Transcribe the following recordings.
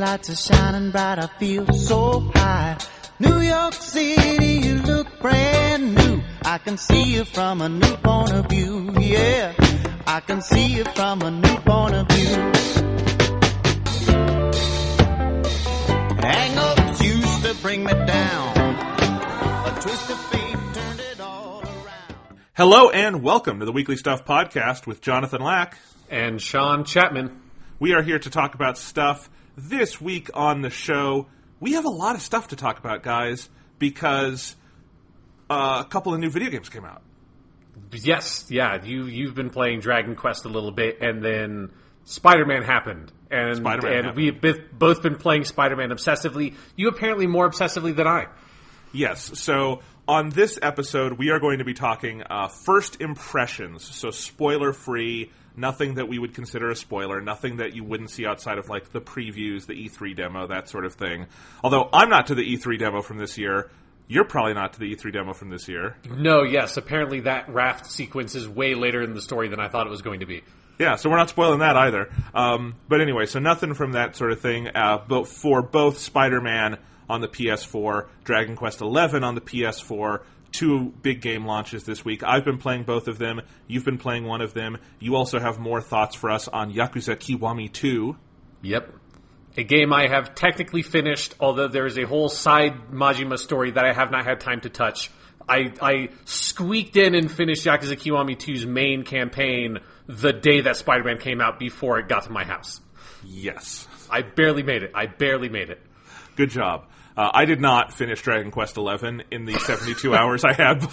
lights are shining bright, I feel so high. New York City, you look brand new. I can see you from a new point of view, yeah. I can see you from a new point of view. Hang-ups used to bring me down. A twist of fate turned it all around. Hello and welcome to the Weekly Stuff Podcast with Jonathan Lack and Sean Chapman. We are here to talk about stuff. This week on the show, we have a lot of stuff to talk about, guys, because a couple of new video games came out. Yes, yeah, you've been playing Dragon Quest a little bit, and then Spider-Man happened. And we've both been playing Spider-Man obsessively. You apparently more obsessively than I. Yes, so on this episode, we are going to be talking first impressions, so spoiler-free, nothing that we would consider a spoiler, nothing that you wouldn't see outside of like the previews, the E3 demo, that sort of thing. Although I'm not to the E3 demo from this year. You're probably not to the E3 demo from this year. No, yes, apparently that raft sequence is way later in the story than I thought it was going to be. Yeah, so we're not spoiling that either. But anyway, so nothing from that sort of thing. But for both Spider-Man on the PS4, Dragon Quest XI on the PS4, two big game launches this week. I've been playing both of them. You've been playing one of them. You also have more thoughts for us on Yakuza Kiwami 2. Yep. A game I have technically finished, although there is a whole side Majima story that I have not had time to touch. I squeaked in and finished Yakuza Kiwami 2's main campaign the day that Spider-Man came out before it got to my house. Yes. I barely made it. Good job. I did not finish Dragon Quest XI in the 72 hours I had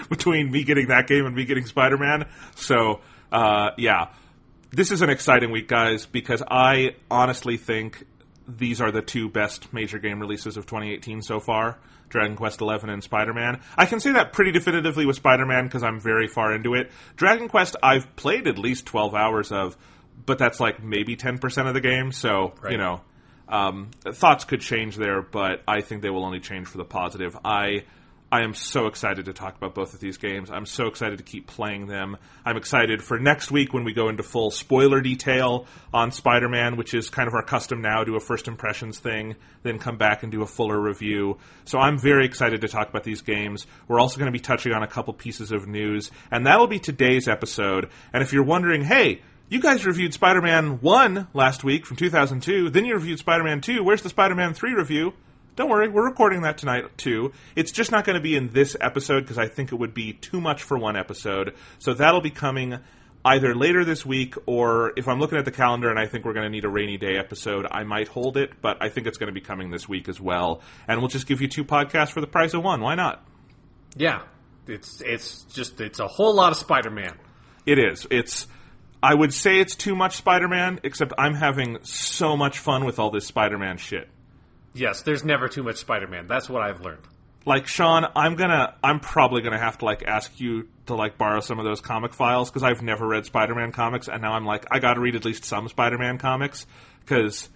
between me getting that game and me getting Spider-Man. So, yeah. This is an exciting week, guys, because I honestly think these are the two best major game releases of 2018 so far, Dragon Quest XI and Spider-Man. I can say that pretty definitively with Spider-Man because I'm very far into it. Dragon Quest I've played at least 12 hours of, but that's like maybe 10% of the game, so, right. You know. Thoughts could change there, but I think they will only change for the positive. I am so excited to talk about both of these games. I'm so excited to keep playing them. I'm excited for next week when we go into full spoiler detail on Spider-Man, which is kind of our custom now, do a first impressions thing, then come back and do a fuller review. So I'm very excited to talk about these games. We're also going to be touching on a couple pieces of news, and that'll be today's episode. And if you're wondering, hey, you guys reviewed Spider-Man 1 last week from 2002, then you reviewed Spider-Man 2. Where's the Spider-Man 3 review? Don't worry, we're recording that tonight, too. It's just not going to be in this episode because I think it would be too much for one episode. So that'll be coming either later this week, or if I'm looking at the calendar and I think we're going to need a rainy day episode, I might hold it, but I think it's going to be coming this week as well. And we'll just give you two podcasts for the price of one. Why not? Yeah, it's a whole lot of Spider-Man. It is. I would say it's too much Spider-Man, except I'm having so much fun with all this Spider-Man shit. Yes, there's never too much Spider-Man. That's what I've learned. Like, Sean, I'm probably gonna have to, like, ask you to, like, borrow some of those comic files, because I've never read Spider-Man comics, and now I'm like, I gotta read at least some Spider-Man comics, because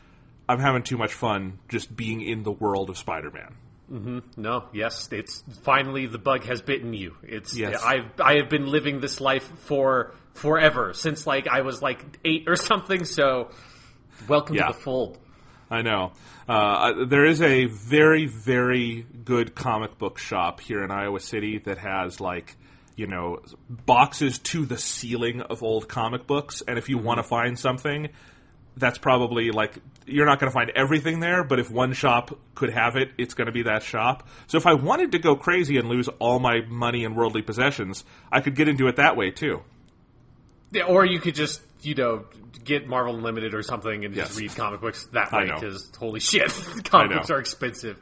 I'm having too much fun just being in the world of Spider-Man. Mm-hmm. No, yes, it's finally the bug has bitten you. Yes. I have been living this life for forever, since, like, I was, like, 8 or something, so welcome to the fold. I know. There is a very, very good comic book shop here in Iowa City that has, like, you know, boxes to the ceiling of old comic books, and if you want to find something, that's probably, like, you're not going to find everything there, but if one shop could have it, it's going to be that shop. So if I wanted to go crazy and lose all my money and worldly possessions, I could get into it that way, too. Yeah, or you could just, you know, get Marvel Unlimited or something and just read comic books that way, because holy shit, comic books are expensive.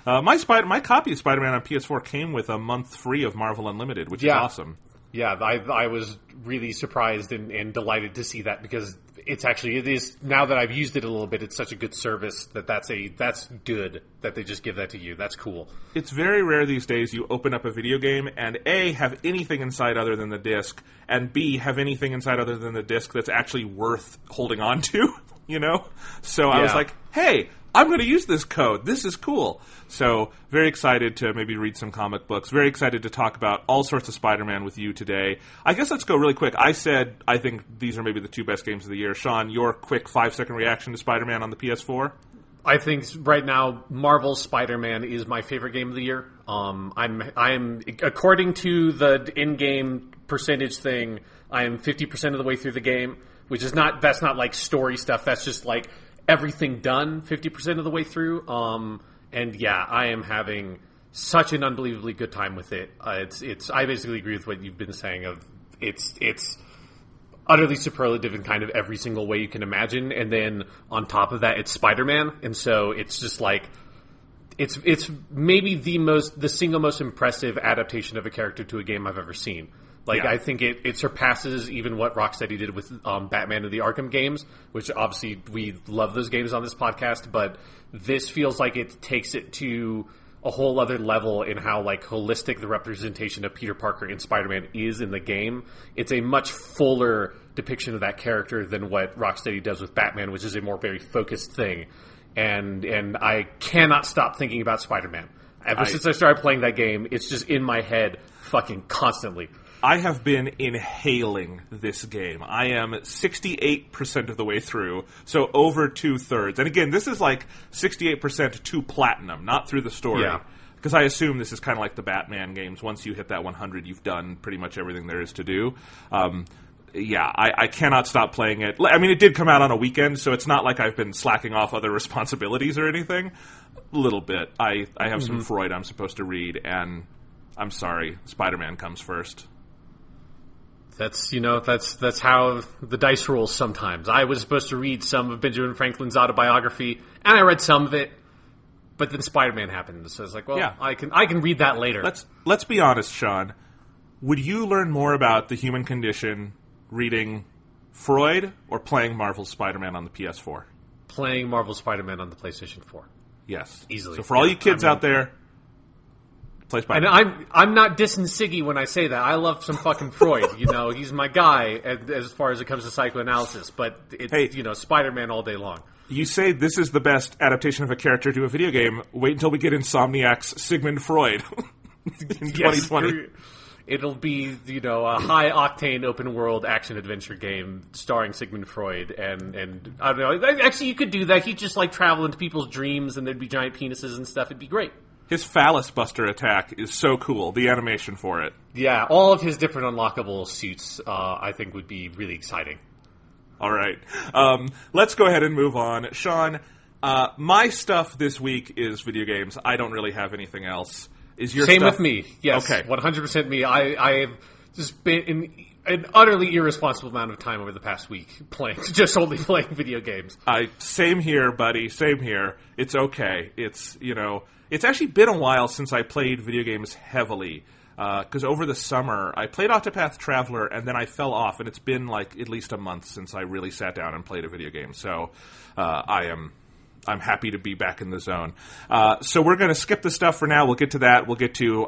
My copy of Spider-Man on PS4 came with a month free of Marvel Unlimited, which is awesome. Yeah, I was really surprised and delighted to see that, because it is, now that I've used it a little bit, it's such a good service that's good that they just give that to you. That's cool. It's very rare these days you open up a video game and A, have anything inside other than the disc, and B, have anything inside other than the disc that's actually worth holding on to, you know? So I was like, hey, I'm going to use this code. This is cool. So very excited to maybe read some comic books. Very excited to talk about all sorts of Spider-Man with you today. I guess let's go really quick. I said I think these are maybe the two best games of the year. Sean, your quick 5-second reaction to Spider-Man on the PS4? I think right now Marvel's Spider-Man is my favorite game of the year. I'm according to the in-game percentage thing, I am 50% of the way through the game, which is that's not like story stuff. That's just like everything done 50% of the way through. And yeah, I am having such an unbelievably good time with it. I basically agree with what you've been saying of it's utterly superlative in kind of every single way you can imagine, and then on top of that, it's Spider-Man, and so it's just like it's maybe the single most impressive adaptation of a character to a game I've ever seen. Like, yeah. I think it surpasses even what Rocksteady did with Batman and the Arkham games, which obviously we love those games on this podcast, but this feels like it takes it to a whole other level in how like holistic the representation of Peter Parker in Spider-Man is in the game. It's a much fuller depiction of that character than what Rocksteady does with Batman, which is a more very focused thing. And I cannot stop thinking about Spider-Man. Ever since I started playing that game, it's just in my head fucking constantly. I have been inhaling this game. I am 68% of the way through, so over 2/3. And again, this is like 68% to platinum, not through the story. Yeah. Because I assume this is kind of like the Batman games. Once you hit that 100, you've done pretty much everything there is to do. I cannot stop playing it. I mean, it did come out on a weekend, so it's not like I've been slacking off other responsibilities or anything. A little bit. I have some Freud I'm supposed to read, and I'm sorry, Spider-Man comes first. That's how the dice rolls sometimes. I was supposed to read some of Benjamin Franklin's autobiography, and I read some of it, but then Spider-Man happened. So I was like, well, yeah. I can read that later. Let's be honest, Sean. Would you learn more about the human condition reading Freud or playing Marvel's Spider-Man on the PS4? Playing Marvel's Spider-Man on the PlayStation 4. Yes. Easily. So for all you kids out there, play Spider-Man. And I'm not dissing Siggy when I say that. I love some fucking Freud. He's my guy as far as it comes to psychoanalysis. But it's Spider-Man all day long. You say this is the best adaptation of a character to a video game. Wait until we get Insomniac's Sigmund Freud in 2020. It'll be a high octane open world action adventure game starring Sigmund Freud, and I don't know. Actually, you could do that. He'd just like travel into people's dreams, and there'd be giant penises and stuff. It'd be great. His phallus buster attack is so cool. The animation for it. Yeah, all of his different unlockable suits, I think, would be really exciting. All right. Let's go ahead and move on. Sean, my stuff this week is video games. I don't really have anything else. Is your Same stuff... with me. Yes, okay. 100% me. I have just been in an utterly irresponsible amount of time over the past week just only playing video games. Same here, buddy. Same here. It's okay. It's actually been a while since I played video games heavily. Because over the summer, I played Octopath Traveler, and then I fell off, and it's been like at least a month since I really sat down and played a video game. So I'm happy to be back in the zone. So we're going to skip the stuff for now. We'll get to that.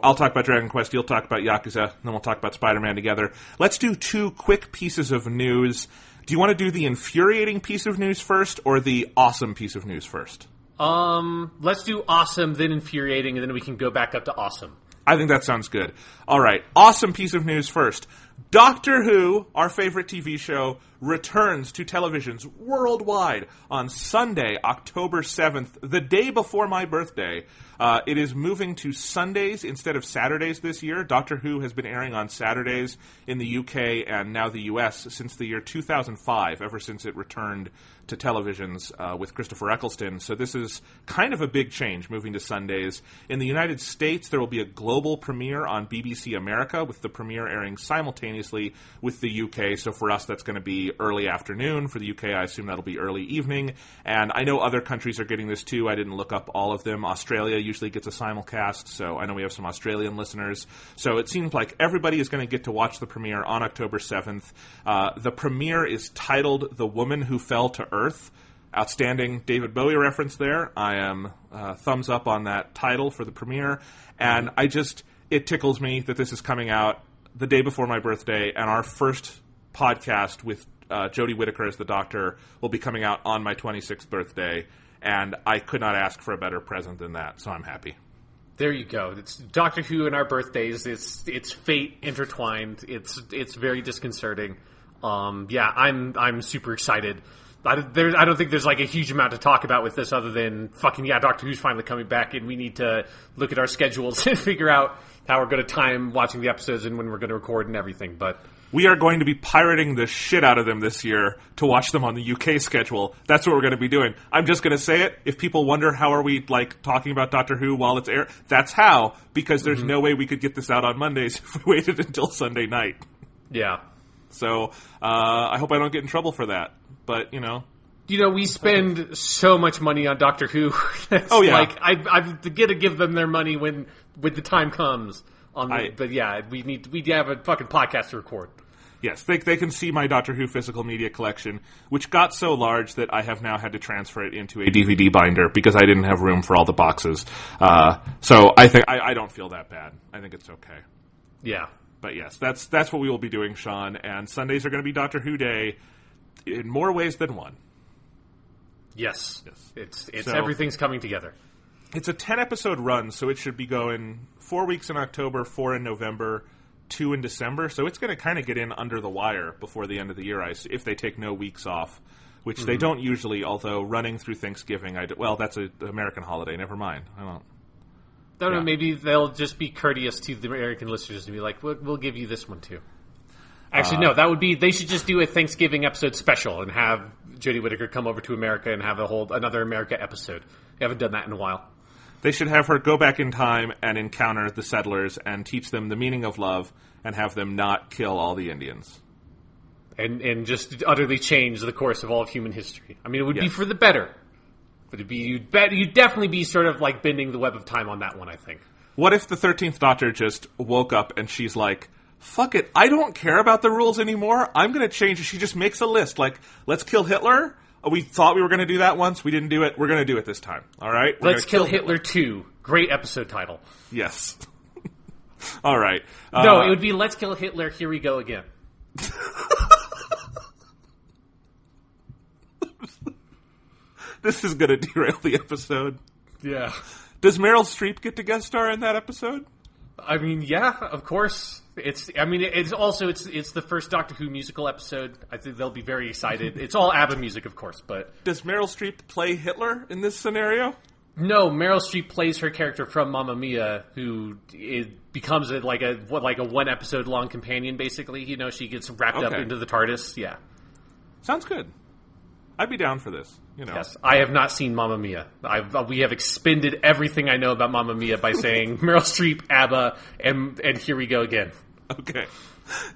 I'll talk about Dragon Quest, you'll talk about Yakuza, then we'll talk about Spider-Man together. Let's do two quick pieces of news. Do you want to do the infuriating piece of news first, or the awesome piece of news first? Let's do awesome, then infuriating, and then we can go back up to awesome. I think that sounds good. All right, awesome piece of news first. Doctor Who, our favorite TV show, returns to televisions worldwide on Sunday, October 7th, the day before my birthday. It is moving to Sundays instead of Saturdays this year. Doctor Who has been airing on Saturdays in the UK and now the US since the year 2005, ever since it returned to televisions with Christopher Eccleston. So this is kind of a big change, moving to Sundays. In the United States, there will be a global premiere on BBC America, with the premiere airing simultaneously with the UK. So for us, that's going to be early afternoon. For the UK, I assume that'll be early evening. And I know other countries are getting this too. I didn't look up all of them. Australia usually gets a simulcast, so I know we have some Australian listeners. So it seems like everybody is going to get to watch the premiere on October 7th. The premiere is titled The Woman Who Fell to Earth. Outstanding David Bowie reference there. I am thumbs up on that title for the premiere. And it tickles me that this is coming out the day before my birthday, and our first podcast with Jodie Whittaker as the Doctor will be coming out on my 26th birthday, and I could not ask for a better present than that, so I'm happy. There you go. It's Doctor Who and our birthdays. It's fate intertwined. It's very disconcerting. I'm super excited. I don't think there's like a huge amount to talk about with this other than Doctor Who's finally coming back, and we need to look at our schedules and figure out how we're going to time watching the episodes and when we're going to record and everything. But we are going to be pirating the shit out of them this year to watch them on the UK schedule. That's what we're going to be doing. I'm just going to say it. If people wonder how are we like talking about Doctor Who while it's air, that's how, because there's no way we could get this out on Mondays if we waited until Sunday night. Yeah. So I hope I don't get in trouble for that. But, we spend so much money on Doctor Who. Oh, yeah. Like, I'm going to give them their money when the time comes. But yeah, we have a fucking podcast to record. Yes, they can see my Doctor Who physical media collection, which got so large that I have now had to transfer it into a DVD binder because I didn't have room for all the boxes. So I think I don't feel that bad. I think it's okay. Yeah. But yes, that's what we will be doing, Sean. And Sundays are going to be Doctor Who Day in more ways than one. Yes. It's everything's coming together. It's a 10-episode run, so it should be going 4 weeks in October, 4 in November, 2 in December. So it's going to kind of get in under the wire before the end of the year, if they take no weeks off, which they don't usually, although running through Thanksgiving, that's an American holiday. Never mind. I don't know, maybe they'll just be courteous to the American listeners and be like, we'll give you this one too. Actually, no, that would be, they should just do a Thanksgiving episode special and have Jodie Whittaker come over to America and have another America episode. We haven't done that in a while. They should have her go back in time and encounter the settlers and teach them the meaning of love and have them not kill all the Indians. And just utterly change the course of all of human history. I mean, it would be for the better. But you'd definitely be sort of like bending the web of time on that one, I think. What if the 13th Doctor just woke up and she's like, fuck it, I don't care about the rules anymore. I'm going to change it. She just makes a list. Like, let's kill Hitler. We thought we were going to do that once. We didn't do it. We're going to do it this time. All right? Let's kill Hitler 2. Great episode title. Yes. All right. No, it would be Let's Kill Hitler, Here We Go Again. This is going to derail the episode. Yeah. Does Meryl Streep get to guest star in that episode? I mean, yeah, of course. It's the first Doctor Who musical episode. I think they'll be very excited. It's all ABBA music, of course, but does Meryl Streep play Hitler in this scenario? No, Meryl Streep plays her character from Mamma Mia, who becomes a one episode long companion. Basically, she gets wrapped up into the TARDIS. Yeah, sounds good. I'd be down for this. Yes, I have not seen Mamma Mia. We have expended everything I know about Mamma Mia by saying Meryl Streep, ABBA, and Here We Go Again. Okay.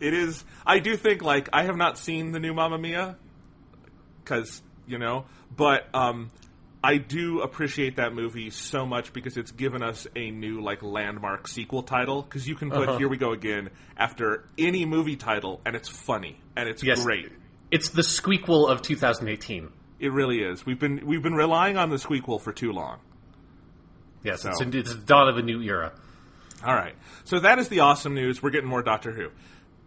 It is... I do think, I have not seen the new Mamma Mia, because, but I do appreciate that movie so much because it's given us a new, landmark sequel title, because you can put Here We Go Again after any movie title, and it's funny, and it's great. It's the squeakquel of 2018. It really is. We've been relying on the squeakquel for too long. Yes, it's the dawn of a new era. All right. So that is the awesome news. We're getting more Doctor Who.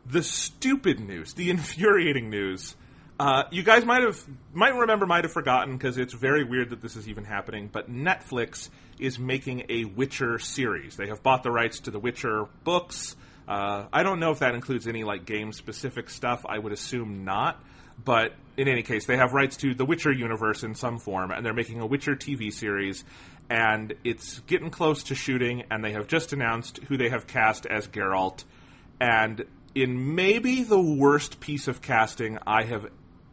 The stupid news, the infuriating news. You guys might have forgotten because it's very weird that this is even happening. But Netflix is making a Witcher series. They have bought the rights to the Witcher books. I don't know if that includes any game specific stuff. I would assume not. But in any case, they have rights to the Witcher universe in some form, and they're making a Witcher TV series, and it's getting close to shooting, and they have just announced who they have cast as Geralt, and in maybe the worst piece of casting I have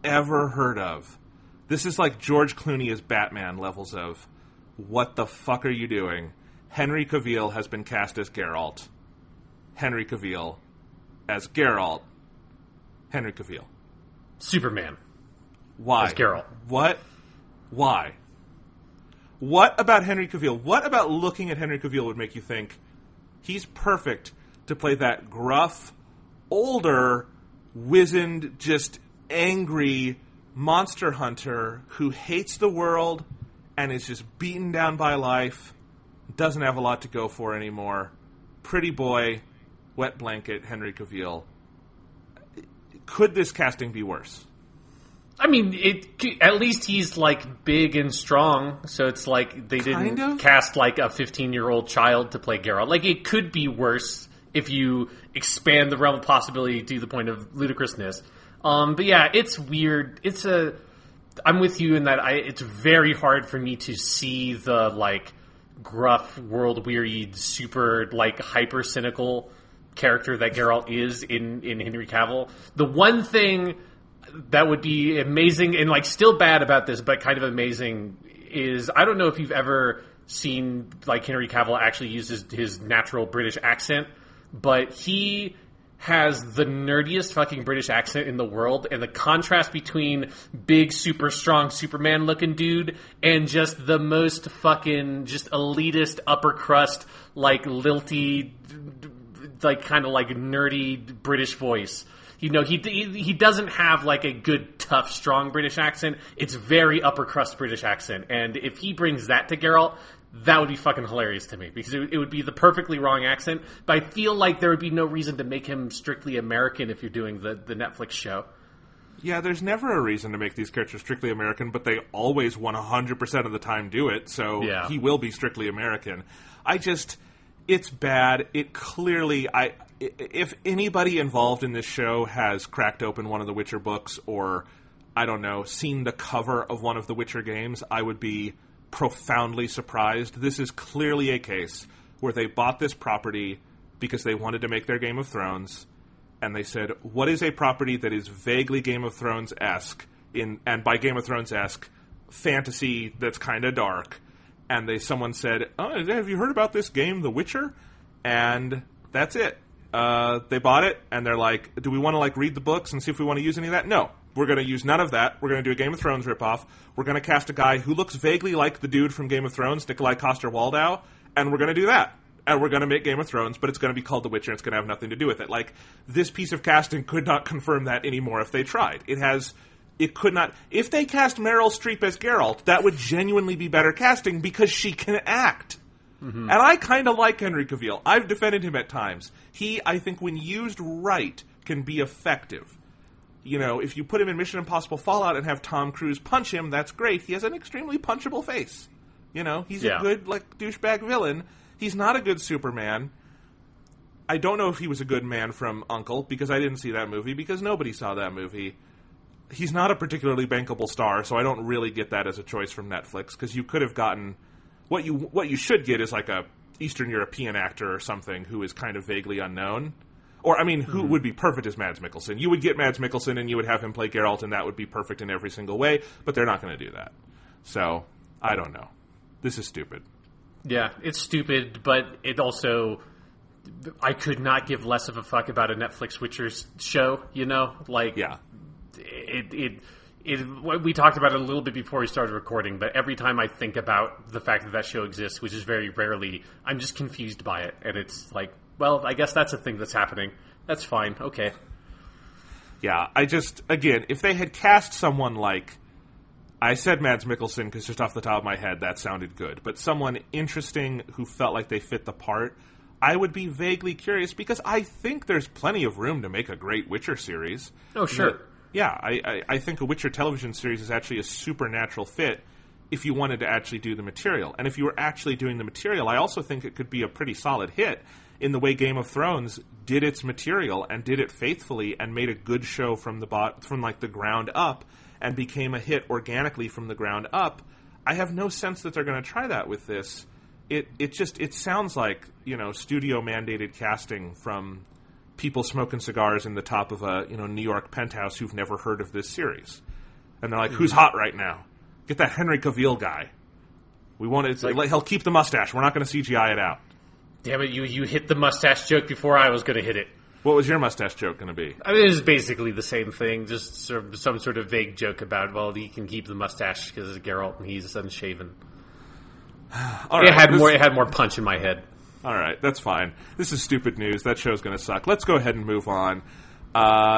ever heard of. This is like George Clooney as Batman levels of, what the fuck are you doing? Henry Cavill has been cast as Geralt. Henry Cavill as Geralt. Henry Cavill. Superman. Why? As Geralt. What? Why? What about Henry Cavill? What about looking at Henry Cavill would make you think he's perfect to play that gruff, older, wizened, just angry monster hunter who hates the world and is just beaten down by life, doesn't have a lot to go for anymore. Pretty boy, wet blanket, Henry Cavill. Could this casting be worse? I mean, at least he's big and strong, so it's they didn't cast a 15-year-old child to play Geralt. It could be worse if you expand the realm of possibility to the point of ludicrousness. But yeah, it's weird. I'm with you in that it's very hard for me to see the, like, gruff, world-weary, super, like, hyper-cynical character that Geralt is in Henry Cavill. The one thing that would be amazing, and, like, still bad about this, but kind of amazing, is I don't know if you've ever seen, like, Henry Cavill actually use his natural British accent, but he has the nerdiest fucking British accent in the world, and the contrast between big, super strong Superman-looking dude and just the most fucking just elitist, upper crust, like, lilty, like, kind of like nerdy British voice. You know, he doesn't have, like, a good, tough, strong British accent. It's very upper crust British accent, and if he brings that to Geralt, that would be fucking hilarious to me, because it would be the perfectly wrong accent, but I feel like there would be no reason to make him strictly American if you're doing the Netflix show. Yeah, there's never a reason to make these characters strictly American, but they always 100% of the time do it, so yeah. He will be strictly American. It's bad. It clearly, if anybody involved in this show has cracked open one of the Witcher books, or, I don't know, seen the cover of one of the Witcher games, I would be profoundly surprised. This is clearly a case where they bought this property because they wanted to make their Game of Thrones, and they said, what is a property that is vaguely Game of Thrones-esque, and by Game of Thrones-esque, fantasy that's kind of dark, and someone said, oh, have you heard about this game, The Witcher? And that's it. They bought it, and they're like, do we want to, like, read the books and see if we want to use any of that? No. We're going to use none of that. We're going to do a Game of Thrones ripoff. We're going to cast a guy who looks vaguely like the dude from Game of Thrones, Nikolai Coster-Waldau, and we're going to do that. And we're going to make Game of Thrones, but it's going to be called The Witcher, and it's going to have nothing to do with it. Like, this piece of casting could not confirm that anymore if they tried. It could not. If they cast Meryl Streep as Geralt, that would genuinely be better casting because she can act. Mm-hmm. And I kind of like Henry Cavill. I've defended him at times. He, I think, when used right, can be effective. You know, if you put him in Mission Impossible Fallout and have Tom Cruise punch him, that's great. He has an extremely punchable face. You know, he's a good, like, douchebag villain. He's not a good Superman. I don't know if he was a good man from U.N.C.L.E., because I didn't see that movie, because nobody saw that movie. He's not a particularly bankable star, so I don't really get that as a choice from Netflix, because you could have gotten... What you should get is, like, a Eastern European actor or something who is kind of vaguely unknown. Or, I mean, who would be perfect as Mads Mikkelsen? You would get Mads Mikkelsen and you would have him play Geralt, and that would be perfect in every single way, but they're not going to do that. So, I don't know. This is stupid. Yeah, it's stupid, but it also... I could not give less of a fuck about a Netflix Witchers show, you know? Like, yeah. We talked about it a little bit before we started recording, but every time I think about the fact that show exists, which is very rarely, I'm just confused by it, and it's like, well, I guess that's a thing that's happening. That's fine. Okay. Yeah, again, if they had cast someone like, I said Mads Mikkelsen because just off the top of my head that sounded good, but someone interesting who felt like they fit the part, I would be vaguely curious, because I think there's plenty of room to make a great Witcher series. Oh, sure. I think a Witcher television series is actually a supernatural fit if you wanted to actually do the material. And if you were actually doing the material, I also think it could be a pretty solid hit in the way Game of Thrones did its material and did it faithfully and made a good show from the ground up and became a hit organically from the ground up. I have no sense that they're going to try that with this. It sounds like, you know, studio mandated casting from people smoking cigars in the top of a, you know, New York penthouse who've never heard of this series. And they're like, who's hot right now? Get that Henry Cavill guy. We want it. Like, he'll keep the mustache. We're not going to CGI it out. Damn it, you hit the mustache joke before I was going to hit it. What was your mustache joke going to be? I mean, it was basically the same thing, just some sort of vague joke about, well, he can keep the mustache because it's Geralt and he's unshaven. It had more punch in my head. All right, that's fine. This is stupid news. That show's going to suck. Let's go ahead and move on.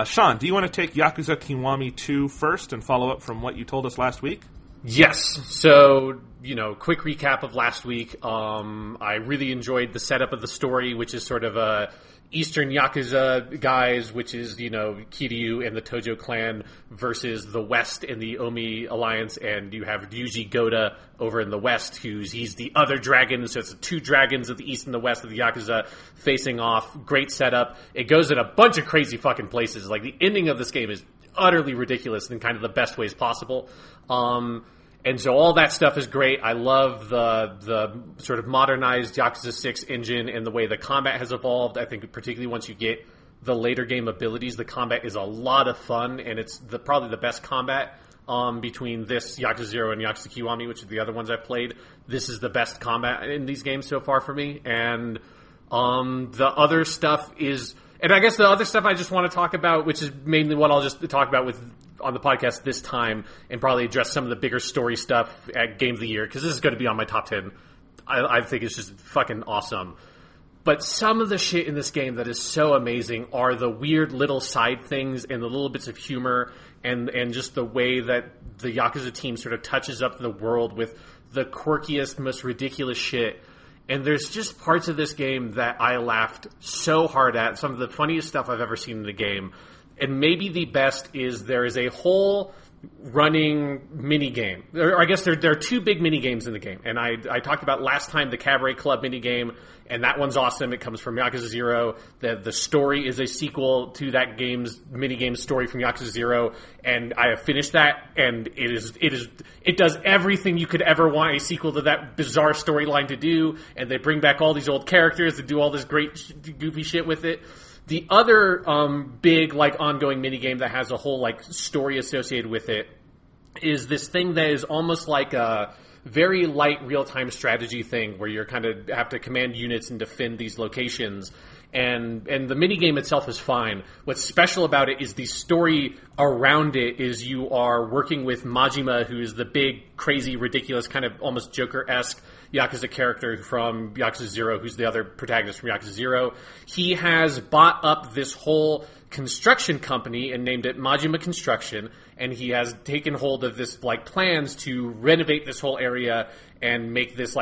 Sean, do you want to take Yakuza Kiwami 2 first and follow up from what you told us last week? Yes. So, you know, quick recap of last week. I really enjoyed the setup of the story, which is sort of a Eastern Yakuza guys, which is, you know, Kiryu and the Tojo clan versus the West and the Omi alliance, and you have Ryuji Goda over in the West, he's the other dragon, so it's the two dragons of the East and the West of the Yakuza facing off. Great setup. It goes in a bunch of crazy fucking places. Like, the ending of this game is utterly ridiculous in kind of the best ways possible. And so all that stuff is great. I love the sort of modernized Yakuza 6 engine and the way the combat has evolved. I think particularly once you get the later game abilities, the combat is a lot of fun, and it's probably the best combat between this Yakuza 0 and Yakuza Kiwami, which are the other ones I've played. This is the best combat in these games so far for me. And the other stuff is... And I guess the other stuff I just want to talk about, which is mainly what I'll just talk about on the podcast this time, and probably address some of the bigger story stuff at Game of the Year, because this is going to be on my top 10. I think it's just fucking awesome. But some of the shit in this game that is so amazing are the weird little side things and the little bits of humor and just the way that the Yakuza team sort of touches up the world with the quirkiest, most ridiculous shit. And there's just parts of this game that I laughed so hard at. Some of the funniest stuff I've ever seen in the game. And maybe the best is there is a whole running mini game. I guess there are two big mini games in the game. And I talked about last time the Cabaret Club mini game, and that one's awesome. It comes from Yakuza 0. The story is a sequel to that game's mini game story from Yakuza 0, and I have finished that, and it does everything you could ever want a sequel to that bizarre storyline to do, and they bring back all these old characters and do all this great goofy shit with it. The other big ongoing minigame that has a whole story associated with it is this thing that is almost like a very light real-time strategy thing where you're kind of have to command units and defend these locations. And the minigame itself is fine. What's special about it is the story around it is you are working with Majima, who is the big, crazy, ridiculous, kind of almost Joker-esque Yakuza character from Yakuza 0, who's the other protagonist from Yakuza 0. He has bought up this whole construction company and named it Majima Construction, and he has taken hold of this plans to renovate this whole area and make this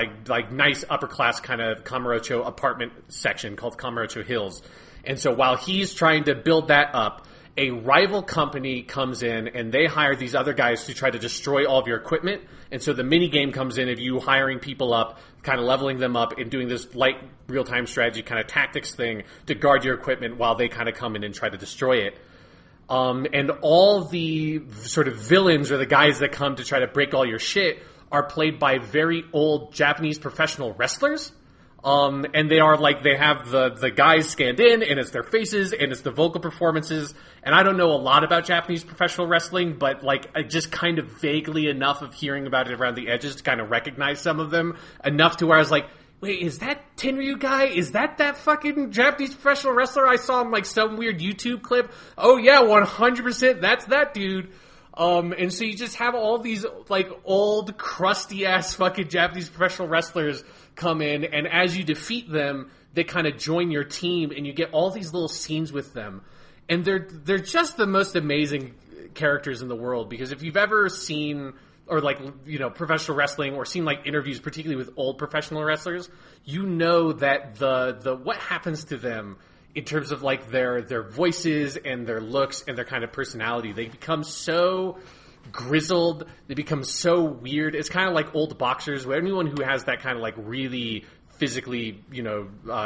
nice upper class kind of Kamurocho apartment section called Kamurocho Hills. And so while he's trying to build that up, a rival company comes in and they hire these other guys to try to destroy all of your equipment. And so the mini game comes in of you hiring people up, kind of leveling them up and doing this light real-time strategy kind of tactics thing to guard your equipment while they kind of come in and try to destroy it. And all the sort of villains or the guys that come to try to break all your shit are played by very old Japanese professional wrestlers. And they are they have the guys scanned in, and it's their faces, and it's the vocal performances. And I don't know a lot about Japanese professional wrestling, but I just kind of vaguely enough of hearing about it around the edges to kind of recognize some of them enough to where I was like, wait, is that Tenryu guy? Is that fucking Japanese professional wrestler I saw in some weird YouTube clip? Oh yeah, 100%, that's that dude. And so you just have all these old crusty ass fucking Japanese professional wrestlers come in, and as you defeat them, they kind of join your team, and you get all these little scenes with them, and they're just the most amazing characters in the world. Because if you've ever seen or professional wrestling or seen interviews, particularly with old professional wrestlers, you know that the what happens to them in terms of their voices and their looks and their kind of personality, they become so grizzled, they become so weird. It's kind of like old boxers, where anyone who has that kind of really physically,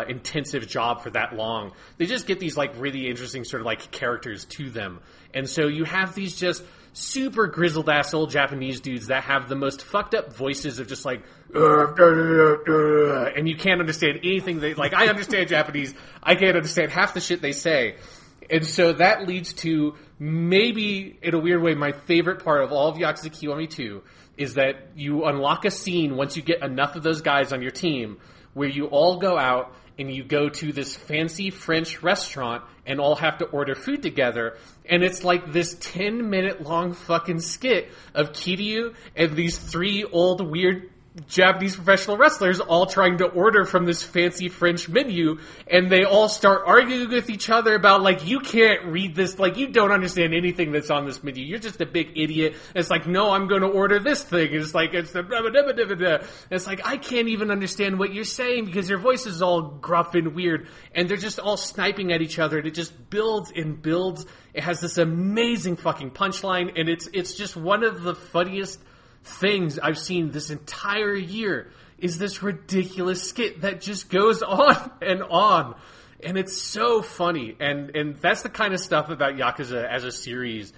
intensive job for that long, they just get these really interesting sort of characters to them. And so you have these just super grizzled ass old Japanese dudes that have the most fucked up voices of just and you can't understand anything they I understand Japanese, I can't understand half the shit they say. And so that leads to maybe, in a weird way, my favorite part of all of Yakuza Kiwami 2 is that you unlock a scene once you get enough of those guys on your team where you all go out and you go to this fancy French restaurant and all have to order food together. And it's this 10-minute long fucking skit of Kiryu and these three old weird Japanese professional wrestlers all trying to order from this fancy French menu, and they all start arguing with each other about you can't read this, you don't understand anything that's on this menu, you're just a big idiot. And it's no, I'm going to order this thing, and it's the blah, blah, blah, blah, blah, blah. It's I can't even understand what you're saying because your voice is all gruff and weird, and they're just all sniping at each other, and it just builds and builds. It has this amazing fucking punchline, and it's just one of the funniest things I've seen this entire year is this ridiculous skit that just goes on, and it's so funny, and that's the kind of stuff about Yakuza as a series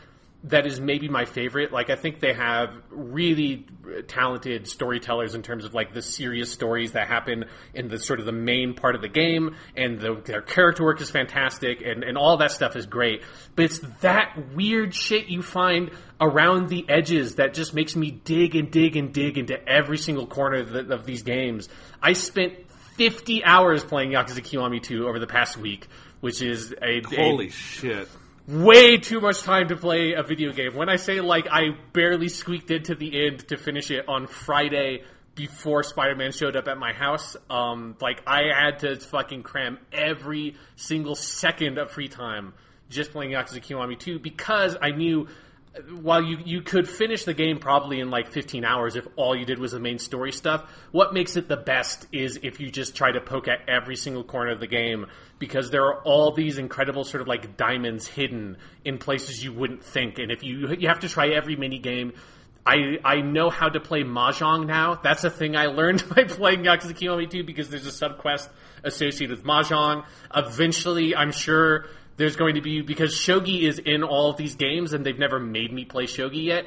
that is maybe my favorite. Like, I think they have really talented storytellers in terms of, like, the serious stories that happen in the sort of the main part of the game, and their character work is fantastic, and all that stuff is great. But it's that weird shit you find around the edges that just makes me dig and dig and dig into every single corner of these games. I spent 50 hours playing Yakuza Kiwami 2 over the past week, which is holy shit. Way too much time to play a video game. When I say, like, I barely squeaked into the end to finish it on Friday before Spider-Man showed up at my house, like, I had to fucking cram every single second of free time just playing Yakuza Kiwami 2 because I knew while you could finish the game probably in like 15 hours if all you did was the main story stuff, what makes it the best is if you just try to poke at every single corner of the game, because there are all these incredible sort of like diamonds hidden in places you wouldn't think. And if you have to try every mini game. I know how to play Mahjong now. That's a thing I learned by playing Yakuza Kiwami 2 because there's a sub-quest associated with Mahjong. Eventually, I'm sure there's going to be, because Shogi is in all of these games and they've never made me play Shogi yet,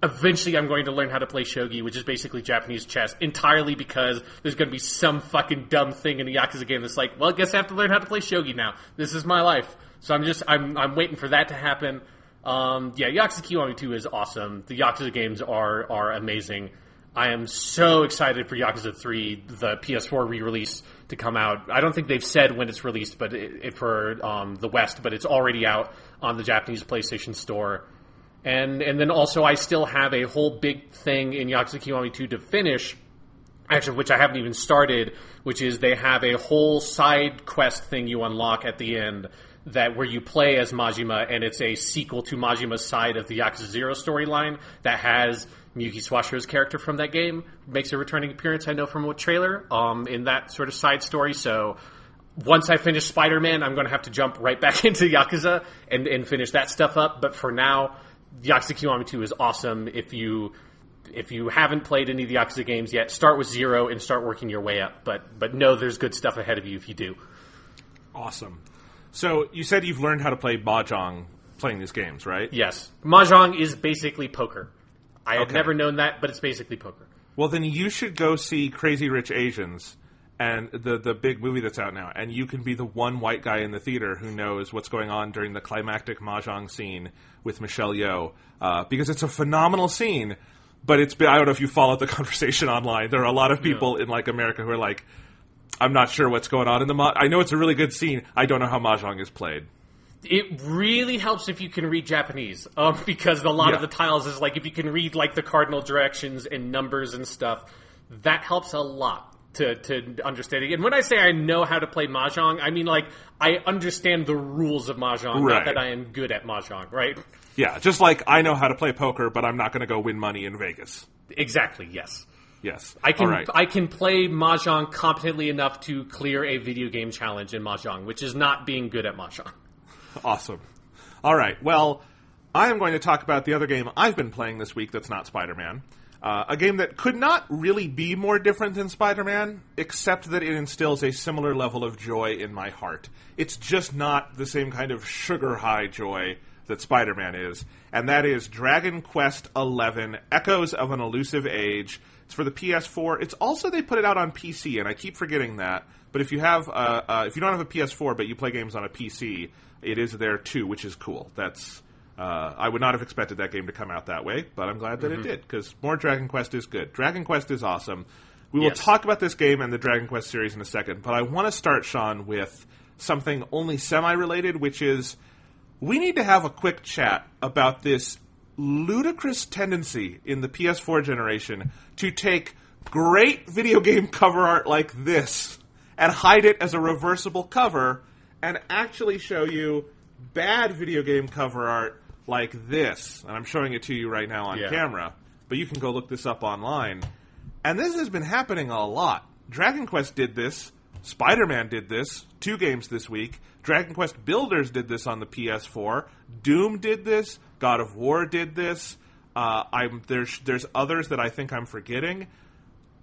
eventually I'm going to learn how to play Shogi, which is basically Japanese chess, entirely because there's going to be some fucking dumb thing in a Yakuza game that's like, well, I guess I have to learn how to play Shogi now. This is my life. So I'm waiting for that to happen. Yakuza Kiwami 2 is awesome. The Yakuza games are amazing. I am so excited for Yakuza 3, the PS4 re-release, to come out. I don't think they've said when it's released, but for the West, but it's already out on the Japanese PlayStation Store. And then also I still have a whole big thing in Yakuza Kiwami 2 to finish, actually, which I haven't even started, which is they have a whole side quest thing you unlock at the end where you play as Majima, and it's a sequel to Majima's side of the Yakuza 0 storyline that has Miyuki Sawashiro's character from that game makes a returning appearance, I know from a trailer, in that sort of side story. So once I finish Spider-Man, I'm going to have to jump right back into Yakuza and finish that stuff up. But for now, Yakuza Kiwami 2 is awesome. If you haven't played any of the Yakuza games yet, start with 0 and start working your way up. But know there's good stuff ahead of you if you do. Awesome. So you said you've learned how to play Mahjong playing these games, right? Yes. Mahjong is basically poker. I had never known that, but it's basically poker. Well, then you should go see Crazy Rich Asians, and the big movie that's out now, and you can be the one white guy in the theater who knows what's going on during the climactic Mahjong scene with Michelle Yeoh, because it's a phenomenal scene, but I don't know if you followed the conversation online. There are a lot of people in like America who are like, I'm not sure what's going on in the I know it's a really good scene. I don't know how Mahjong is played. It really helps if you can read Japanese, because a lot of the tiles is like, if you can read like the cardinal directions and numbers and stuff, that helps a lot to understand it. And when I say I know how to play Mahjong, I mean like I understand the rules of Mahjong, not that I am good at Mahjong, right? Yeah, just like I know how to play poker, but I'm not going to go win money in Vegas. Exactly, yes. Yes. I can play Mahjong competently enough to clear a video game challenge in Mahjong, which is not being good at Mahjong. Awesome. All right. Well, I am going to talk about the other game I've been playing this week that's not Spider-Man. A game that could not really be more different than Spider-Man, except that it instills a similar level of joy in my heart. It's just not the same kind of sugar-high joy that Spider-Man is, and that is Dragon Quest XI, Echoes of an Elusive Age. It's for the PS4. It's also, they put it out on PC, and I keep forgetting that. But if you have, if you don't have a PS4 but you play games on a PC, it is there too, which is cool. That's I would not have expected that game to come out that way, but I'm glad that it did, because more Dragon Quest is good. Dragon Quest is awesome. We will talk about this game and the Dragon Quest series in a second, but I want to start, Sean, with something only semi-related, which is we need to have a quick chat about this ludicrous tendency in the PS4 generation to take great video game cover art like this and hide it as a reversible cover and actually show you bad video game cover art like this. And I'm showing it to you right now on camera, but you can go look this up online. And this has been happening a lot. Dragon Quest did this. Spider-Man did this. 2 games this week. Dragon Quest Builders did this on the PS4. Doom did this. God of War did this. There's others that I think I'm forgetting.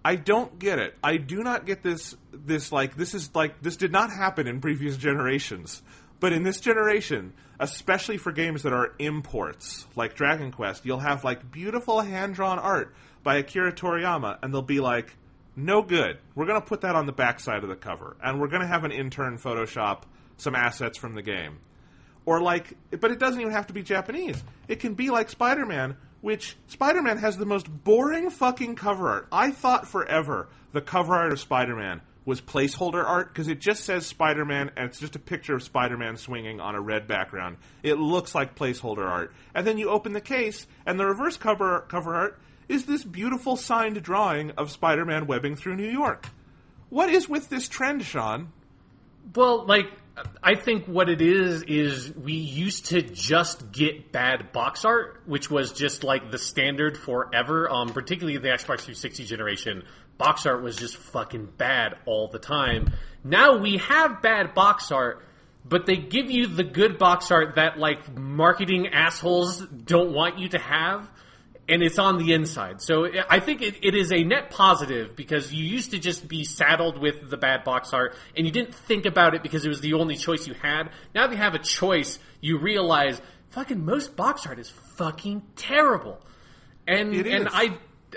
I don't get it. I do not get this did not happen in previous generations. But in this generation, especially for games that are imports, like Dragon Quest, you'll have, like, beautiful hand-drawn art by Akira Toriyama, and they'll be like, no good. We're going to put that on the backside of the cover, and we're going to have an intern Photoshop some assets from the game. Or like, but it doesn't even have to be Japanese. It can be like Spider-Man, which Spider-Man has the most boring fucking cover art. I thought forever the cover art of Spider-Man was placeholder art, because it just says Spider-Man, and it's just a picture of Spider-Man swinging on a red background. It looks like placeholder art. And then you open the case, and the reverse cover art is this beautiful signed drawing of Spider-Man webbing through New York. What is with this trend, Sean? Well, like, I think what it is we used to just get bad box art, which was just like the standard forever, particularly the Xbox 360 generation. Box art was just fucking bad all the time. Now we have bad box art, but they give you the good box art that, like, marketing assholes don't want you to have, and it's on the inside. So I think it is a net positive, because you used to just be saddled with the bad box art, and you didn't think about it because it was the only choice you had. Now that you have a choice, you realize, fucking most box art is fucking terrible. And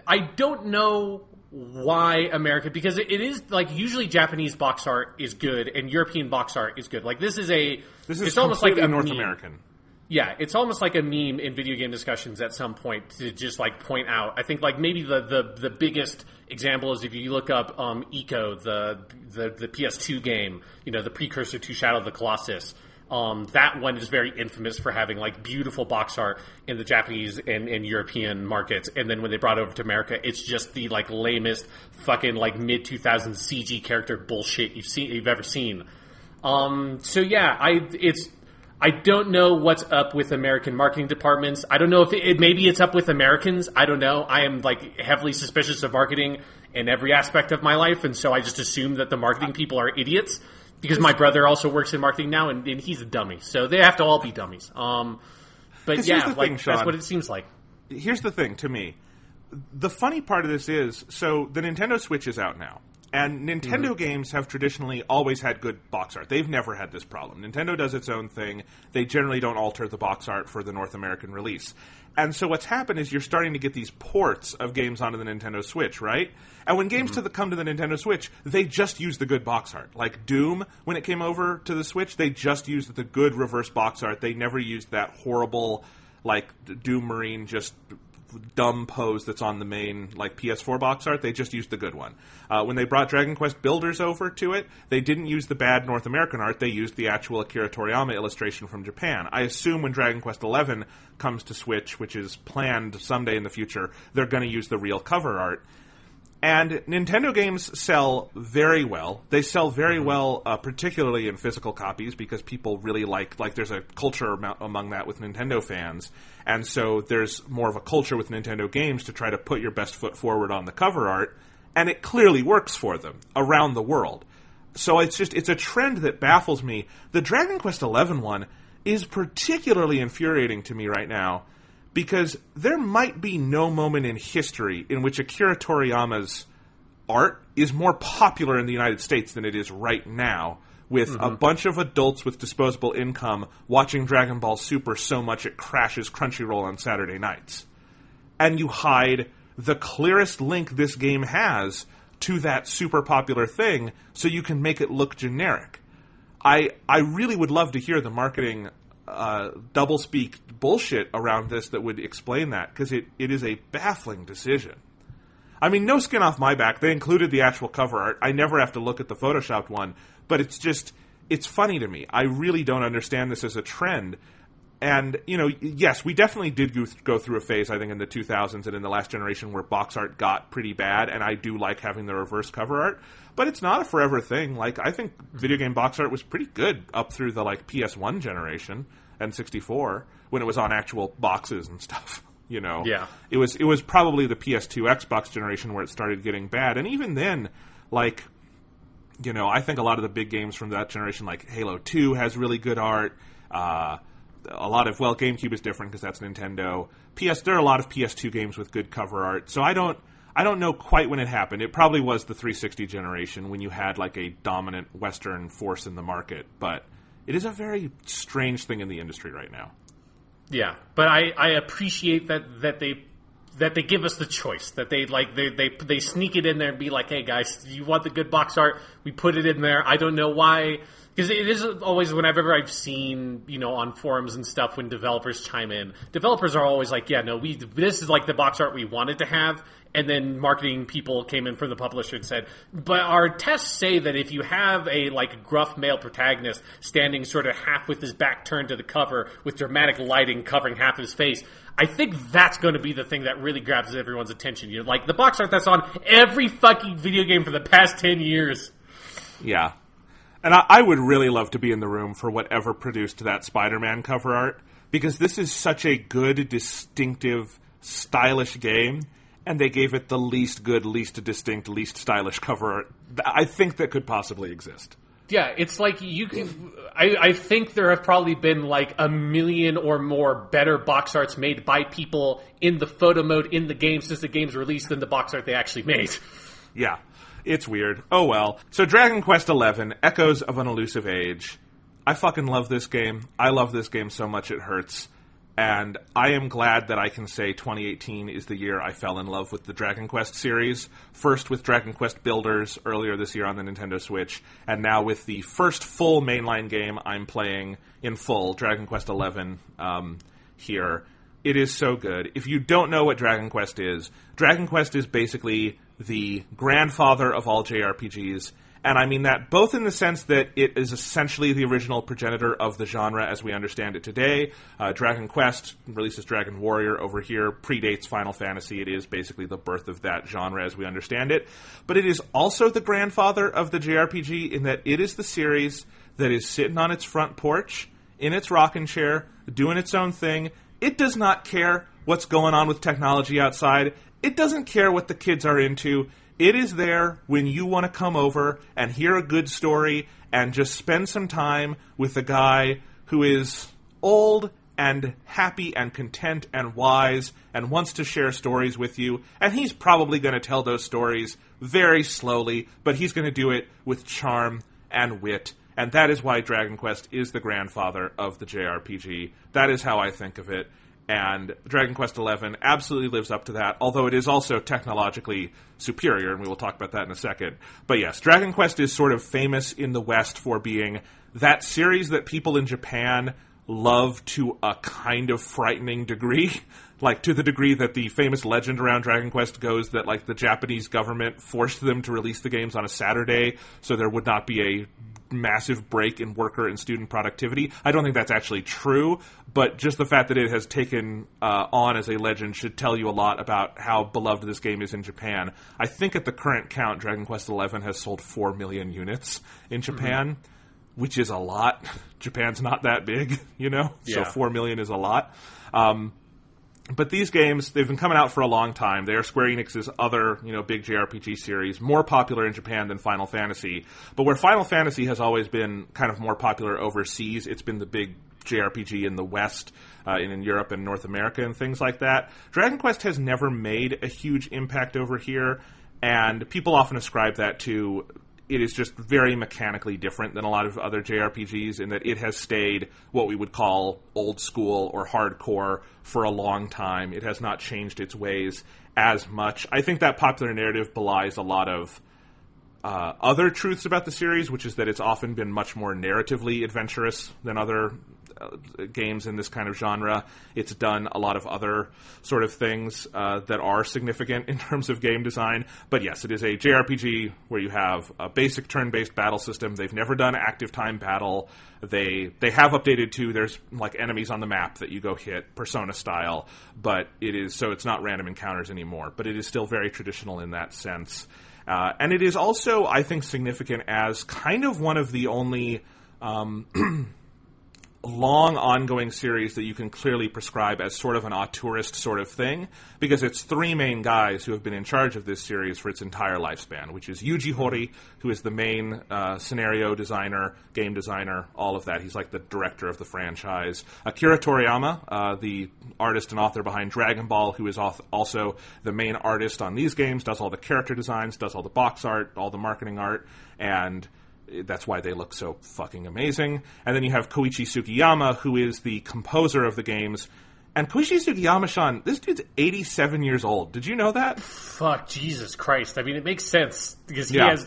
I don't know why America, because it is, like, usually Japanese box art is good and European box art is good. Like, this is it's almost like a North meme. American. Yeah, it's almost like a meme in video game discussions at some point to just, like, point out. I think, like, maybe the biggest example is if you look up Eco, the PS2 game, you know, the precursor to Shadow of the Colossus. That one is very infamous for having, like, beautiful box art in the Japanese and European markets, and then when they brought it over to America, it's just the, like, lamest fucking, like, mid-2000s CG character bullshit you've ever seen. So yeah, I don't know what's up with American marketing departments. I don't know if maybe it's up with Americans. I don't know. I am, like, heavily suspicious of marketing in every aspect of my life, and so I just assume that the marketing people are idiots. Because my brother also works in marketing now, and he's a dummy. So they have to all be dummies. But yeah, like, Sean, that's what it seems like. Here's the thing, to me. The funny part of this is, so the Nintendo Switch is out now. And Nintendo games have traditionally always had good box art. They've never had this problem. Nintendo does its own thing. They generally don't alter the box art for the North American release. And so what's happened is you're starting to get these ports of games onto the Nintendo Switch, right? And when games come to the Nintendo Switch, they just use the good box art. Like Doom, when it came over to the Switch, they just used the good reverse box art. They never used that horrible, like, Doom Marine just dumb pose that's on the main, like, PS4 box art. They just used the good one. When they brought Dragon Quest Builders over to it, they didn't use the bad North American art. They used the actual Akira Toriyama illustration from Japan. I assume when Dragon Quest XI comes to Switch, which is planned someday in the future, they're going to use the real cover art. And Nintendo games sell very well. They sell very well, particularly in physical copies, because people really like there's a culture among that with Nintendo fans. And so there's more of a culture with Nintendo games to try to put your best foot forward on the cover art. And it clearly works for them around the world. So it's a trend that baffles me. The Dragon Quest XI one is particularly infuriating to me right now, because there might be no moment in history in which Akira Toriyama's art is more popular in the United States than it is right now, with a bunch of adults with disposable income watching Dragon Ball Super so much it crashes Crunchyroll on Saturday nights. And you hide the clearest link this game has to that super popular thing so you can make it look generic. I really would love to hear the marketing doublespeak bullshit around this that would explain that, because it is a baffling decision. I mean, no skin off my back. They included the actual cover art. I never have to look at the photoshopped one, but it's funny to me. I really don't understand this as a trend. And, you know, yes, we definitely did go through a phase, I think, in the 2000s and in the last generation where box art got pretty bad, and I do like having the reverse cover art, but it's not a forever thing. Like, I think video game box art was pretty good up through the, like, PS1 generation and 64, when it was on actual boxes and stuff, you know? Yeah. It was probably the PS2 Xbox generation where it started getting bad, and even then, like, you know, I think a lot of the big games from that generation, like Halo 2 has really good art, a lot of, well, GameCube is different because that's Nintendo. There are a lot of PS2 games with good cover art. So I don't know quite when it happened. It probably was the 360 generation when you had like a dominant Western force in the market. But It is a very strange thing in the industry right now. Yeah, but I appreciate that they give us the choice, that they sneak it in there and be like, hey guys, you want the good box art? We put it in there. I don't know why, because it is always, whenever I've seen, on forums and stuff, when developers chime in, developers are always like, yeah, no, this is like the box art we wanted to have. And then marketing people came in from the publisher and said, but our tests say that if you have a gruff male protagonist standing sort of half with his back turned to the cover with dramatic lighting covering half of his face, I think that's going to be the thing that really grabs everyone's attention. Like the box art that's on every fucking video game for the past 10 years. Yeah. And I would really love to be in the room for whatever produced that Spider-Man cover art, because this is such a good, distinctive, stylish game. And they gave it the least good, least distinct, least stylish cover art I think that could possibly exist. Yeah, it's like you can. I think there have probably been like 1 million or more better box arts made by people in the photo mode in the game since the game's released than the box art they actually made. Yeah, it's weird. Oh well. So Dragon Quest XI, Echoes of an Elusive Age. I fucking love this game. I love this game so much it hurts. And I am glad that I can say 2018 is the year I fell in love with the Dragon Quest series. First with Dragon Quest Builders earlier this year on the Nintendo Switch, and now with the first full mainline game I'm playing in full, Dragon Quest XI, here. It is so good. If you don't know what Dragon Quest is basically the grandfather of all JRPGs. And I mean that both in the sense that it is essentially the original progenitor of the genre as we understand it today. Dragon Quest, released as Dragon Warrior over here, predates Final Fantasy. It is basically the birth of that genre as we understand it. But it is also the grandfather of the JRPG in that it is the series that is sitting on its front porch, in its rocking chair, doing its own thing. It does not care what's going on with technology outside. It doesn't care what the kids are into. It is there when you want to come over and hear a good story and just spend some time with a guy who is old and happy and content and wise and wants to share stories with you. And he's probably going to tell those stories very slowly, but he's going to do it with charm and wit. And that is why Dragon Quest is the grandfather of the JRPG. That is how I think of it. And Dragon Quest XI absolutely lives up to that, although it is also technologically superior, and we will talk about that in a second. But yes, Dragon Quest is sort of famous in the West for being that series that people in Japan love to a kind of frightening degree. Like, to the degree that the famous legend around Dragon Quest goes that, like, the Japanese government forced them to release the games on a Saturday so there would not be a massive break in worker and student productivity. I don't think that's actually true, but just the fact that it has taken on as a legend should tell you a lot about how beloved this game is in Japan. I think at the current count, Dragon Quest XI has sold 4 million units in Japan, which is a lot. Japan's not that big, so 4 million is a lot. But these games, they've been coming out for a long time. They are Square Enix's other, big JRPG series, more popular in Japan than Final Fantasy. But where Final Fantasy has always been kind of more popular overseas, it's been the big JRPG in the West, and in Europe and North America and things like that. Dragon Quest has never made a huge impact over here, and people often ascribe that to it is just very mechanically different than a lot of other JRPGs in that it has stayed what we would call old school or hardcore for a long time. It has not changed its ways as much. I think that popular narrative belies a lot of other truths about the series, which is that it's often been much more narratively adventurous than other games in this kind of genre. It's done a lot of other sort of things that are significant in terms of game design. But yes, it is a JRPG where you have a basic turn-based battle system. They've never done active time battle. They have updated too. There's like enemies on the map that you go hit, Persona style, but it's not random encounters anymore. But it is still very traditional in that sense. And it is also, I think, significant as kind of one of the only long ongoing series that you can clearly prescribe as sort of an auteurist sort of thing, because it's 3 main guys who have been in charge of this series for its entire lifespan, which is Yuji Horii, who is the main scenario designer, game designer, all of that. He's like the director of the franchise. Akira Toriyama, the artist and author behind Dragon Ball, who is also the main artist on these games, does all the character designs, does all the box art, all the marketing art, and That's why they look so fucking amazing. And then you have Koichi Sugiyama, who is the composer of the games. And Koichi Sugiyama, Sean, this dude's 87 years old. Did you know that? Fuck, Jesus Christ. I mean, it makes sense because he Yeah. has.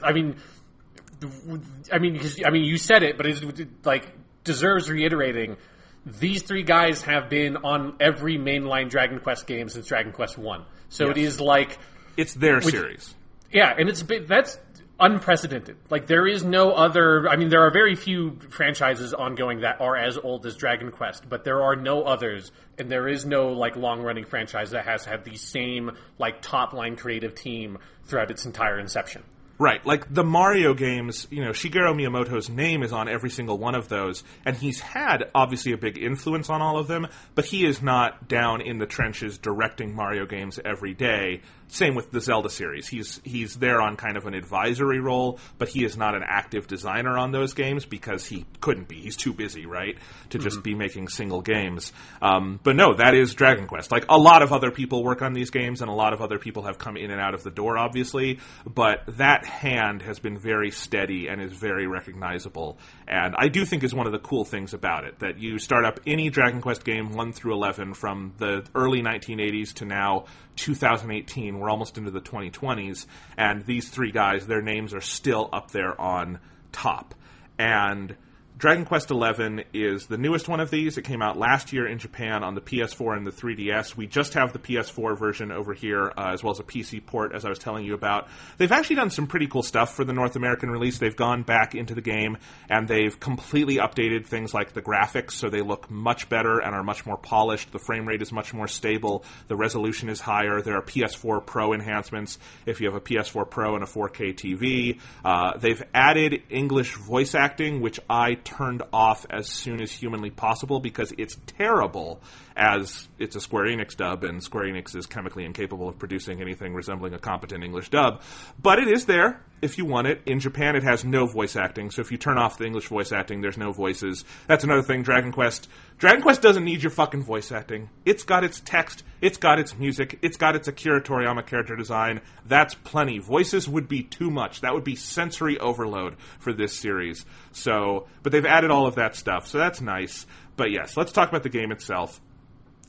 You said it, but it's like deserves reiterating. These three guys have been on every mainline Dragon Quest game since Dragon Quest 1. So Yes. it is like It's their series. yeah, and that's unprecedented. Like there is no other. I mean, there are very few franchises ongoing that are as old as Dragon Quest, but there are no others, and there is no like long-running franchise that has had the same like top-line creative team throughout its entire inception. Right, like the Mario games, Shigeru Miyamoto's name is on every single one of those, and he's had, obviously, a big influence on all of them, but he is not down in the trenches directing Mario games every day. Same with the Zelda series. He's there on kind of an advisory role, but he is not an active designer on those games because he couldn't be. He's too busy, right, to just be making single games. But no, that is Dragon Quest. Like, a lot of other people work on these games, and a lot of other people have come in and out of the door, obviously, but that hand has been very steady and is very recognizable, and I do think is one of the cool things about it, that you start up any Dragon Quest game 1 through 11 from the early 1980s to now 2018, we're almost into the 2020s, and these three guys, their names are still up there on top. And Dragon Quest XI is the newest one of these. It came out last year in Japan on the PS4 and the 3DS. We just have the PS4 version over here, as well as a PC port, as I was telling you about. They've actually done some pretty cool stuff for the North American release. They've gone back into the game, and they've completely updated things like the graphics, so they look much better and are much more polished. The frame rate is much more stable. The resolution is higher. There are PS4 Pro enhancements if you have a PS4 Pro and a 4K TV. They've added English voice acting, which I turned off as soon as humanly possible because it's terrible, as it's a Square Enix dub, and Square Enix is chemically incapable of producing anything resembling a competent English dub. But it is there if you want it. In Japan, it has no voice acting, so if you turn off the English voice acting, there's no voices. That's another thing, Dragon Quest doesn't need your fucking voice acting. It's got its text, it's got its music, it's got its Akira Toriyama character design. That's plenty. Voices would be too much. That would be sensory overload for this series. So, but they've added all of that stuff, so that's nice. But yes, let's talk about the game itself.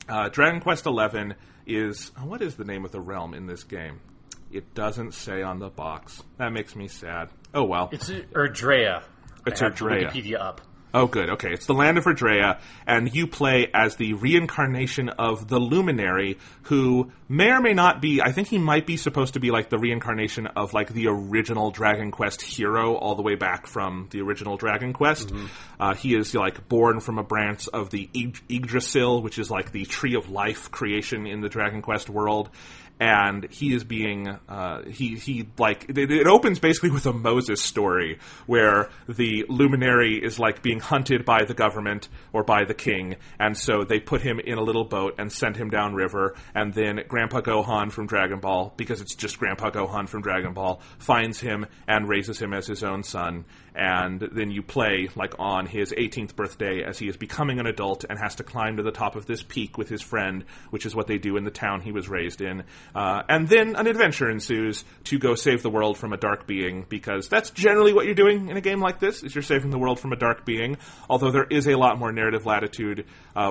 Dragon Quest XI is... What is the name of the realm in this game? It doesn't say on the box. That makes me sad. Oh, well. It's Erdrea. It's I have Erdrea. Wikipedia up. Oh, good. Okay, it's the land of Erdrea, and you play as the reincarnation of the Luminary, who may or may not be... I think he might be supposed to be like the reincarnation of like the original Dragon Quest hero, all the way back from the original Dragon Quest. Mm-hmm. He is like born from a branch of the Yggdrasil, which is like the tree of life creation in the Dragon Quest world. And he is being, it opens basically with a Moses story where the luminary is like being hunted by the government or by the king, and so they put him in a little boat and send him downriver, and then Grandpa Gohan from Dragon Ball, because it's just Grandpa Gohan from Dragon Ball, finds him and raises him as his own son. And then you play like on his 18th birthday as he is becoming an adult and has to climb to the top of this peak with his friend, which is what they do in the town he was raised in. And then an adventure ensues to go save the world from a dark being, because that's generally what you're doing in a game like this, is you're saving the world from a dark being, although there is a lot more narrative latitude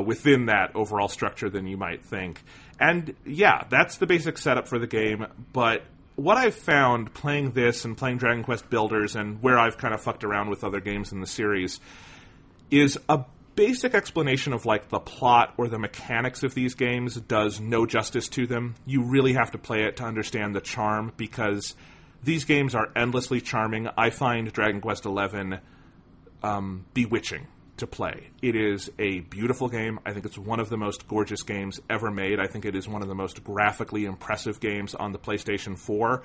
within that overall structure than you might think. And yeah, that's the basic setup for the game, but what I've found playing this and playing Dragon Quest Builders, and where I've kind of fucked around with other games in the series, is a basic explanation of like the plot or the mechanics of these games does no justice to them. You really have to play it to understand the charm, because these games are endlessly charming. I find Dragon Quest XI bewitching to play. It is a beautiful game. I think it's one of the most gorgeous games ever made. I think it is one of the most graphically impressive games on the PlayStation 4.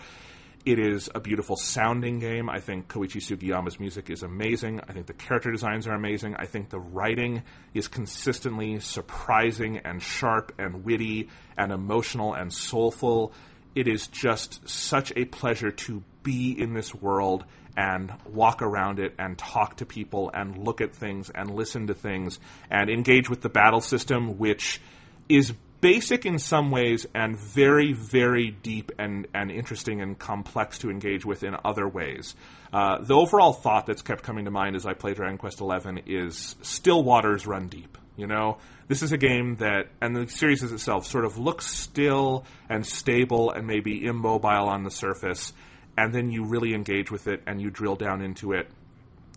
It is a beautiful sounding game. I think Koichi Sugiyama's music is amazing. I think the character designs are amazing. I think the writing is consistently surprising and sharp and witty and emotional and soulful. It is just such a pleasure to be in this world and walk around it and talk to people and look at things and listen to things and engage with the battle system, which is basic in some ways and very, very deep and interesting and complex to engage with in other ways. The overall thought that's kept coming to mind as I play Dragon Quest XI is still waters run deep. You know, this is a game that, and the series as itself, sort of looks still and stable and maybe immobile on the surface, and then you really engage with it and you drill down into it,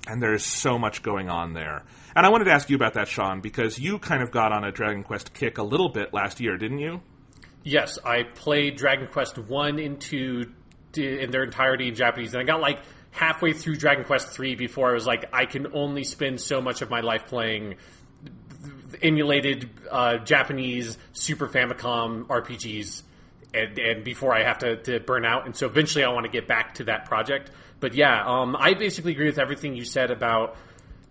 and there's so much going on there. And I wanted to ask you about that, Sean, because you kind of got on a Dragon Quest kick a little bit last year, didn't you? Yes, I played Dragon Quest 1 in their entirety in Japanese, and I got like halfway through Dragon Quest 3 before I was like, I can only spend so much of my life playing emulated Japanese Super Famicom RPGs, and before I have to burn out. And so eventually I want to get back to that project. But yeah, I basically agree with everything you said about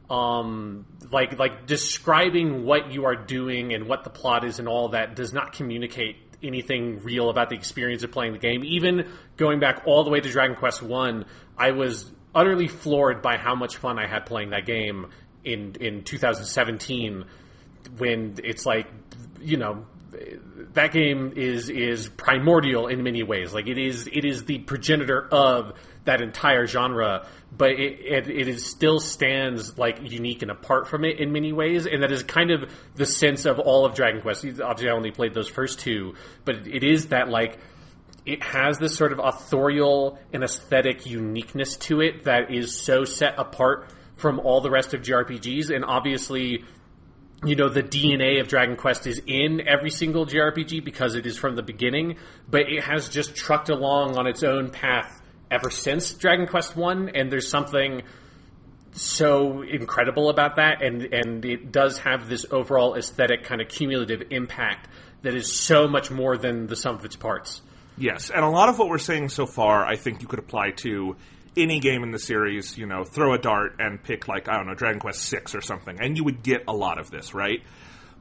like describing what you are doing and what the plot is and all that does not communicate anything real about the experience of playing the game. Even going back all the way to Dragon Quest 1, I was utterly floored by how much fun I had playing that game in 2017, when it's like, you know, that game is primordial in many ways. Like it is the progenitor of that entire genre, but it still stands like unique and apart from it in many ways, and that is kind of the sense of all of Dragon Quest. Obviously, I only played those first two, but it is that like it has this sort of authorial and aesthetic uniqueness to it that is so set apart from all the rest of JRPGs, and obviously, you know, the DNA of Dragon Quest is in every single JRPG because it is from the beginning, but it has just trucked along on its own path ever since Dragon Quest 1, and there's something so incredible about that, and it does have this overall aesthetic kind of cumulative impact that is so much more than the sum of its parts. Yes, and a lot of what we're saying so far, I think you could apply to any game in the series. You know, throw a dart and pick, like, I don't know, Dragon Quest 6 or something, and you would get a lot of this, right?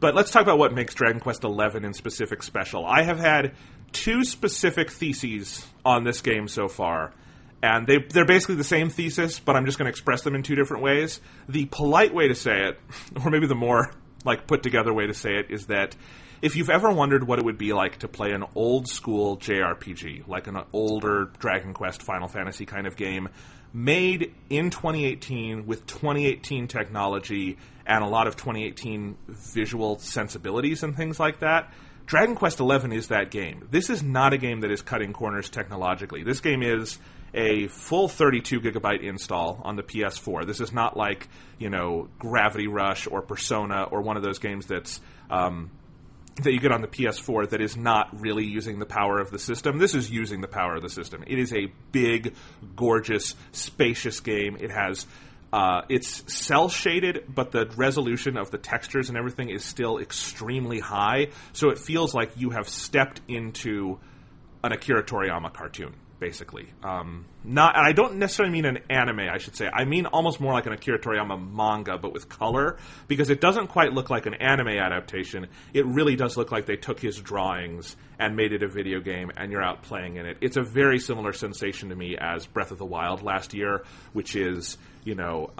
But let's talk about what makes Dragon Quest XI in specific special. I have had two specific theses on this game so far, and they're basically the same thesis, but I'm just going to express them in two different ways. The polite way to say it, or maybe the more, like, put-together way to say it, is that if you've ever wondered what it would be like to play an old-school JRPG, like an older Dragon Quest, Final Fantasy kind of game, made in 2018 with 2018 technology and a lot of 2018 visual sensibilities and things like that, Dragon Quest XI is that game. This is not a game that is cutting corners technologically. This game is a full 32 gigabyte install on the PS4. This is not like, you know, Gravity Rush or Persona or one of those games that's that you get on the PS4 that is not really using the power of the system. This is using the power of the system. It is a big, gorgeous, spacious game. It has it's cel-shaded, but the resolution of the textures and everything is still extremely high, so it feels like you have stepped into an Akira Toriyama cartoon, basically. And I don't necessarily mean an anime, I should say. I mean almost more like an Akira Toriyama manga, but with color, because it doesn't quite look like an anime adaptation. It really does look like they took his drawings and made it a video game, and you're out playing in it. It's a very similar sensation to me as Breath of the Wild last year, which is, you know,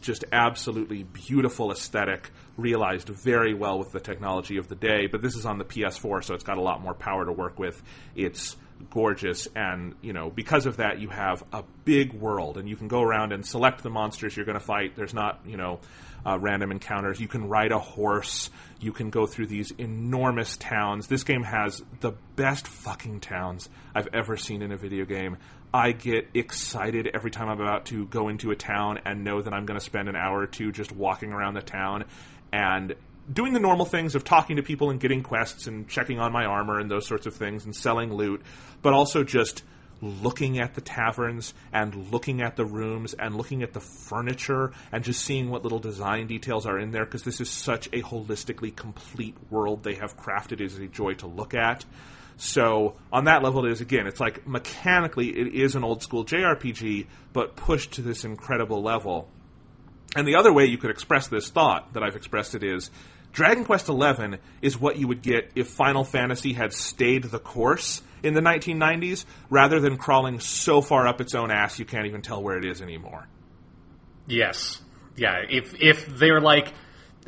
just absolutely beautiful aesthetic, realized very well with the technology of the day. But this is on the PS4, so it's got a lot more power to work with. It's gorgeous, and, you know, because of that, you have a big world, and you can go around and select the monsters you're going to fight. There's not, you know, random encounters. You can ride a horse. You can go through these enormous towns. This game has the best fucking towns I've ever seen in a video game. I get excited every time I'm about to go into a town and know that I'm going to spend an hour or two just walking around the town and doing the normal things of talking to people and getting quests and checking on my armor and those sorts of things and selling loot, but also just looking at the taverns and looking at the rooms and looking at the furniture and just seeing what little design details are in there, because this is such a holistically complete world they have crafted. It is a joy to look at. So on that level, it is, again, it's like mechanically it is an old school JRPG, but pushed to this incredible level. And the other way you could express this thought that I've expressed it is, Dragon Quest XI is what you would get if Final Fantasy had stayed the course in the 1990s, rather than crawling so far up its own ass you can't even tell where it is anymore. Yes. Yeah, if they're like,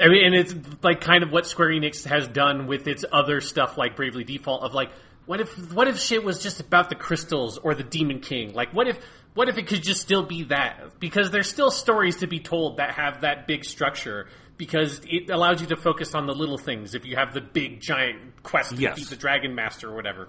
I mean, and it's like kind of what Square Enix has done with its other stuff, like Bravely Default. Of like, what if shit was just about the crystals or the Demon King? Like, what if it could just still be that? Because there's still stories to be told that have that big structure. Because it allows you to focus on the little things. If you have the big giant quest to defeat the Dragon Master or whatever.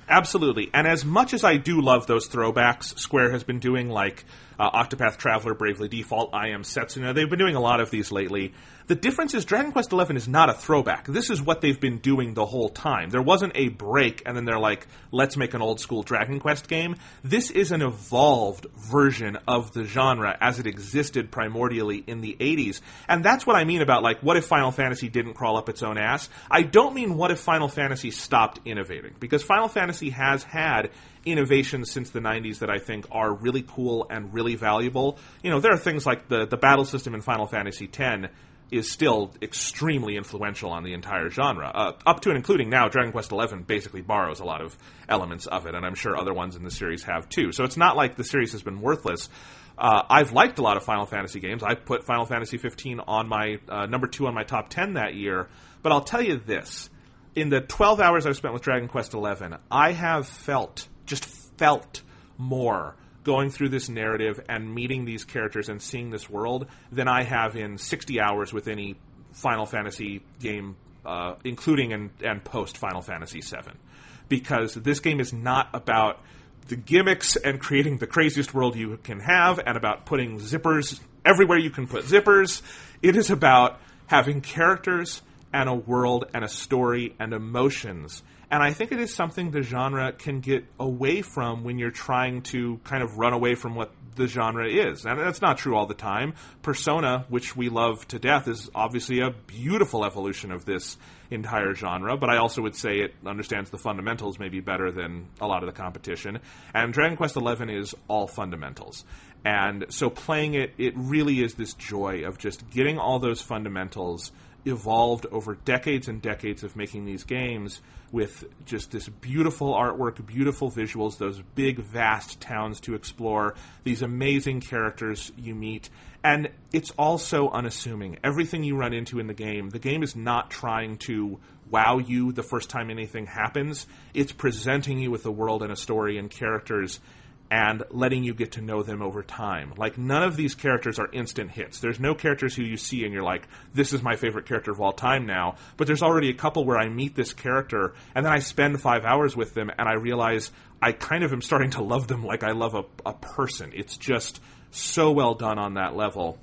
Absolutely. And as much as I do love those throwbacks Square has been doing, like Octopath Traveler, Bravely Default, I Am Setsuna, they've been doing a lot of these lately. The difference is Dragon Quest XI is not a throwback. This is what they've been doing the whole time. There wasn't a break and then they're like, let's make an old school Dragon Quest game. This is an evolved version of the genre as it existed primordially in the 80s. And that's what I mean about, like, what if Final Fantasy didn't crawl up its own ass? I don't mean what if Final Fantasy stopped innovating. Because Final Fantasy has had innovations since the 90s that I think are really cool and really valuable. You know, there are things like the battle system in Final Fantasy X is still extremely influential on the entire genre. Up to and including now, Dragon Quest XI basically borrows a lot of elements of it, and I'm sure other ones in the series have too. So it's not like the series has been worthless. I've liked a lot of Final Fantasy games. I put Final Fantasy 15 on my number 2 on my top 10 that year. But I'll tell you this. In the 12 hours I've spent with Dragon Quest XI, I have felt more going through this narrative and meeting these characters and seeing this world than I have in 60 hours with any Final Fantasy game, including and post Final Fantasy VII. Because this game is not about the gimmicks and creating the craziest world you can have and about putting zippers everywhere you can put zippers. It is about having characters and a world and a story and emotions. And I think it is something the genre can get away from when you're trying to kind of run away from what the genre is. And that's not true all the time. Persona, which we love to death, is obviously a beautiful evolution of this entire genre, but I also would say it understands the fundamentals maybe better than a lot of the competition. And Dragon Quest XI is all fundamentals. And so playing it, it really is this joy of just getting all those fundamentals evolved over decades and decades of making these games with just this beautiful artwork, beautiful visuals, those big, vast towns to explore, these amazing characters you meet, and it's all so unassuming. Everything you run into in the game is not trying to wow you the first time anything happens. It's presenting you with a world and a story and characters and letting you get to know them over time. Like, none of these characters are instant hits. There's no characters who you see and you're like, this is my favorite character of all time now. But there's already a couple where I meet this character, and then I spend 5 hours with them, and I realize I kind of am starting to love them like I love a person. It's just so well done on that level.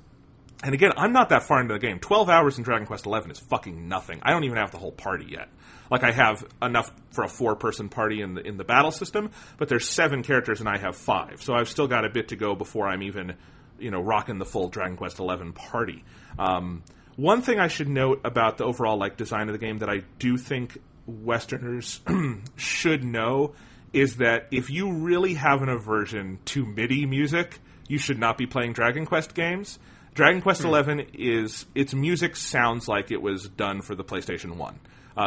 And again, I'm not that far into the game. 12 hours in Dragon Quest XI is fucking nothing. I don't even have the whole party yet. Like, I have enough for a 4-person party in the battle system, but there's 7 characters and I have 5. So I've still got a bit to go before I'm even, rocking the full Dragon Quest XI party. One thing I should note about the overall, design of the game that I do think Westerners should know is that if you really have an aversion to MIDI music, you should not be playing Dragon Quest games. Dragon Quest XI its music sounds like it was done for the PlayStation 1.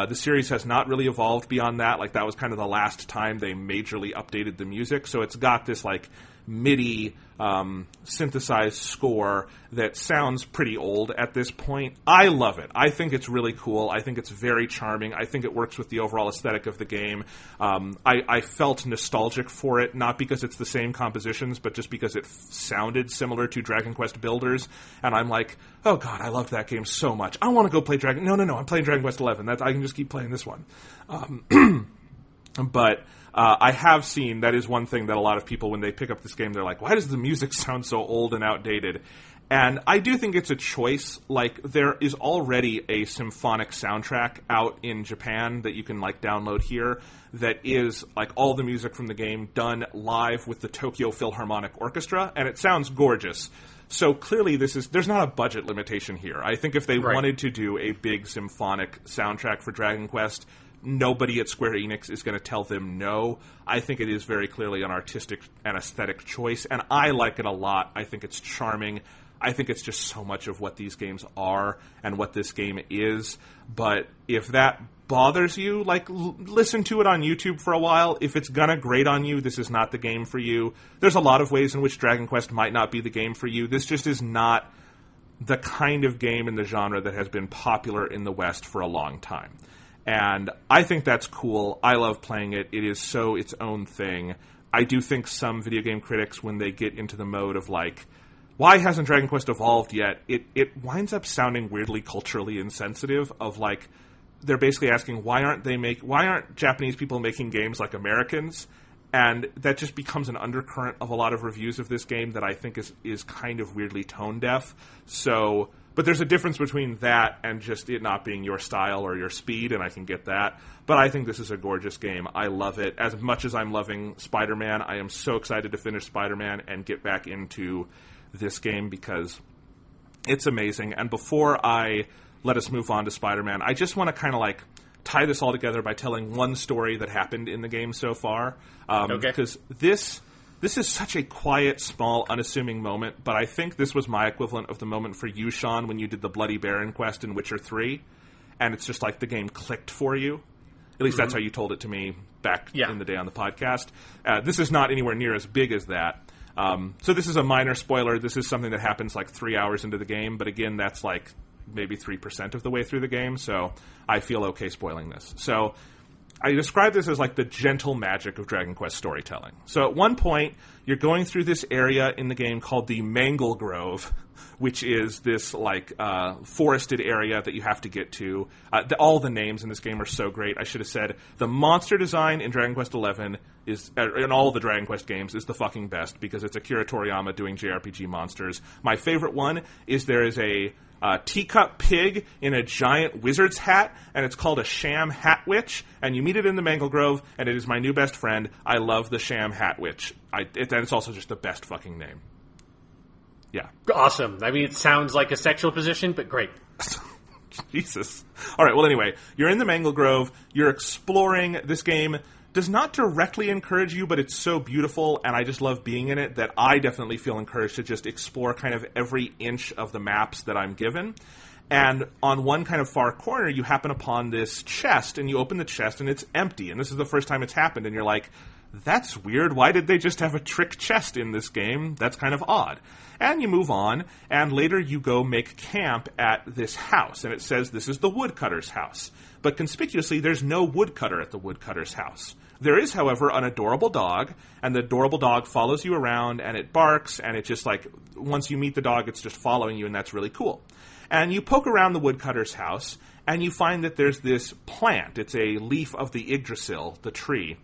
The series has not really evolved beyond that. Like, that was kind of the last time they majorly updated the music. So it's got this, MIDI synthesized score that sounds pretty old at this point. I love it. I think it's really cool. I think it's very charming. I think it works with the overall aesthetic of the game. I felt nostalgic for it, not because it's the same compositions, but just because it sounded similar to Dragon Quest Builders. And I'm like, oh god, I loved that game so much. I want to go play Dragon... No, I'm playing Dragon Quest XI. I can just keep playing this one. But I have seen, that is one thing that a lot of people, when they pick up this game, they're like, why does the music sound so old and outdated? And I do think it's a choice. Like, there is already a symphonic soundtrack out in Japan that you can, download here that is, all the music from the game done live with the Tokyo Philharmonic Orchestra, and it sounds gorgeous. So clearly there's not a budget limitation here. I think if they wanted to do a big symphonic soundtrack for Dragon Quest, nobody at Square Enix is going to tell them no. I think it is very clearly an artistic and aesthetic choice, and I like it a lot. I think it's charming. I think it's just so much of what these games are and what this game is. But if that bothers you, listen to it on YouTube for a while. If it's gonna grate on you, this is not the game for you. There's a lot of ways in which Dragon Quest might not be the game for you. This just is not the kind of game in the genre that has been popular in the West for a long time. And I think that's cool. I love playing it. It is so its own thing. I do think some video game critics, when they get into the mode of like, why hasn't Dragon Quest evolved yet? It winds up sounding weirdly culturally insensitive of like, they're basically asking, why aren't Japanese people making games like Americans? And that just becomes an undercurrent of a lot of reviews of this game that I think is kind of weirdly tone deaf. So, but there's a difference between that and just it not being your style or your speed, and I can get that. But I think this is a gorgeous game. I love it. As much as I'm loving Spider-Man, I am so excited to finish Spider-Man and get back into this game because it's amazing. And before I let us move on to Spider-Man, I just want to kind of like tie this all together by telling one story that happened in the game so far. Because this is such a quiet, small, unassuming moment, but I think this was my equivalent of the moment for you, Sean, when you did the Bloody Baron quest in Witcher 3, and it's just like the game clicked for you. At least that's how you told it to me back in the day on the podcast. This is not anywhere near as big as that. So this is a minor spoiler. This is something that happens like 3 hours into the game, but again, that's like maybe 3% of the way through the game, so I feel okay spoiling this. So I describe this as like the gentle magic of Dragon Quest storytelling. So at one point, you're going through this area in the game called the Mangle Grove, which is this like forested area that you have to get to. All the names in this game are so great. I should have said the monster design in Dragon Quest XI is, in all the Dragon Quest games, is the fucking best because it's Akira Toriyama doing JRPG monsters. My favorite one is there is a teacup pig in a giant wizard's hat, and it's called a Sham Hat Witch, and you meet it in the Mangle Grove, and it is my new best friend. I love the Sham Hat Witch. And it's also just the best fucking name. Yeah. Awesome. I mean, it sounds like a sexual position, but great. Jesus. All right, well, anyway, you're in the Mangle Grove, you're exploring. This game does not directly encourage you, but it's so beautiful, and I just love being in it that I definitely feel encouraged to just explore kind of every inch of the maps that I'm given. And on one kind of far corner, you happen upon this chest, and you open the chest, and it's empty. And this is the first time it's happened, and you're like, that's weird. Why did they just have a trick chest in this game? That's kind of odd. And you move on, and later you go make camp at this house, and it says this is the woodcutter's house. But conspicuously, there's no woodcutter at the woodcutter's house. There is, however, an adorable dog, and the adorable dog follows you around, and it barks, and it just like, once you meet the dog, it's just following you, and that's really cool. And you poke around the woodcutter's house, and you find that there's this plant. It's a leaf of the Yggdrasil, the tree.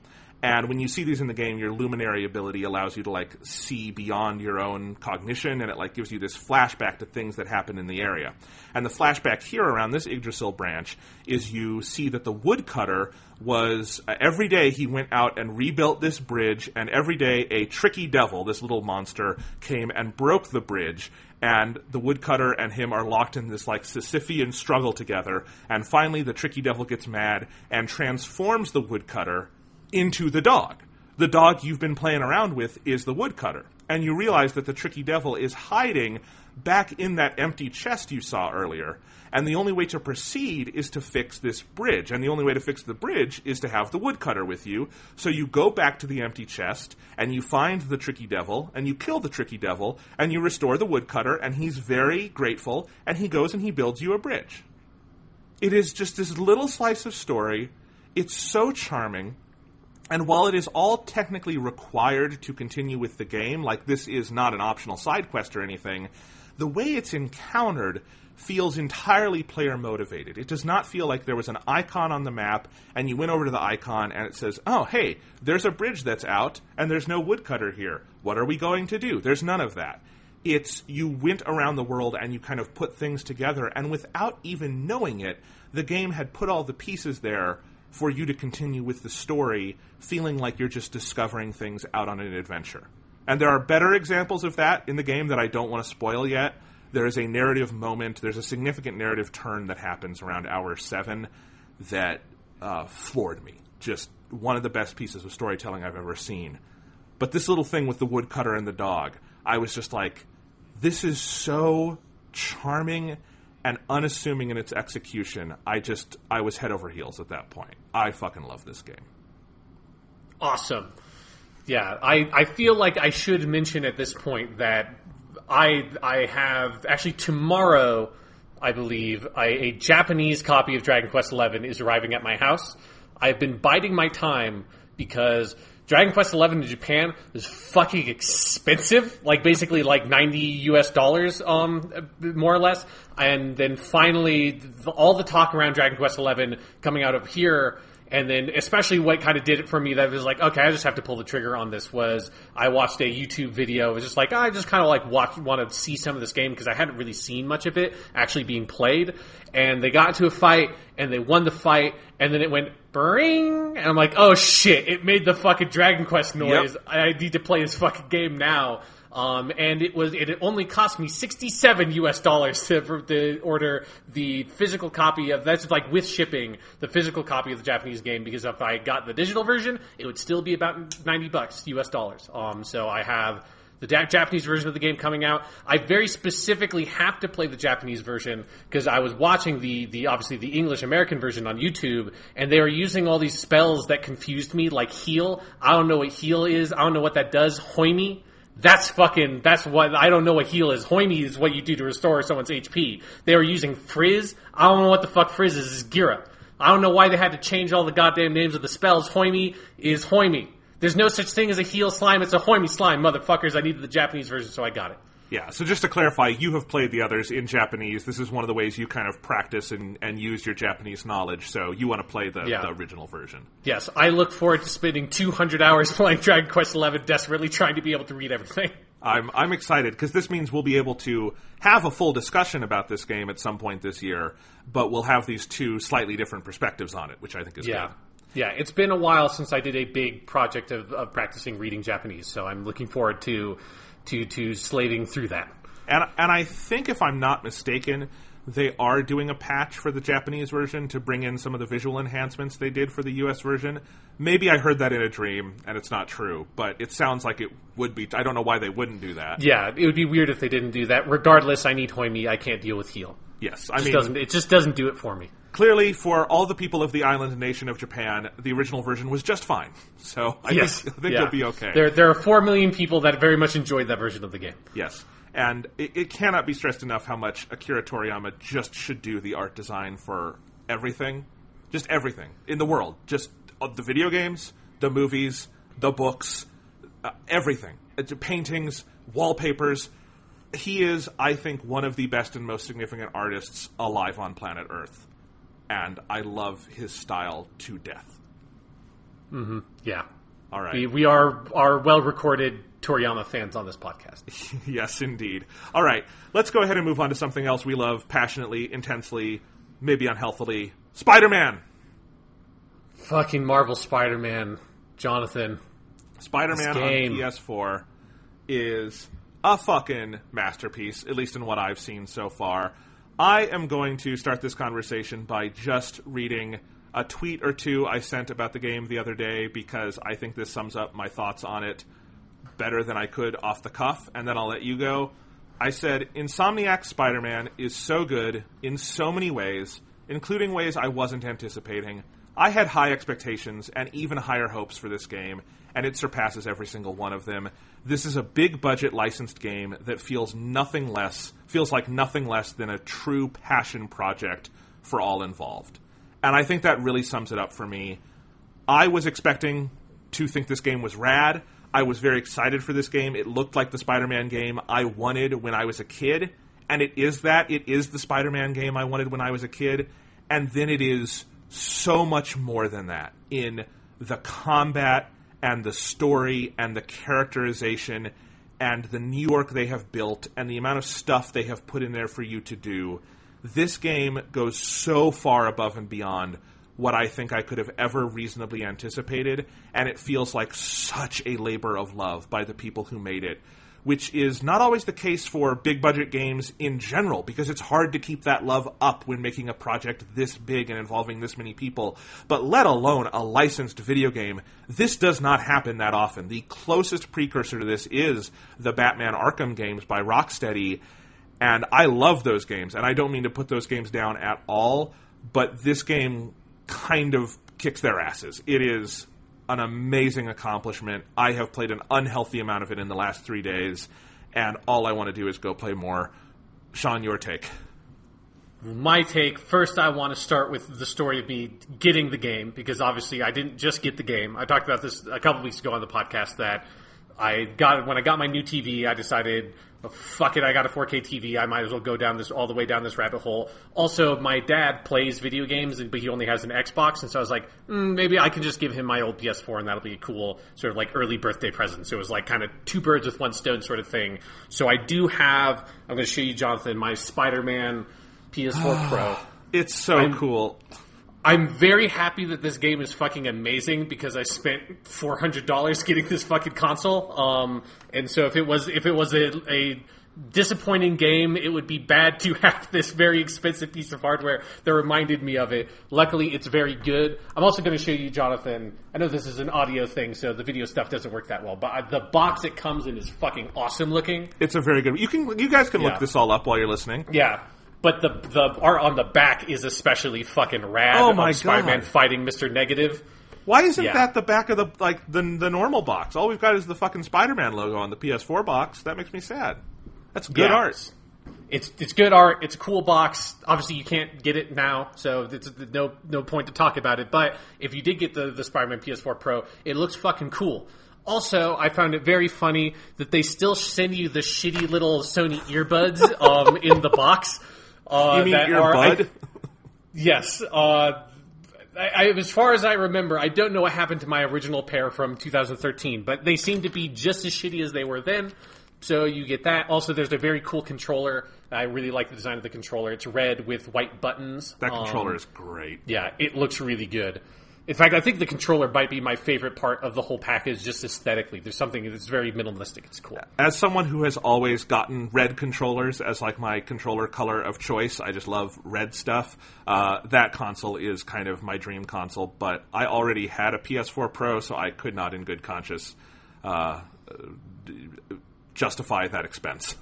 And when you see these in the game, your luminary ability allows you to like see beyond your own cognition, and it like gives you this flashback to things that happen in the area. And the flashback here around this Yggdrasil branch is you see that the woodcutter was every day he went out and rebuilt this bridge, and every day a tricky devil, this little monster, came and broke the bridge. And the woodcutter and him are locked in this like Sisyphean struggle together. And finally, the tricky devil gets mad and transforms the woodcutter into the dog. The dog you've been playing around with is the woodcutter. And you realize that the tricky devil is hiding back in that empty chest you saw earlier. And the only way to proceed is to fix this bridge. And the only way to fix the bridge is to have the woodcutter with you. So you go back to the empty chest, and you find the tricky devil, and you kill the tricky devil, and you restore the woodcutter, and he's very grateful, and he goes and he builds you a bridge. It is just this little slice of story. It's so charming. And while it is all technically required to continue with the game, like this is not an optional side quest or anything, the way it's encountered feels entirely player motivated. It does not feel like there was an icon on the map and you went over to the icon and it says, oh, hey, there's a bridge that's out and there's no woodcutter here. What are we going to do? There's none of that. It's you went around the world and you kind of put things together, and without even knowing it, the game had put all the pieces there for you to continue with the story, feeling like you're just discovering things out on an adventure. And there are better examples of that in the game that I don't want to spoil yet. There is a narrative moment, there's a significant narrative turn that happens around hour 7 that floored me. Just one of the best pieces of storytelling I've ever seen. But this little thing with the woodcutter and the dog, I was just like, this is so charming and unassuming in its execution. I was head over heels at that point. I fucking love this game. Awesome. Yeah, I feel like I should mention at this point that I have actually tomorrow, I believe, a Japanese copy of Dragon Quest XI is arriving at my house. I've been biding my time because Dragon Quest XI in Japan is fucking expensive, like basically like $90 more or less. And then finally, all the talk around Dragon Quest XI coming out of here. And then, especially what kind of did it for me, that was like, okay, I just have to pull the trigger on this, was I watched a YouTube video. It was just like, I just kind of like want to see some of this game because I hadn't really seen much of it actually being played. And they got into a fight, and they won the fight, and then it went bring, and I'm like, oh shit, it made the fucking Dragon Quest noise. Yep. I need to play this fucking game now. And it only cost me $67 to order the physical copy of, that's like with shipping, the physical copy of the Japanese game, because if I got the digital version, it would still be about $90 US dollars. So I have the Japanese version of the game coming out. I very specifically have to play the Japanese version because I was watching the obviously the English American version on YouTube, and they were using all these spells that confused me, like heal. I don't know what heal is. I don't know what that does. Hoimi. That's what, I don't know what heal is. Hoimi is what you do to restore someone's HP. They were using Frizz. I don't know what the fuck Frizz is. It's Gira. I don't know why they had to change all the goddamn names of the spells. Hoimi is Hoimi. There's no such thing as a heal slime. It's a Hoimi slime, motherfuckers. I needed the Japanese version, so I got it. Yeah, so just to clarify, you have played the others in Japanese. This is one of the ways you kind of practice and use your Japanese knowledge, so you want to play the original version. Yes, I look forward to spending 200 hours playing Dragon Quest XI, desperately trying to be able to read everything. I'm excited, because this means we'll be able to have a full discussion about this game at some point this year, but we'll have these two slightly different perspectives on it, which I think is good. Yeah, it's been a while since I did a big project of practicing reading Japanese, so I'm looking forward to slaving through that. And I think, if I'm not mistaken, they are doing a patch for the Japanese version to bring in some of the visual enhancements they did for the US version. Maybe I heard that in a dream, and it's not true, but it sounds like it would be. I don't know why they wouldn't do that. Yeah, it would be weird if they didn't do that. Regardless, I need Hoimi. I can't deal with heal. Yes, it just doesn't do it for me. Clearly, for all the people of the island nation of Japan, the original version was just fine. So I think you'll be okay. There are 4 million people that very much enjoyed that version of the game. Yes. And it cannot be stressed enough how much Akira Toriyama just should do the art design for everything. Just everything in the world. Just the video games, the movies, the books, everything. Paintings, wallpapers. He is, I think, one of the best and most significant artists alive on planet Earth. And I love his style to death. Mm-hmm. Yeah. All right. We are well-recorded Toriyama fans on this podcast. Yes, indeed. All right. Let's go ahead and move on to something else we love passionately, intensely, maybe unhealthily. Spider-Man! Fucking Marvel Spider-Man, Jonathan. Spider-Man on PS4 is a fucking masterpiece, at least in what I've seen so far. I am going to start this conversation by just reading a tweet or two I sent about the game the other day, because I think this sums up my thoughts on it better than I could off the cuff, and then I'll let you go. I said, Insomniac's Spider-Man is so good in so many ways, including ways I wasn't anticipating. I had high expectations and even higher hopes for this game, and it surpasses every single one of them. This is a big-budget licensed game that feels like nothing less than a true passion project for all involved. And I think that really sums it up for me. I was expecting to think this game was rad. I was very excited for this game. It looked like the Spider-Man game I wanted when I was a kid, and it is that. It is the Spider-Man game I wanted when I was a kid, and then it is so much more than that in the combat and the story and the characterization and the New York they have built and the amount of stuff they have put in there for you to do. This game goes so far above and beyond what I think I could have ever reasonably anticipated, and it feels like such a labor of love by the people who made it, which is not always the case for big-budget games in general, because it's hard to keep that love up when making a project this big and involving this many people. But let alone a licensed video game, this does not happen that often. The closest precursor to this is the Batman Arkham games by Rocksteady, and I love those games, and I don't mean to put those games down at all, but this game kind of kicks their asses. It is an amazing accomplishment. I have played an unhealthy amount of it in the last 3 days, and all I want to do is go play more. Sean, your take. My take, first I want to start with the story of me getting the game, because obviously I didn't just get the game. I talked about this a couple weeks ago on the podcast that when I got my new TV, I decided, oh, fuck it, I got a 4K TV, I might as well go all the way down this rabbit hole. Also, my dad plays video games, but he only has an Xbox, and so I was like, maybe I can just give him my old PS4, and that'll be a cool sort of like early birthday present. So it was like kind of two birds with one stone sort of thing. So I do have, I'm going to show you, Jonathan, my Spider-Man PS4 Pro. It's so cool. I'm very happy that this game is fucking amazing, because I spent $400 getting this fucking console. And so if it was a disappointing game, it would be bad to have this very expensive piece of hardware that reminded me of it. Luckily, it's very good. I'm also going to show you, Jonathan, I know this is an audio thing, so the video stuff doesn't work that well, but the box it comes in is fucking awesome looking. It's a very good... You guys can look this all up while you're listening. Yeah. But the art on the back is especially fucking rad. Oh my god! Spider-Man fighting Mr. Negative. Why isn't that the back of the normal box? All we've got is the fucking Spider-Man logo on the PS4 box. That makes me sad. That's good art. It's good art. It's a cool box. Obviously, you can't get it now, so it's no point to talk about it. But if you did get the Spider-Man PS4 Pro, it looks fucking cool. Also, I found it very funny that they still send you the shitty little Sony earbuds in the box. You mean earbud? Yes. As far as I remember, I don't know what happened to my original pair from 2013, but they seem to be just as shitty as they were then. So you get that. Also, there's a very cool controller. I really like the design of the controller. It's red with white buttons. That controller is great. Yeah, it looks really good. In fact, I think the controller might be my favorite part of the whole package, just aesthetically. There's something that's very minimalistic. It's cool. As someone who has always gotten red controllers as like my controller color of choice, I just love red stuff. That console is kind of my dream console, but I already had a PS4 Pro, so I could not in good conscience justify that expense.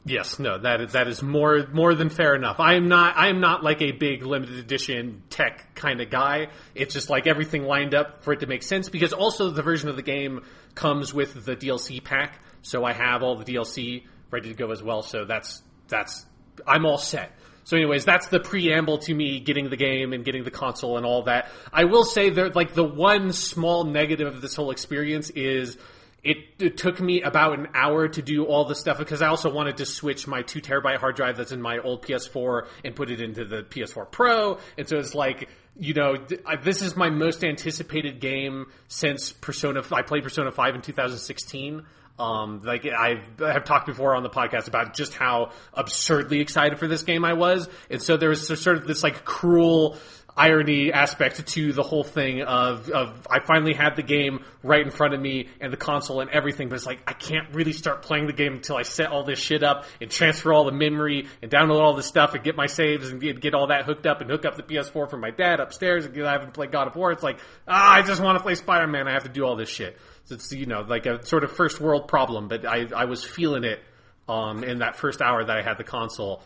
Yes, no, that is more than fair enough. I am not like a big limited edition tech kind of guy. It's just like everything lined up for it to make sense, because also the version of the game comes with the DLC pack, so I have all the DLC ready to go as well. So that's I'm all set. So anyways, that's the preamble to me getting the game and getting the console and all that. I will say that like the one small negative of this whole experience is it took me about an hour to do all the stuff, because I also wanted to switch my 2 terabyte hard drive that's in my old PS4 and put it into the PS4 Pro. And so it's like, you know, this is my most anticipated game since I played Persona 5 in 2016. Like I have talked before on the podcast about just how absurdly excited for this game I was. And so there was sort of this like cruel irony aspect to the whole thing of I finally had the game right in front of me and the console and everything, but it's like I can't really start playing the game until I set all this shit up and transfer all the memory and download all this stuff and get my saves and get all that hooked up and hook up the PS4 from my dad upstairs, and I haven't played God of War. It's like, I just want to play Spider-Man. I have to do all this shit. So it's, you know, like a sort of first world problem, but I was feeling it in that first hour that I had the console.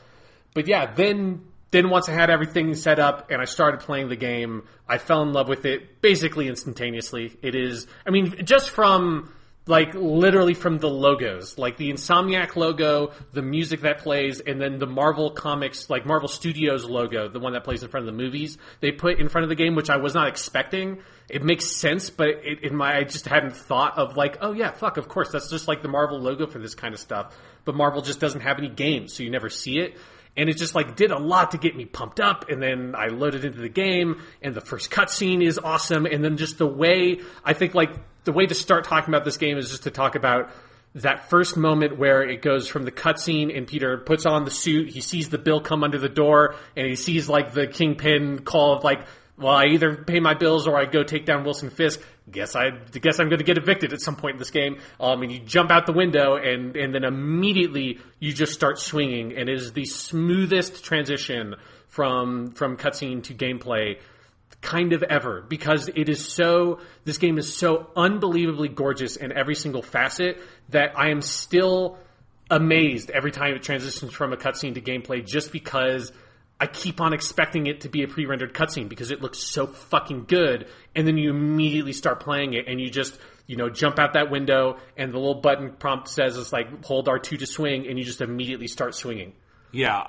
But yeah, then once I had everything set up and I started playing the game, I fell in love with it basically instantaneously. It is, I mean, just from, like, literally from the logos, like the Insomniac logo, the music that plays, and then the Marvel Comics, like Marvel Studios logo, the one that plays in front of the movies, they put in front of the game, which I was not expecting. It makes sense, but I just hadn't thought of like, oh yeah, fuck, of course, that's just like the Marvel logo for this kind of stuff. But Marvel just doesn't have any games, so you never see it. And it just like did a lot to get me pumped up, and then I loaded into the game, and the first cutscene is awesome, and then just the way, I think like the way to start talking about this game is just to talk about that first moment where it goes from the cutscene and Peter puts on the suit, he sees the bill come under the door, and he sees like the Kingpin call of like, well, I either pay my bills or I go take down Wilson Fisk. Guess I'm going to get evicted at some point in this game. And you jump out the window, and then immediately you just start swinging, and it is the smoothest transition from cutscene to gameplay kind of ever, because this game is so unbelievably gorgeous in every single facet that I am still amazed every time it transitions from a cutscene to gameplay, just because I keep on expecting it to be a pre-rendered cutscene because it looks so fucking good, and then you immediately start playing it, and you jump out that window, and the little button prompt says it's like hold R2 to swing, and you just immediately start swinging. Yeah,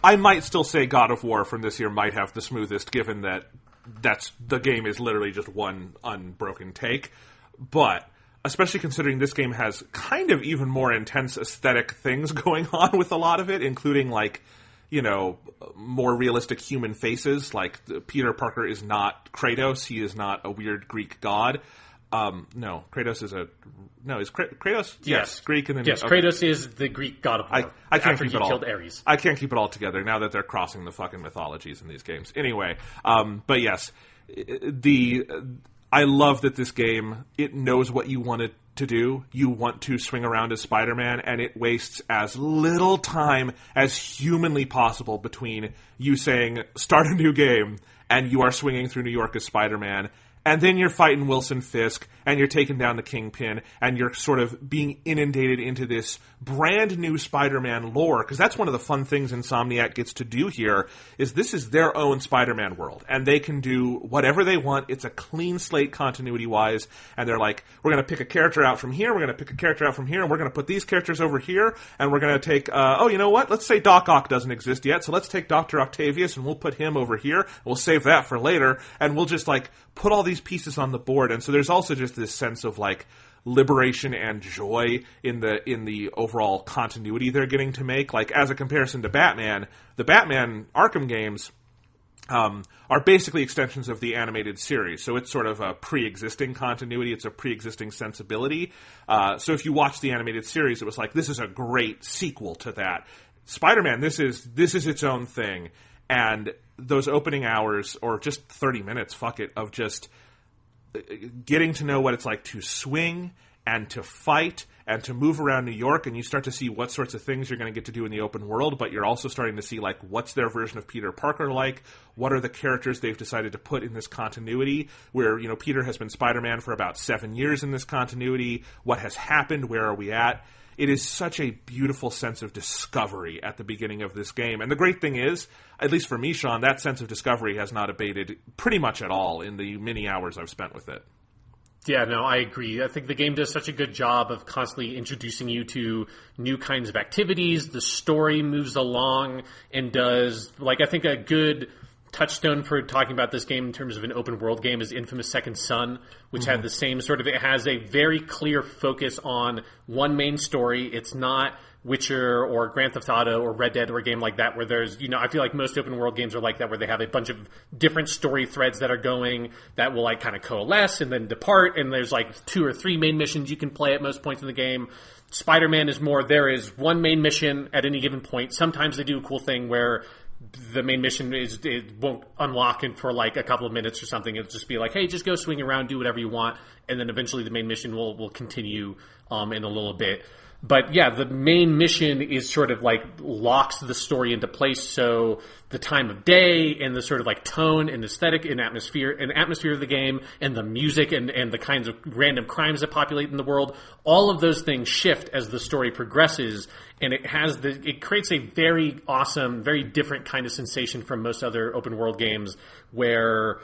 I might still say God of War from this year might have the smoothest, given that the game is literally just one unbroken take. But especially considering this game has kind of even more intense aesthetic things going on with a lot of it, including like, more realistic human faces. Like Peter Parker is not Kratos; he is not a weird Greek god. No, Kratos is is Kratos? Yes, Greek, and then Kratos is the Greek god of war. I can't after keep he it all. Killed Ares. I can't keep it all together now that they're crossing the fucking mythologies in these games. Anyway, but yes, I love that this game, it knows what you want it to do. You want to swing around as Spider-Man, and it wastes as little time as humanly possible between you saying, start a new game, and you are swinging through New York as Spider-Man, and then you're fighting Wilson Fisk, and you're taking down the Kingpin, and you're sort of being inundated into this brand new Spider-Man lore, because that's one of the fun things Insomniac gets to do here, is this is their own Spider-Man world, and they can do whatever they want. It's a clean slate continuity-wise, and they're like, we're going to pick a character out from here, we're going to pick a character out from here, and we're going to put these characters over here, and we're going to take, you know what, let's say Doc Ock doesn't exist yet, so let's take Dr. Octavius, and we'll put him over here, we'll save that for later, and we'll just, like, put all these pieces on the board. And so there's also just this sense of like liberation and joy in the overall continuity they're getting to make. Like, as a comparison to Batman, the Batman Arkham games are basically extensions of the animated series. So it's sort of a pre-existing continuity. It's a pre-existing sensibility. So if you watch the animated series, it was like, this is a great sequel to that. Spider-Man, this is its own thing. And those opening hours, or just 30 minutes, fuck it, of just getting to know what it's like to swing and to fight and to move around New York, and you start to see what sorts of things you're going to get to do in the open world, but you're also starting to see, like, what's their version of Peter Parker like? What are the characters they've decided to put in this continuity, where, Peter has been Spider-Man for about 7 years in this continuity? What has happened? Where are we at? It is such a beautiful sense of discovery at the beginning of this game. And the great thing is, at least for me, Sean, that sense of discovery has not abated pretty much at all in the many hours I've spent with it. Yeah, no, I agree. I think the game does such a good job of constantly introducing you to new kinds of activities. The story moves along and does, I think a good touchstone for talking about this game in terms of an open world game is Infamous Second Son, which had the same sort of, it has a very clear focus on one main story. It's not Witcher or Grand Theft Auto or Red Dead or a game like that where there's, I feel like most open world games are like that, where they have a bunch of different story threads that are going that will kind of coalesce and then depart, and there's 2 or 3 main missions you can play at most points in the game. Spider-Man is more, there is one main mission at any given point. Sometimes they do a cool thing where the main mission it won't unlock it for a couple of minutes or something. It'll just be hey, just go swing around, do whatever you want, and then eventually the main mission will continue in a little bit. But yeah, the main mission is sort of locks the story into place. So the time of day and the sort of tone and aesthetic and atmosphere of the game and the music and the kinds of random crimes that populate in the world, all of those things shift as the story progresses. And it creates a very awesome, very different kind of sensation from most other open world games, where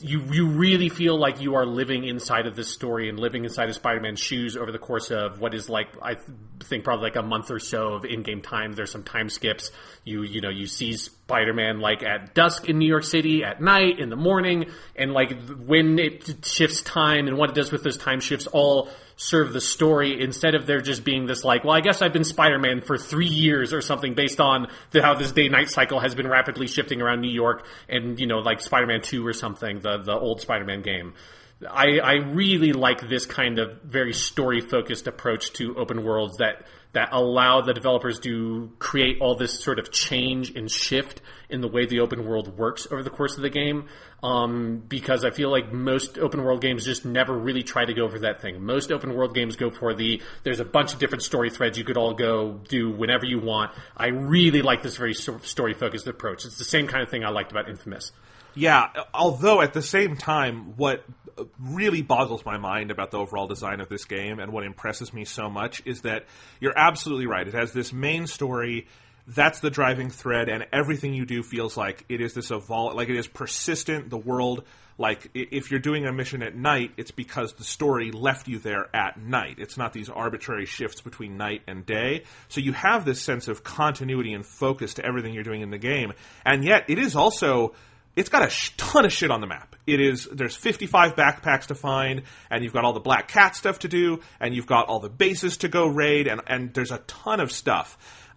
you really feel like you are living inside of this story and living inside of Spider-Man's shoes over the course of what is I think probably a month or so of in-game time. There's some time skips. You see Spider-Man at dusk in New York City, at night, in the morning, and when it shifts time and what it does with those time shifts all serve the story, instead of there just being this well, I guess I've been Spider-Man for 3 years or something, based on how this day-night cycle has been rapidly shifting around New York, and Spider-Man 2 or something, the old Spider-Man game. I really like this kind of very story-focused approach to open worlds that allow the developers to create all this sort of change and shift in the way the open world works over the course of the game. Because I feel like most open world games just never really try to go for that thing. Most open world games go for there's a bunch of different story threads you could all go do whenever you want. I really like this very story-focused approach. It's the same kind of thing I liked about Infamous. Yeah, although at the same time, what really boggles my mind about the overall design of this game and what impresses me so much is that you're absolutely right. It has this main story that's the driving thread, and everything you do feels like it is this like it is persistent. The world, like if you're doing a mission at night, it's because the story left you there at night. It's not these arbitrary shifts between night and day. So you have this sense of continuity and focus to everything you're doing in the game, and yet it is also, it's got a ton of shit on the map. There's 55 backpacks to find, and you've got all the Black Cat stuff to do, and you've got all the bases to go raid, and there's a ton of stuff.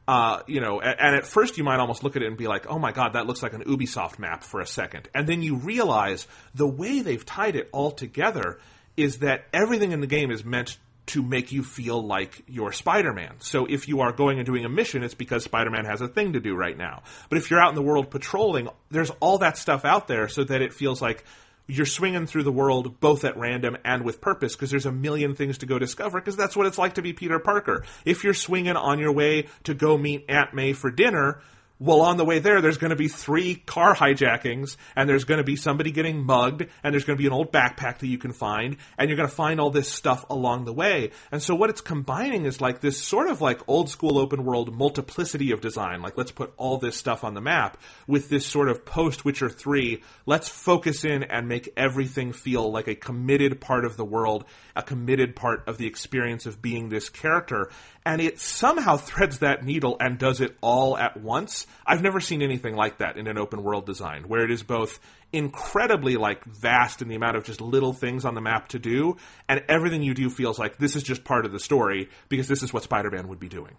And at first you might almost look at it and be like, oh my god, that looks like an Ubisoft map for a second. And then you realize the way they've tied it all together is that everything in the game is meant to make you feel like you're Spider-Man. So if you are going and doing a mission, it's because Spider-Man has a thing to do right now. But if you're out in the world patrolling, there's all that stuff out there so that it feels like you're swinging through the world both at random and with purpose, because there's a million things to go discover, because that's what it's like to be Peter Parker. If you're swinging on your way to go meet Aunt May for dinner, well, on the way there's going to be 3 car hijackings, and there's going to be somebody getting mugged, and there's going to be an old backpack that you can find, and you're going to find all this stuff along the way. And so what it's combining is like this sort of like old school open world multiplicity of design, like let's put all this stuff on the map, with this sort of post-Witcher 3, let's focus in and make everything feel like a committed part of the world, a committed part of the experience of being this character. And it somehow threads that needle and does it all at once. I've never seen anything like that in an open world design, where it is both incredibly like vast in the amount of just little things on the map to do, and everything you do feels like this is just part of the story, because this is what Spider-Man would be doing.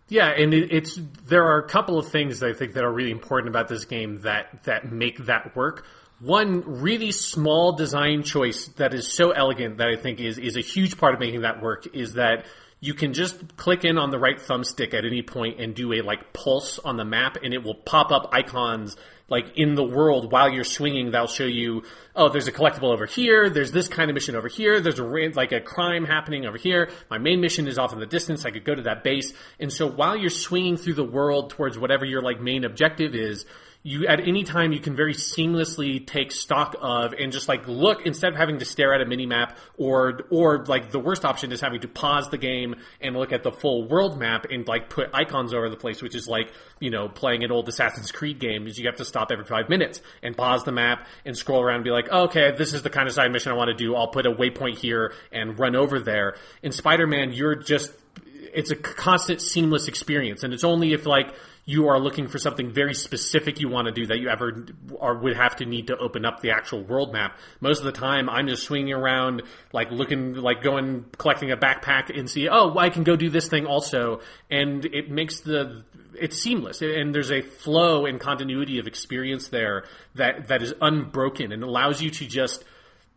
Yeah, and there are a couple of things that I think that are really important about this game that make that work. One really small design choice that is so elegant that I think is a huge part of making that work is that you can just click in on the right thumbstick at any point and do a like pulse on the map, and it will pop up icons like in the world while you're swinging. That'll show you, oh, there's a collectible over here, there's this kind of mission over here, there's a crime happening over here, my main mission is off in the distance, I could go to that base. And so while you're swinging through the world towards whatever your like main objective is, you at any time you can very seamlessly take stock of and just like look, instead of having to stare at a mini map, or like the worst option is having to pause the game and look at the full world map and like put icons over the place, which is like, you know, playing an old Assassin's Creed game, is you have to stop every 5 minutes and pause the map and scroll around and be like, oh, okay, this is the kind of side mission I want to do, I'll put a waypoint here and run over there. In Spider-Man, it's a constant seamless experience, and it's only if like you are looking for something very specific you want to do that you ever would have to need to open up the actual world map. Most of the time, I'm just swinging around, like looking, like going, collecting a backpack and see, oh, I can go do this thing also. And it makes it's seamless. And there's a flow and continuity of experience there that is unbroken and allows you to just,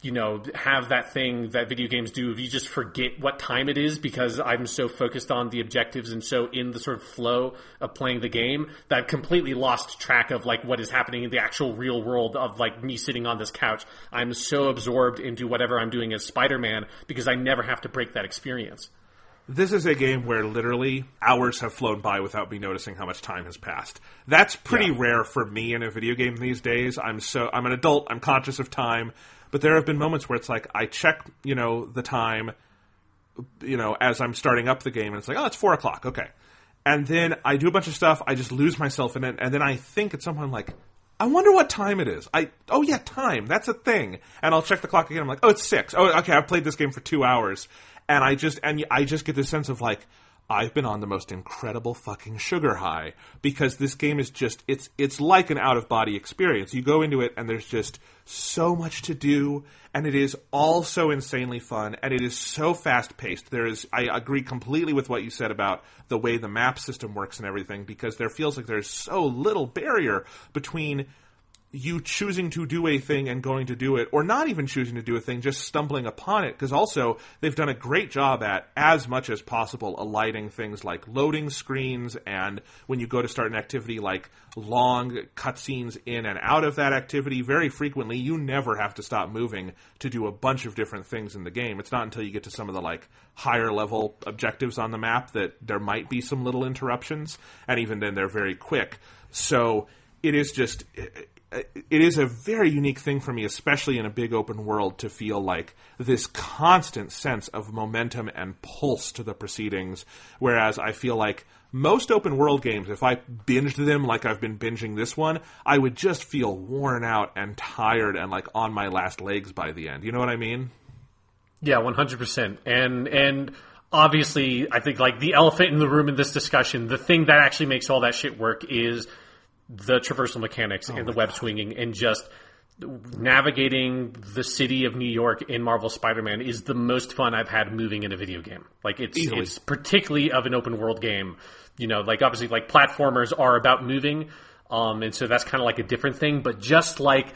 you know, have that thing that video games do if you just forget what time it is, because I'm so focused on the objectives and so in the sort of flow of playing the game that I've completely lost track of like what is happening in the actual real world of like me sitting on this couch. I'm so absorbed into whatever I'm doing as Spider-Man because I never have to break that experience. This is a game where literally hours have flown by without me noticing how much time has passed. That's pretty rare for me in a video game these days. I'm an adult, I'm conscious of time. But there have been moments where it's like I check, you know, the time, you know, as I'm starting up the game, and it's like, oh, it's 4 o'clock, okay. And then I do a bunch of stuff, I just lose myself in it, and then I think at some point, like, I wonder what time it is. Oh yeah, time, that's a thing. And I'll check the clock again, I'm like, oh, it's 6. Oh, okay, I've played this game for 2 hours. And I just get this sense of like, I've been on the most incredible fucking sugar high, because this game is just, it's like an out-of-body experience. You go into it and there's just so much to do, and it is all so insanely fun, and it is so fast-paced. I agree completely with what you said about the way the map system works and everything, because there feels like there's so little barrier between you choosing to do a thing and going to do it, or not even choosing to do a thing, just stumbling upon it. Because also, they've done a great job at, as much as possible, alighting things like loading screens, and when you go to start an activity, like long cutscenes in and out of that activity. Very frequently, you never have to stop moving to do a bunch of different things in the game. It's not until you get to some of the like higher level objectives on the map that there might be some little interruptions, and even then they're very quick. So it is just... it is a very unique thing for me, especially in a big open world, to feel like this constant sense of momentum and pulse to the proceedings, whereas I feel like most open world games, if I binged them like I've been binging this one, I would just feel worn out and tired and like on my last legs by the end. You know what I mean? Yeah, 100%. And obviously, I think like the elephant in the room in this discussion, the thing that actually makes all that shit work is the traversal mechanics and the web swinging, and just navigating the city of New York in Marvel Spider-Man is the most fun I've had moving in a video game. Like it's particularly of an open world game. You know, like obviously like platformers are about moving, and so that's kind of like a different thing. But just like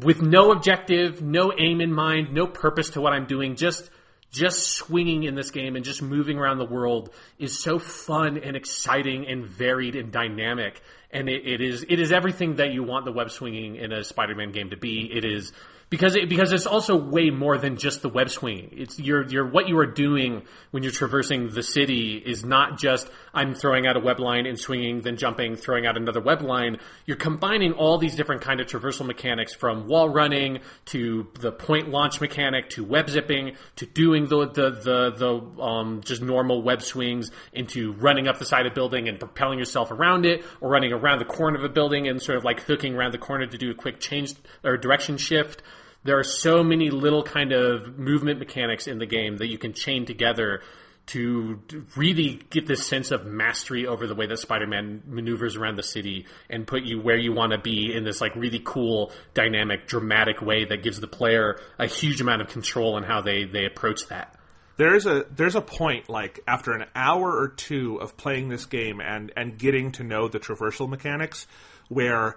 with no objective, no aim in mind, no purpose to what I'm doing, just swinging in this game and just moving around the world is so fun and exciting and varied and dynamic. And it is everything that you want the web swinging in a Spider-Man game to be. It is because it's also way more than just the web swinging. It's your what you are doing when you're traversing the city is not just I'm throwing out a web line and swinging, then jumping, throwing out another web line. You're combining all these different kind of traversal mechanics, from wall running to the point launch mechanic to web zipping to doing the just normal web swings, into running up the side of a building and propelling yourself around it, or running around the corner of a building and sort of like hooking around the corner to do a quick change or direction shift. There are so many little kind of movement mechanics in the game that you can chain together to really get this sense of mastery over the way that Spider-Man maneuvers around the city and put you where you want to be in this like really cool, dynamic, dramatic way that gives the player a huge amount of control in how they approach that. There's a point, like, after an hour or two of playing this game and getting to know the traversal mechanics, where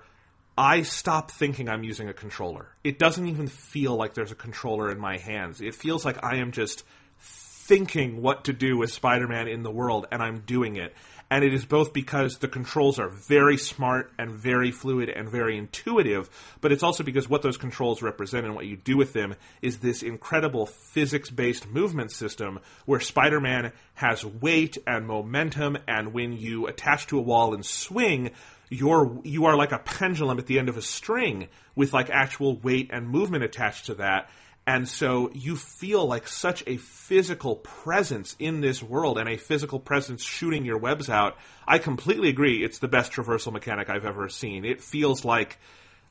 I stop thinking I'm using a controller. It doesn't even feel like there's a controller in my hands. It feels like I am just thinking what to do with Spider-Man in the world, and I'm doing it. And it is both because the controls are very smart and very fluid and very intuitive, but it's also because what those controls represent and what you do with them is this incredible physics-based movement system where Spider-Man has weight and momentum, and when you attach to a wall and swing, you are like a pendulum at the end of a string with like actual weight and movement attached to that. And so you feel like such a physical presence in this world, and a physical presence shooting your webs out. I completely agree. It's the best traversal mechanic I've ever seen. It feels like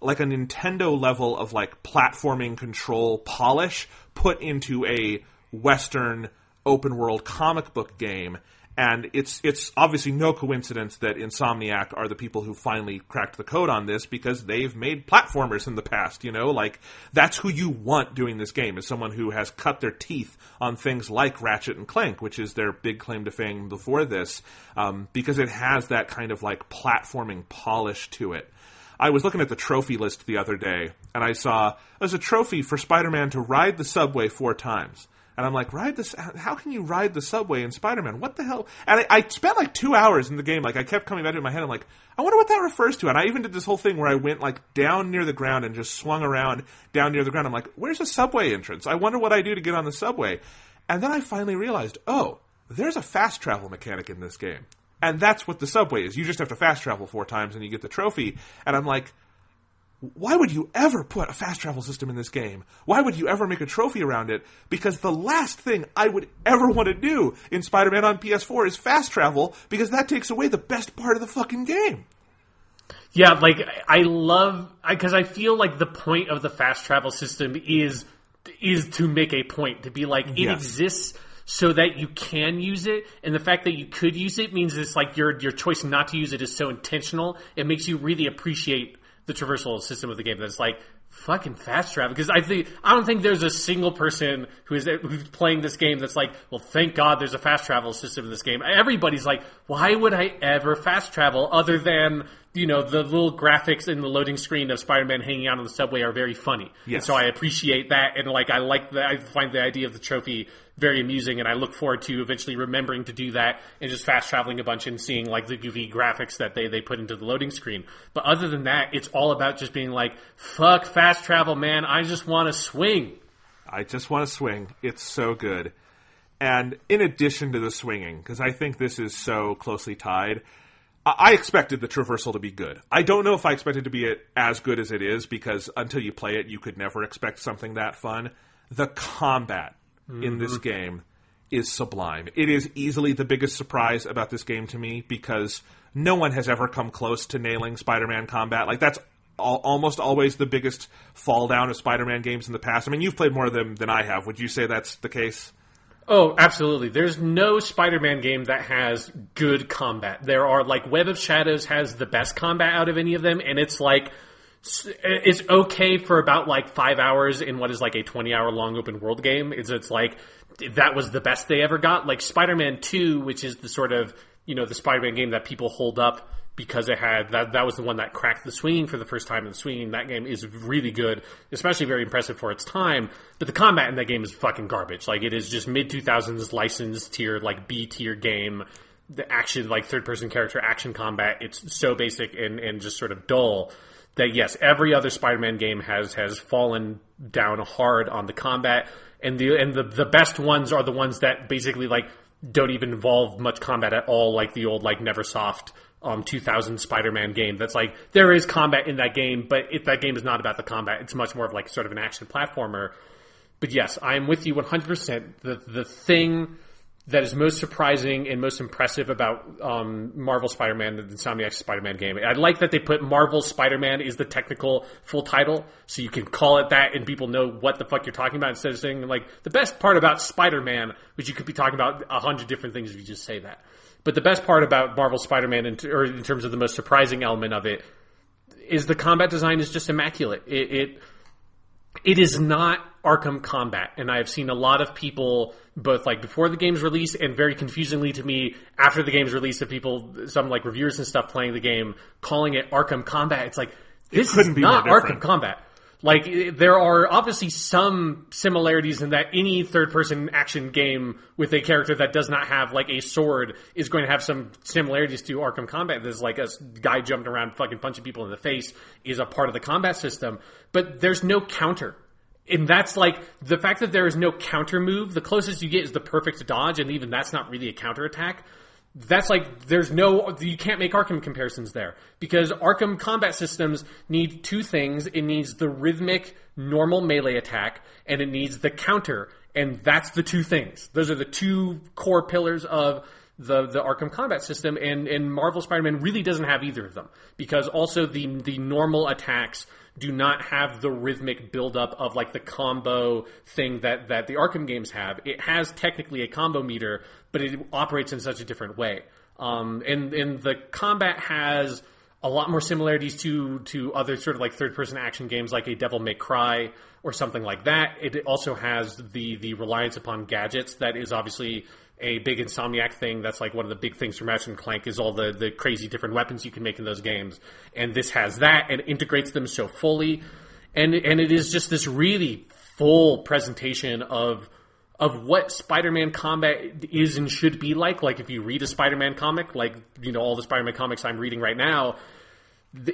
a Nintendo level of like platforming control polish put into a Western open world comic book game. And it's obviously no coincidence that Insomniac are the people who finally cracked the code on this, because they've made platformers in the past, you know? Like, that's who you want doing this game, is someone who has cut their teeth on things like Ratchet and Clank, which is their big claim to fame before this, because it has that kind of, like, platforming polish to it. I was looking at the trophy list the other day, and I saw there's a trophy for Spider-Man to ride the subway 4 times. And I'm like, how can you ride the subway in Spider-Man? What the hell? And I spent like 2 hours in the game. Like, I kept coming back to it in my head. I'm like, I wonder what that refers to. And I even did this whole thing where I went like down near the ground and just swung around down near the ground. I'm like, where's the subway entrance? I wonder what I do to get on the subway. And then I finally realized, oh, there's a fast travel mechanic in this game. And that's what the subway is. You just have to fast travel 4 times and you get the trophy. And I'm like, why would you ever put a fast travel system in this game? Why would you ever make a trophy around it? Because the last thing I would ever want to do in Spider-Man on PS4 is fast travel, because that takes away the best part of the fucking game. Yeah, like, because I feel like the point of the fast travel system is to make a point, to be like, it exists so that you can use it, and the fact that you could use it means it's like your choice not to use it is so intentional, it makes you really appreciate the traversal system of the game. That's like fucking fast travel, because I don't think there's a single person who's playing this game that's like, well, thank God there's a fast travel system in this game. Everybody's like, why would I ever fast travel other than, you know, the little graphics in the loading screen of Spider-Man hanging out on the subway are very funny. Yes. And so I appreciate that, and like I find the idea of the trophy very amusing, and I look forward to eventually remembering to do that and just fast traveling a bunch and seeing like the goofy graphics that they put into the loading screen. But other than that, it's all about just being like, fuck fast travel, man. I just want to swing. I just want to swing. It's so good. And in addition to the swinging, because I think this is so closely tied, I expected the traversal to be good. I don't know if I expected to be as good as it is, because until you play it, you could never expect something that fun. The combat in this game is sublime. It is easily the biggest surprise about this game to me, because no one has ever come close to nailing Spider-Man combat. Like, that's almost always the biggest fall down of Spider-Man games in the past. I mean, you've played more of them than I have. Would you say that's the case? Oh, absolutely. There's no Spider-Man game that has good combat. There are, like, Web of Shadows has the best combat out of any of them, and it's like, it's okay for about, like, 5 hours in what is, like, a 20-hour long open world game. It's like, that was the best they ever got. Like, Spider-Man 2, which is the sort of, the Spider-Man game that people hold up because it had, that was the one that cracked the swinging for the first time, and the swinging in that game is really good, especially very impressive for its time, but the combat in that game is fucking garbage. Like, it is just mid-2000s licensed tier, like, B-tier game, the action, like, third-person character action combat, it's so basic and just sort of dull that, yes, every other Spider-Man game has fallen down hard on the combat, and the best ones are the ones that basically, like, don't even involve much combat at all, like the old, like, Neversoft 2000 Spider-Man game. That's like, there is combat in that game, but that game is not about the combat. It's much more of like sort of an action platformer. But yes, I am with you 100%. The thing that is most surprising and most impressive about Marvel Spider-Man, the Insomniac Spider-Man game, I like that they put Marvel Spider-Man is the technical full title, so you can call it that and people know what the fuck you're talking about, instead of saying, like, the best part about Spider-Man, which you could be talking about 100 different things if you just say that. But the best part about Marvel Spider-Man, in terms of the most surprising element of it, is the combat design is just immaculate. It is not Arkham combat, and I've seen a lot of people, both like before the game's release and very confusingly to me after the game's release, of people, some like reviewers and stuff playing the game, calling it Arkham combat. It's like, this is not Arkham combat. Like, there are obviously some similarities in that any third-person action game with a character that does not have, like, a sword is going to have some similarities to Arkham Combat. There's, like, a guy jumping around fucking punching people in the face is a part of the combat system. But there's no counter. And that's, like, the fact that there is no counter move, the closest you get is the perfect dodge, and even that's not really a counterattack. That's like, you can't make Arkham comparisons there, because Arkham combat systems need two things. It needs the rhythmic normal melee attack, and it needs the counter, and that's the two things. Those are the two core pillars of the Arkham combat system, and Marvel Spider-Man really doesn't have either of them, because also the normal attacks do not have the rhythmic buildup of, like, the combo thing that the Arkham games have. It has technically a combo meter, but it operates in such a different way. And the combat has a lot more similarities to other sort of like third-person action games like a Devil May Cry or something like that. It also has the reliance upon gadgets that is obviously a big Insomniac thing. That's like one of the big things from Ratchet & Clank is all the crazy different weapons you can make in those games. And this has that and integrates them so fully. And it is just this really full presentation of what Spider-Man combat is and should be like. Like, if you read a Spider-Man comic, like, all the Spider-Man comics I'm reading right now,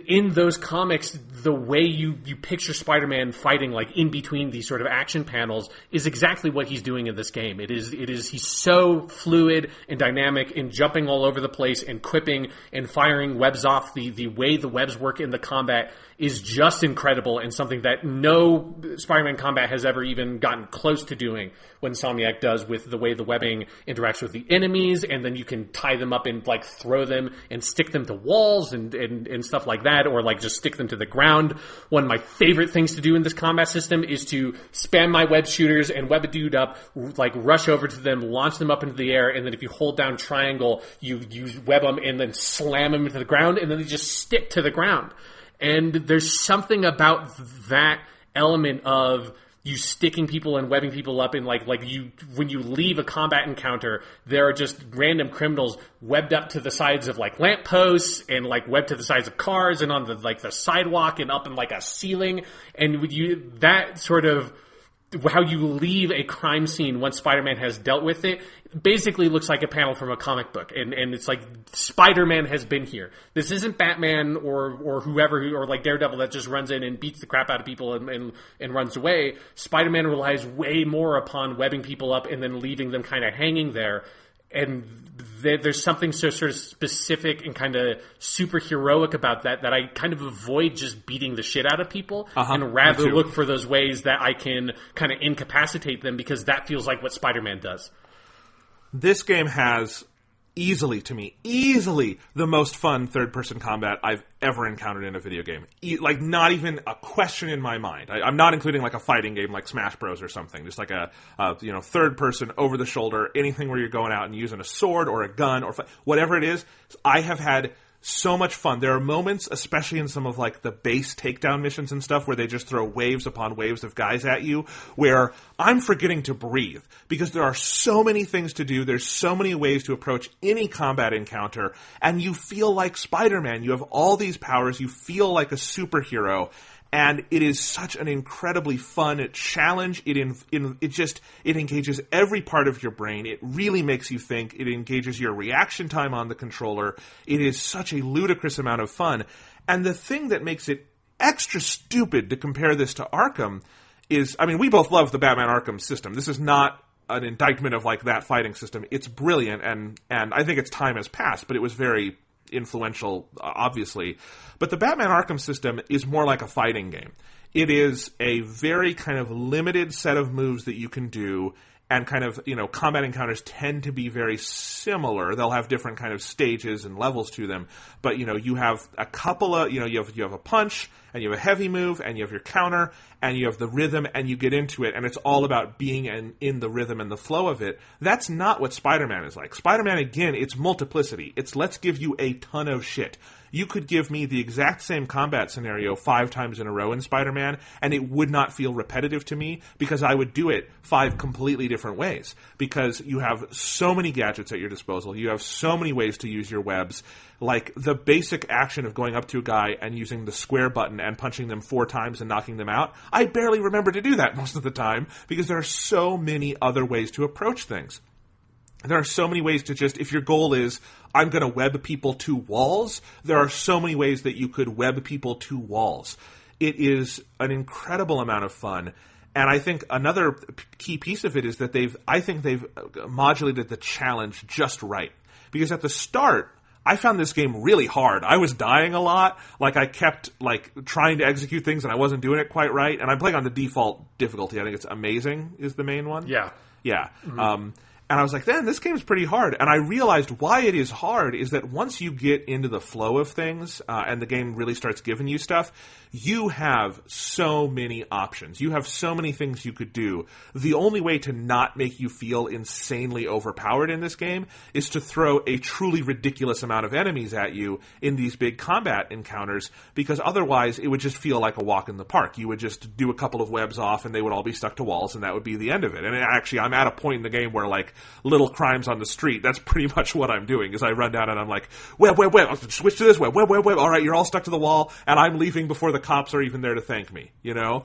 in those comics, the way you picture Spider-Man fighting, like, in between these sort of action panels is exactly what he's doing in this game. He's so fluid and dynamic and jumping all over the place and quipping and firing webs off. The way the webs work in the combat is just incredible, and something that no Spider-Man combat has ever even gotten close to doing what Insomniac does with the way the webbing interacts with the enemies, and then you can tie them up and, like, throw them and stick them to walls and stuff like that, or, like, just stick them to the ground. One of my favorite things to do in this combat system is to spam my web shooters and web a dude up, like, rush over to them, launch them up into the air, and then if you hold down triangle, you web them and then slam them into the ground, and then they just stick to the ground. And there's something about that element of you sticking people and webbing people up in, like when you leave a combat encounter, there are just random criminals webbed up to the sides of, like, lampposts and, like, webbed to the sides of cars and on the sidewalk and up in, like, a ceiling. And that sort of how you leave a crime scene once Spider-Man has dealt with it basically looks like a panel from a comic book, and it's like Spider-Man has been here. This isn't Batman or whoever, or like Daredevil that just runs in and beats the crap out of people and runs away. Spider-Man relies way more upon webbing people up and then leaving them kind of hanging there. and there's something so sort of specific and kind of superheroic about that I kind of avoid just beating the shit out of people and rather look for those ways that I can kind of incapacitate them, because that feels like what Spider-Man does. This game has easily the most fun third-person combat I've ever encountered in a video game. Like, not even a question in my mind. I'm not including like a fighting game like Smash Bros. Or something. Just like a third-person, over-the-shoulder, anything where you're going out and using a sword or a gun or whatever it is. I have had so much fun. There are moments, especially in some of like the base takedown missions and stuff, where they just throw waves upon waves of guys at you, where I'm forgetting to breathe because there are so many things to do. There's so many ways to approach any combat encounter, and you feel like Spider-Man. You have all these powers. You feel like a superhero. And it is such an incredibly fun challenge. It engages every part of your brain. It really makes you think. It engages your reaction time on the controller. It is such a ludicrous amount of fun. And the thing that makes it extra stupid to compare this to Arkham is, I mean, we both love the Batman Arkham system. This is not an indictment of like that fighting system. It's brilliant, and I think its time has passed, but it was very influential, obviously. But the Batman Arkham system is more like a fighting game. It is a very kind of limited set of moves that you can do, and kind of, combat encounters tend to be very similar. They'll have different kind of stages and levels to them, but you have a couple of, you have a punch, and you have a heavy move, and you have your counter, and you have the rhythm, and you get into it, and it's all about being in the rhythm and the flow of it. That's not what Spider-Man is like. Spider-Man, again, it's multiplicity. It's let's give you a ton of shit. You could give me the exact same combat scenario 5 times in a row in Spider-Man, and it would not feel repetitive to me, because I would do it 5 completely different ways. Because you have so many gadgets at your disposal. You have so many ways to use your webs. Like, the basic action of going up to a guy and using the square button and punching them 4 times and knocking them out, I barely remember to do that most of the time, because there are so many other ways to approach things. There are so many ways to just, if your goal is, I'm going to web people to walls, there are so many ways that you could web people to walls. It is an incredible amount of fun. And I think another key piece of it is that they've modulated the challenge just right. Because at the start, I found this game really hard. I was dying a lot. Like, I kept trying to execute things and I wasn't doing it quite right. And I'm playing on the default difficulty. I think it's amazing is the main one. Yeah. Yeah. Mm-hmm. And I was like, man, this game's pretty hard. And I realized why it is hard is that once you get into the flow of things and the game really starts giving you stuff, you have so many options. You have so many things you could do. The only way to not make you feel insanely overpowered in this game is to throw a truly ridiculous amount of enemies at you in these big combat encounters, because otherwise it would just feel like a walk in the park. You would just do a couple of webs off and they would all be stuck to walls, and that would be the end of it. And actually, I'm at a point in the game where, like, little crimes on the street, that's pretty much what I'm doing, is I run down and I'm like, web, I'll switch to this web, all right, you're all stuck to the wall, and I'm leaving before the cops are even there to thank me, Yeah.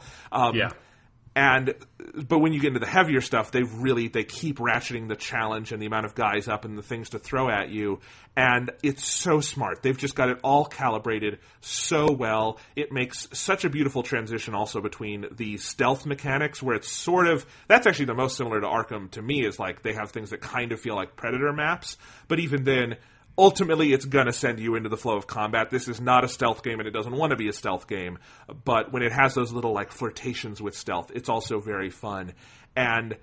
But when you get into the heavier stuff, they keep ratcheting the challenge and the amount of guys up and the things to throw at you, and it's so smart. They've just got it all calibrated so well. It makes such a beautiful transition also between the stealth mechanics, where it's sort of, that's actually the most similar to Arkham to me, is like they have things that kind of feel like Predator maps, but even then, ultimately, it's going to send you into the flow of combat. This is not a stealth game, and it doesn't want to be a stealth game. But when it has those little, like, flirtations with stealth, it's also very fun. And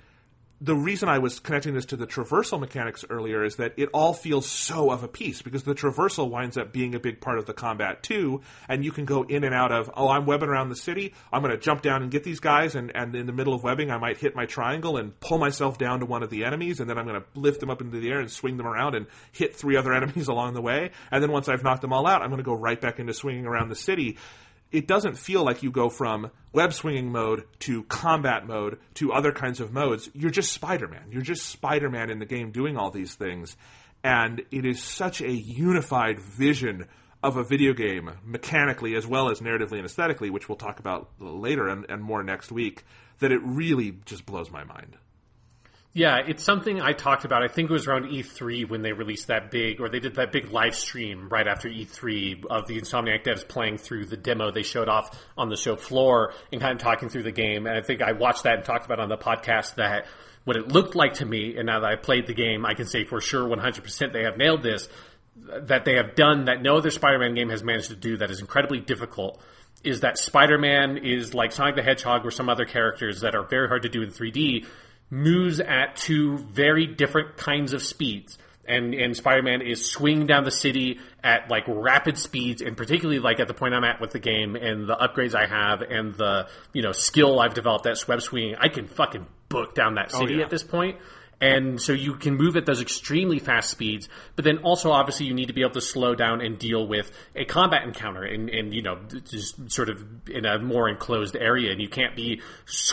the reason I was connecting this to the traversal mechanics earlier is that it all feels so of a piece, because the traversal winds up being a big part of the combat too, and you can go in and out of, I'm webbing around the city, I'm going to jump down and get these guys, and in the middle of webbing I might hit my triangle and pull myself down to one of the enemies, and then I'm going to lift them up into the air and swing them around and hit 3 other enemies along the way, and then once I've knocked them all out, I'm going to go right back into swinging around the city. It doesn't feel like you go from web swinging mode to combat mode to other kinds of modes. You're just Spider-Man. You're just Spider-Man in the game doing all these things. And it is such a unified vision of a video game, mechanically as well as narratively and aesthetically, which we'll talk about later and more next week, that it really just blows my mind. Yeah, it's something I talked about. I think it was around E3 when they released that big, or they did that big live stream right after E3 of the Insomniac devs playing through the demo they showed off on the show floor and kind of talking through the game. And I think I watched that and talked about on the podcast that what it looked like to me, and now that I played the game, I can say for sure 100% they have nailed this, that they have done that no other Spider-Man game has managed to do that is incredibly difficult, is that Spider-Man is like Sonic the Hedgehog or some other characters that are very hard to do in 3D, moves at two very different kinds of speeds. And Spider-Man is swinging down the city at like rapid speeds, and particularly like at the point I'm at with the game and the upgrades I have and the, skill I've developed at web swinging, I can fucking book down that city at this point. And so you can move at those extremely fast speeds, but then also obviously you need to be able to slow down and deal with a combat encounter and just sort of in a more enclosed area. And you can't be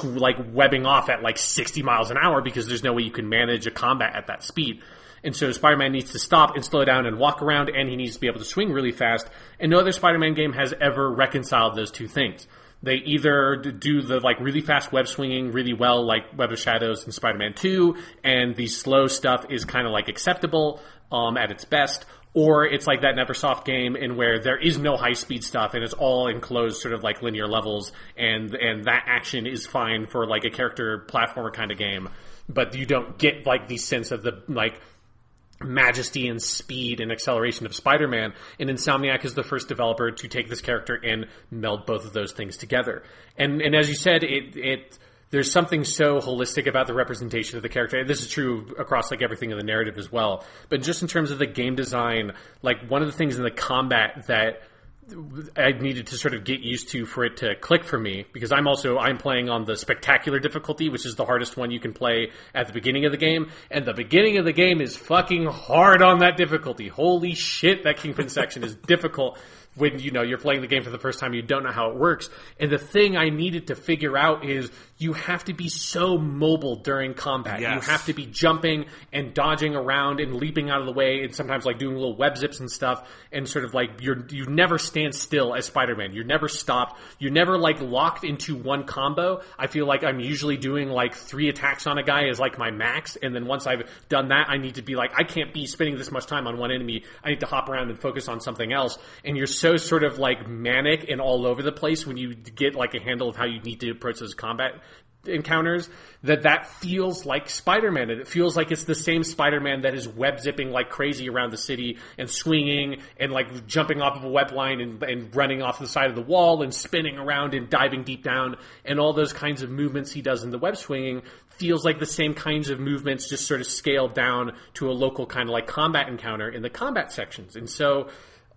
like webbing off at like 60 miles an hour because there's no way you can manage a combat at that speed. And so Spider-Man needs to stop and slow down and walk around, and he needs to be able to swing really fast. And no other Spider-Man game has ever reconciled those two things. They either do the like really fast web swinging really well, like Web of Shadows and Spider-Man 2, and the slow stuff is kind of like acceptable at its best, or it's like that Neversoft game in where there is no high speed stuff and it's all enclosed sort of like linear levels, and that action is fine for like a character platformer kind of game, but you don't get like the sense of the like majesty and speed and acceleration of Spider-Man, and Insomniac is the first developer to take this character and meld both of those things together. And as you said, there's something so holistic about the representation of the character. And this is true across like everything in the narrative as well. But just in terms of the game design, like one of the things in the combat that I needed to sort of get used to for it to click for me, because I'm playing on the spectacular difficulty, which is the hardest one you can play at the beginning of the game, and the beginning of the game is fucking hard on that difficulty. Holy shit, that Kingpin section is difficult when you're playing the game for the first time, you don't know how it works. And the thing I needed to figure out is you have to be so mobile during combat. Yes. You have to be jumping and dodging around and leaping out of the way, and sometimes like doing little web zips and stuff, and sort of like you never stand still as Spider-Man. You're never stopped. You're never like locked into one combo. I feel like I'm usually doing like 3 attacks on a guy as like my max, and then once I've done that, I need to be like, I can't be spending this much time on one enemy. I need to hop around and focus on something else. And you're so sort of like manic and all over the place when you get like a handle of how you need to approach those combat encounters, that feels like Spider-Man. And it feels like it's the same Spider-Man that is web zipping like crazy around the city and swinging and like jumping off of a web line and running off the side of the wall and spinning around and diving deep down, and all those kinds of movements he does in the web swinging feels like the same kinds of movements, just sort of scaled down to a local kind of like combat encounter in the combat sections. And so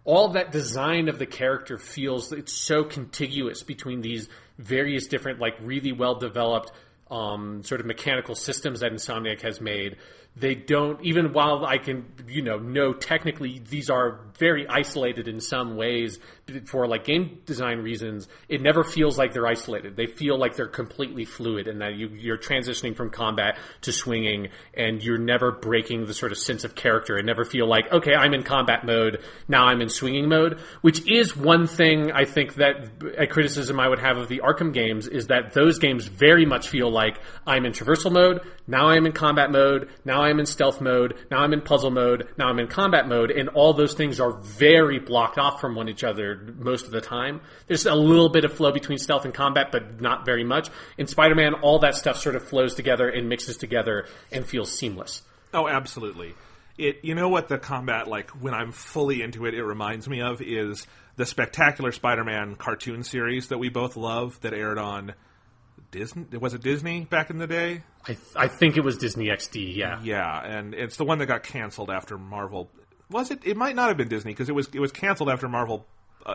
all that design of the character feels, it's so contiguous between these various different, like really well-developed sort of mechanical systems that Insomniac has made. They don't, even while I can, know technically these are very isolated in some ways for like game design reasons, it never feels like they're isolated. They feel like they're completely fluid, and that you're transitioning from combat to swinging, and you're never breaking the sort of sense of character, and never feel like, okay, I'm in combat mode, now I'm in swinging mode, which is one thing I think that a criticism I would have of the Arkham games is that those games very much feel like I'm in traversal mode, now I'm in combat mode, now I'm in stealth mode, now I'm in puzzle mode, now I'm in combat mode, and all those things are very blocked off from one each other most of the time. There's a little bit of flow between stealth and combat, but not very much. In Spider-Man, all that stuff sort of flows together and mixes together and feels seamless. Oh, absolutely. You know what the combat, like, when I'm fully into it, it reminds me of is the Spectacular Spider-Man cartoon series that we both love that aired on Disney. Was it Disney back in the day? I think it was Disney XD, yeah. Yeah, and it's the one that got canceled after Marvel. Was it? It might not have been Disney, because it was canceled after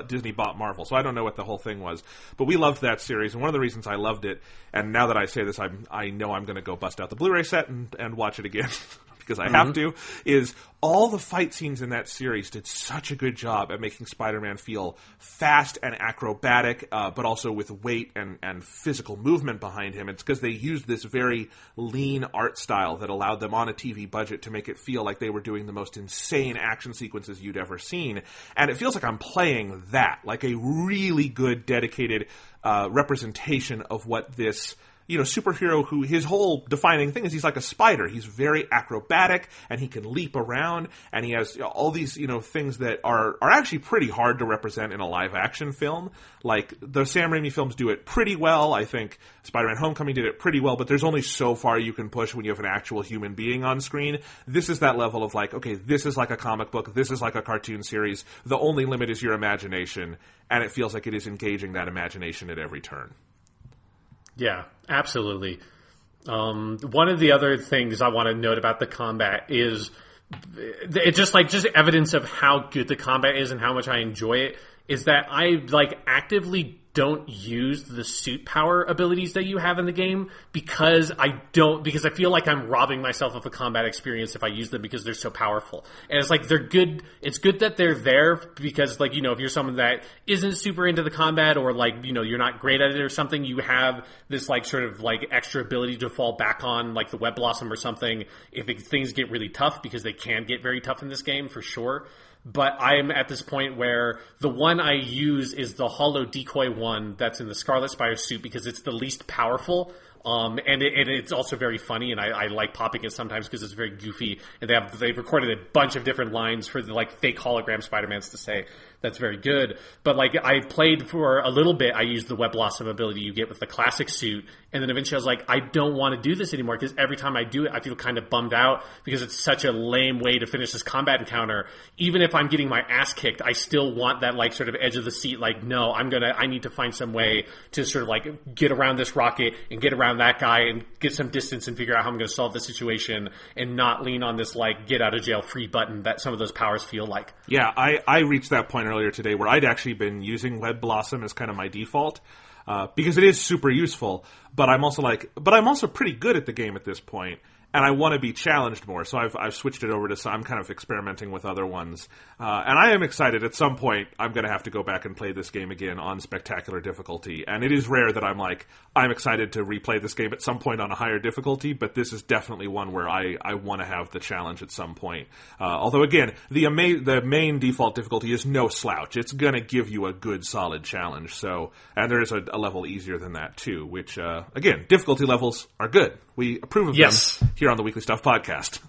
Disney bought Marvel, so I don't know what the whole thing was. But we loved that series, and one of the reasons I loved it, and now that I say this, I know I'm going to go bust out the Blu-ray set and watch it again, because I have to, is all the fight scenes in that series did such a good job at making Spider-Man feel fast and acrobatic, but also with weight and physical movement behind him. It's because they used this very lean art style that allowed them on a TV budget to make it feel like they were doing the most insane action sequences you'd ever seen. And it feels like I'm playing that, like a really good, dedicated representation of what this superhero who his whole defining thing is he's like a spider. He's very acrobatic, and he can leap around, and he has all these, things that are actually pretty hard to represent in a live-action film. Like, the Sam Raimi films do it pretty well. I think Spider-Man Homecoming did it pretty well, but there's only so far you can push when you have an actual human being on screen. This is that level of like, okay, this is like a comic book, this is like a cartoon series. The only limit is your imagination, and it feels like it is engaging that imagination at every turn. Yeah, absolutely. One of the other things I want to note about the combat is it's just evidence of how good the combat is and how much I enjoy it, is that I actively don't use the suit power abilities that you have in the game because I feel like I'm robbing myself of a combat experience if I use them because they're so powerful. And it's they're good. It's good that they're there because if you're someone that isn't super into the combat or you're not great at it or something, you have this extra ability to fall back on the Web Blossom or something if things get really tough, because they can get very tough in this game for sure. But I'm at this point where the one I use is the Hollow Decoy one that's in the Scarlet Spire suit because it's the least powerful. And it's also very funny, and I like popping it sometimes because it's very goofy. And they've recorded a bunch of different lines for the fake hologram Spider-Mans to say. That's very good. But I played for a little bit. I used the Web Blossom ability you get with the classic suit, and then eventually I was I don't want to do this anymore because every time I do it, I feel kind of bummed out because it's such a lame way to finish this combat encounter. Even if I'm getting my ass kicked, I still want that sort of edge of the seat. No, I need to find some way to sort of get around this rocket and get around that guy and get some distance and figure out how I'm going to solve the situation and not lean on this get out of jail free button that some of those powers feel like. Yeah, I reached that point earlier today where I'd actually been using Web Blossom as kind of my default because it is super useful. But I'm also pretty good at the game at this point, and I want to be challenged more. So I've switched it over to some. I'm kind of experimenting with other ones, and I am excited. At some point, I'm going to have to go back and play this game again on spectacular difficulty. And it is rare that I'm excited to replay this game at some point on a higher difficulty. But this is definitely one where I want to have the challenge at some point. Although again, the main default difficulty is no slouch. It's going to give you a good solid challenge. So, and there is a level easier than that too. Which again, difficulty levels are good. We approve of them here on the Weekly Stuff podcast.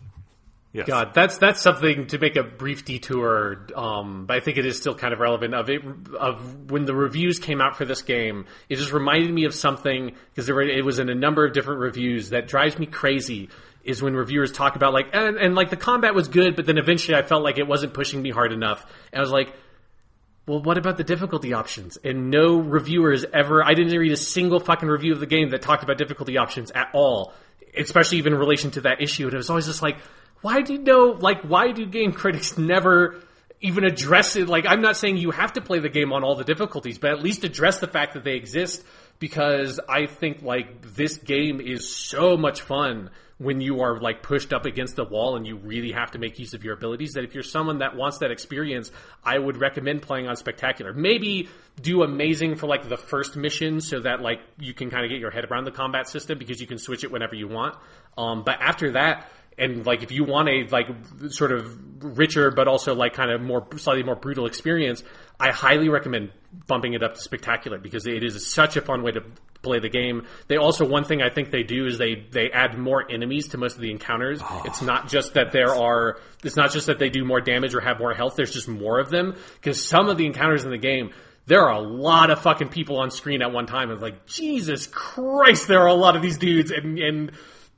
Yes. God, that's something to make a brief detour, but I think it is still kind of relevant of when the reviews came out for this game. It just reminded me of something because it was in a number of different reviews that drives me crazy. Is when reviewers talk about and the combat was good, but then eventually I felt like it wasn't pushing me hard enough, and I was like, well, what about the difficulty options? And no reviewers ever, I didn't read a single fucking review of the game that talked about difficulty options at all, especially even in relation to that issue. And it was always just why do game critics never even address it? I'm not saying you have to play the game on all the difficulties, but at least address the fact that they exist, because I think this game is so much fun when you are pushed up against the wall and you really have to make use of your abilities, that if you're someone that wants that experience, I would recommend playing on Spectacular. Maybe do Amazing for the first mission so that you can kind of get your head around the combat system because you can switch it whenever you want. But after that, and if you want a sort of richer but also kind of slightly more brutal experience, I highly recommend bumping it up to Spectacular because it is such a fun way to play the game. They also, one thing I think they do is they add more enemies to most of the encounters. It's not just that they do more damage or have more health. There's just more of them, because some of the encounters in the game, there are a lot of fucking people on screen at one time. It's Jesus Christ, there are a lot of these dudes, and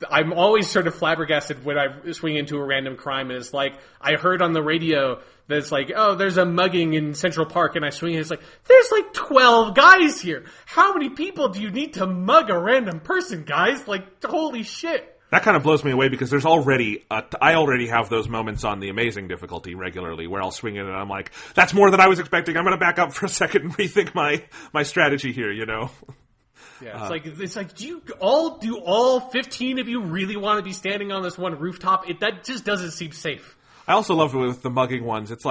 I'm always sort of flabbergasted when I swing into a random crime, and it's I heard on the radio that it's oh, there's a mugging in Central Park, and I swing, and it's there's 12 guys here. How many people do you need to mug a random person, guys? Holy shit. That kind of blows me away because there's already, I already have those moments on the Amazing difficulty regularly where I'll swing in and I'm that's more than I was expecting. I'm going to back up for a second and rethink my strategy here, Yeah, it's do all 15 of you really want to be standing on this one rooftop? That just doesn't seem safe. I also love it with the mugging ones. It's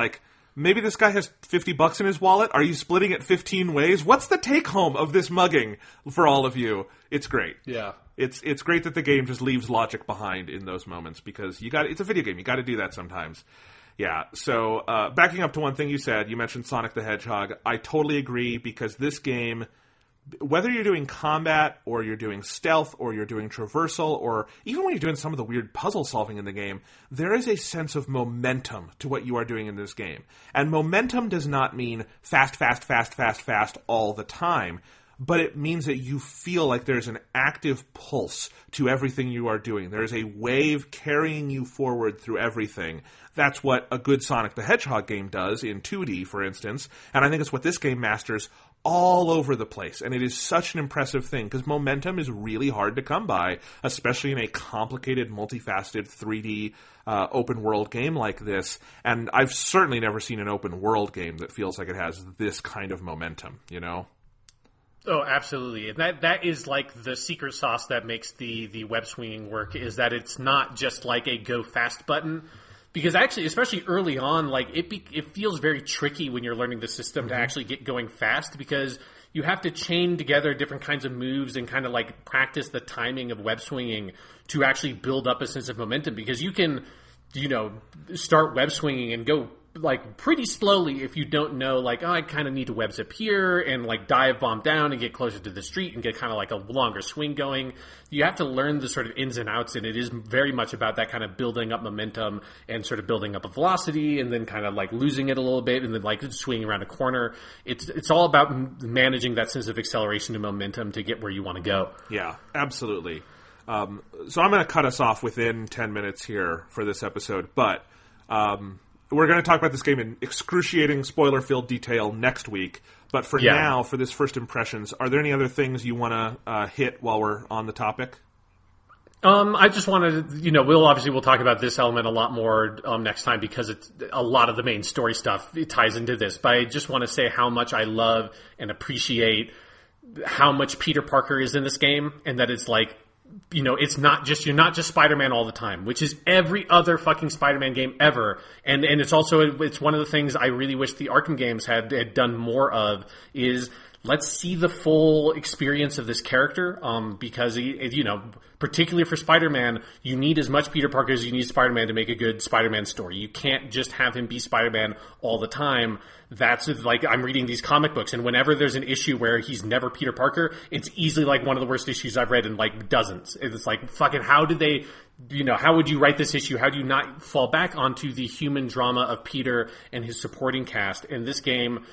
maybe this guy has $50 in his wallet. Are you splitting it 15 ways? What's the take home of this mugging for all of you? It's great. Yeah. It's great that the game just leaves logic behind in those moments because it's a video game. You got to do that sometimes. Yeah. So, backing up to one thing you said, you mentioned Sonic the Hedgehog. I totally agree because this game whether you're doing combat or you're doing stealth or you're doing traversal or even when you're doing some of the weird puzzle solving in the game, there is a sense of momentum to what you are doing in this game. And momentum does not mean fast, fast, fast, fast, fast all the time, but it means that you feel like there's an active pulse to everything you are doing. There's a wave carrying you forward through everything. That's what a good Sonic the Hedgehog game does in 2D, for instance, and I think it's what this game masters all over the place, and it is such an impressive thing, because momentum is really hard to come by, especially in a complicated, multifaceted 3D open-world game like this, and I've certainly never seen an open-world game that feels like it has this kind of momentum, you know? Oh, absolutely. And that is like the secret sauce that makes the web swinging work, is that it's not just like a go fast button. Because actually, especially early on, like it feels very tricky when you're learning the system to actually get going fast, because you have to chain together different kinds of moves and kind of like practice the timing of web swinging to actually build up a sense of momentum. Because you can, start web swinging and go like pretty slowly if you don't know, like, oh, I kind of need to web zip here and like dive bomb down and get closer to the street and get kind of like a longer swing going. You have to learn the sort of ins and outs, and it is very much about that kind of building up momentum and sort of building up a velocity and then kind of like losing it a little bit and then like swinging around a corner. It's all about managing that sense of acceleration and momentum to get where you want to go. Yeah, absolutely. So I'm going to cut us off within 10 minutes here for this episode, but we're going to talk about this game in excruciating spoiler-filled detail next week. But for now, for this first impressions, are there any other things you want to hit while we're on the topic? I just wanted to, we'll talk about this element a lot more next time, because it's a lot of the main story stuff, it ties into this. But I just want to say how much I love and appreciate how much Peter Parker is in this game, and that it's like, it's not just, you're not just Spider-Man all the time, which is every other fucking Spider-Man game ever. And it's one of the things I really wish the Arkham games had done more of, is let's see the full experience of this character, because particularly for Spider-Man, you need as much Peter Parker as you need Spider-Man to make a good Spider-Man story. You can't just have him be Spider-Man all the time. That's like, I'm reading these comic books, and whenever there's an issue where he's never Peter Parker, it's easily like one of the worst issues I've read in like dozens. It's like, fucking, how did they, how would you write this issue? How do you not fall back onto the human drama of Peter and his supporting cast? And this game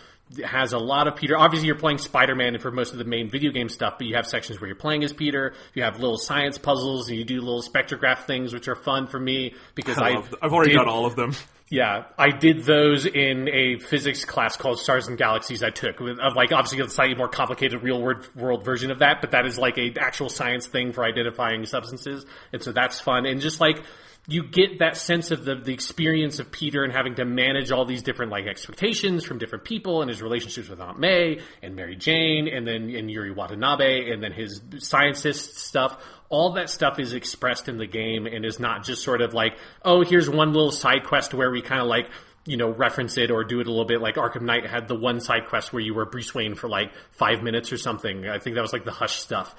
has a lot of Peter. Obviously, you're playing Spider-Man for most of the main video game stuff, but you have sections where you're playing as Peter. You have little science puzzles, and you do little spectrograph things, which are fun for me because I've already done all of them. Yeah, I did those in a physics class called Stars and Galaxies I took. Of like, obviously a slightly more complicated real world version of that, but that is like a actual science thing for identifying substances. And so that's fun. And just like, you get that sense of the experience of Peter and having to manage all these different like expectations from different people, and his relationships with Aunt May and Mary Jane and Yuri Watanabe, and then his scientist stuff. All that stuff is expressed in the game and is not just sort of like, oh, here's one little side quest where we kind of like, reference it or do it a little bit. Like Arkham Knight had the one side quest where you were Bruce Wayne for like 5 minutes or something. I think that was like the Hush stuff.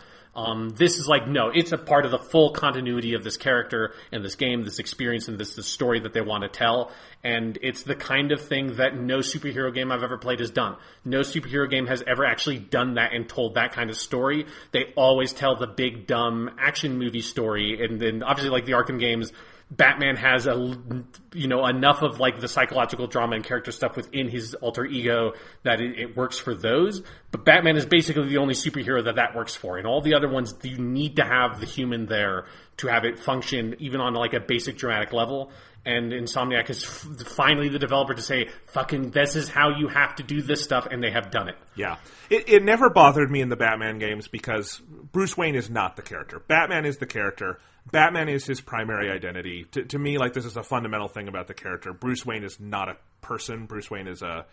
This is like, no, it's a part of the full continuity of this character and this game, this experience, and this story that they want to tell. And it's the kind of thing that no superhero game I've ever played has done. No superhero game has ever actually done that and told that kind of story. They always tell the big, dumb action movie story. And then obviously like the Arkham games, Batman has enough of like the psychological drama and character stuff within his alter ego that it works for those. But Batman is basically the only superhero that works for. And all the other ones, you need to have the human there to have it function even on like a basic dramatic level. And Insomniac is finally the developer to say, fucking, this is how you have to do this stuff, and they have done it. Yeah. It never bothered me in the Batman games because Bruce Wayne is not the character. Batman is the character. Batman is his primary identity. To me, like, this is a fundamental thing about the character. Bruce Wayne is not a person. Bruce Wayne is a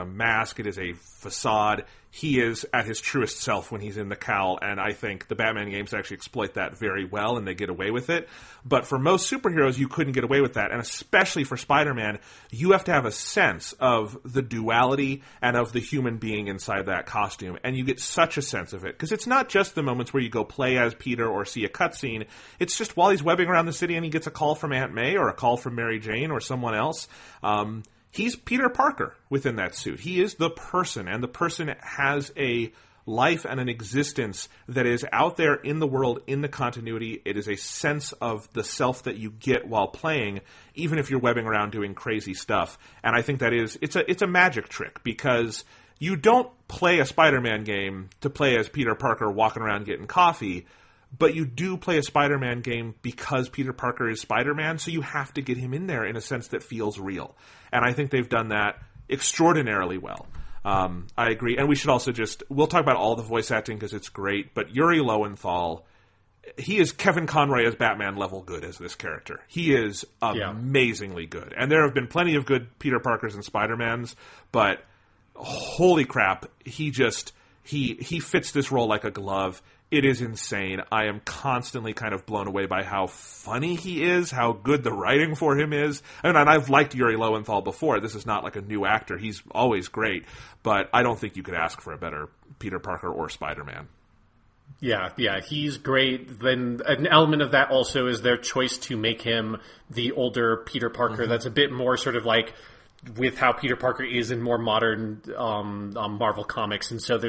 mask. It is a facade. He is at his truest self when he's in the cowl, and I think the Batman games actually exploit that very well, and they get away with it. But for most superheroes, you couldn't get away with that, and especially for Spider-Man, you have to have a sense of the duality and of the human being inside that costume, and you get such a sense of it, because it's not just the moments where you go play as Peter or see a cutscene. It's just while he's webbing around the city and he gets a call from Aunt May or a call from Mary Jane or someone else. He's Peter Parker within that suit. He is the person, and the person has a life and an existence that is out there in the world, in the continuity. It is a sense of the self that you get while playing, even if you're webbing around doing crazy stuff. And I think that it's a magic trick, because you don't play a Spider-Man game to play as Peter Parker walking around getting coffee, but you do play a Spider-Man game because Peter Parker is Spider-Man, so you have to get him in there in a sense that feels real. And I think they've done that extraordinarily well. I agree. And we should also we'll talk about all the voice acting because it's great, but Yuri Lowenthal, he is Kevin Conroy as Batman level good as this character. He is amazingly good. And there have been plenty of good Peter Parkers and Spider-Mans, but holy crap, he fits this role like a glove. It is insane. I am constantly kind of blown away by how funny he is, how good the writing for him is. And I've liked Yuri Lowenthal before. This is not like a new actor. He's always great. But I don't think you could ask for a better Peter Parker or Spider-Man. Yeah, he's great. Then an element of that also is their choice to make him the older Peter Parker. That's a bit more sort of like with how Peter Parker is in more modern Marvel comics. And so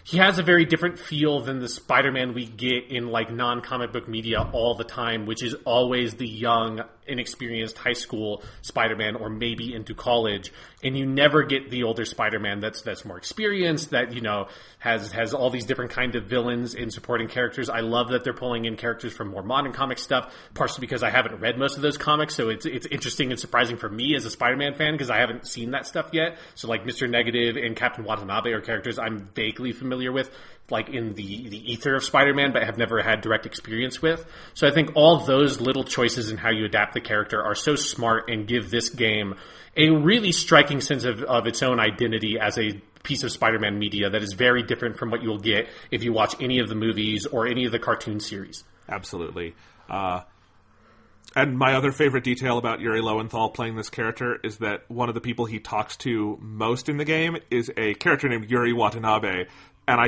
he has a very different feel than the Spider-Man we get in like non-comic book media all the time, which is always the young, inexperienced high school Spider-Man or maybe into college. And you never get the older Spider-Man that's more experienced, that, you know, has all these different kind of villains and supporting characters. I love that they're pulling in characters from more modern comic stuff, partially because I haven't read most of those comics, so it's interesting and surprising for me as a Spider-Man fan because I haven't seen that stuff yet. So like Mr. Negative and Captain Watanabe are characters I'm vaguely familiar with, like in the ether of Spider-Man, but have never had direct experience with. So I think all those little choices in how you adapt the character are so smart and give this game a really striking sense of its own identity as a piece of Spider-Man media that is very different from what you'll get if you watch any of the movies or any of the cartoon series. Absolutely. And my other favorite detail about Yuri Lowenthal playing this character is that one of the people he talks to most in the game is a character named Yuri Watanabe. And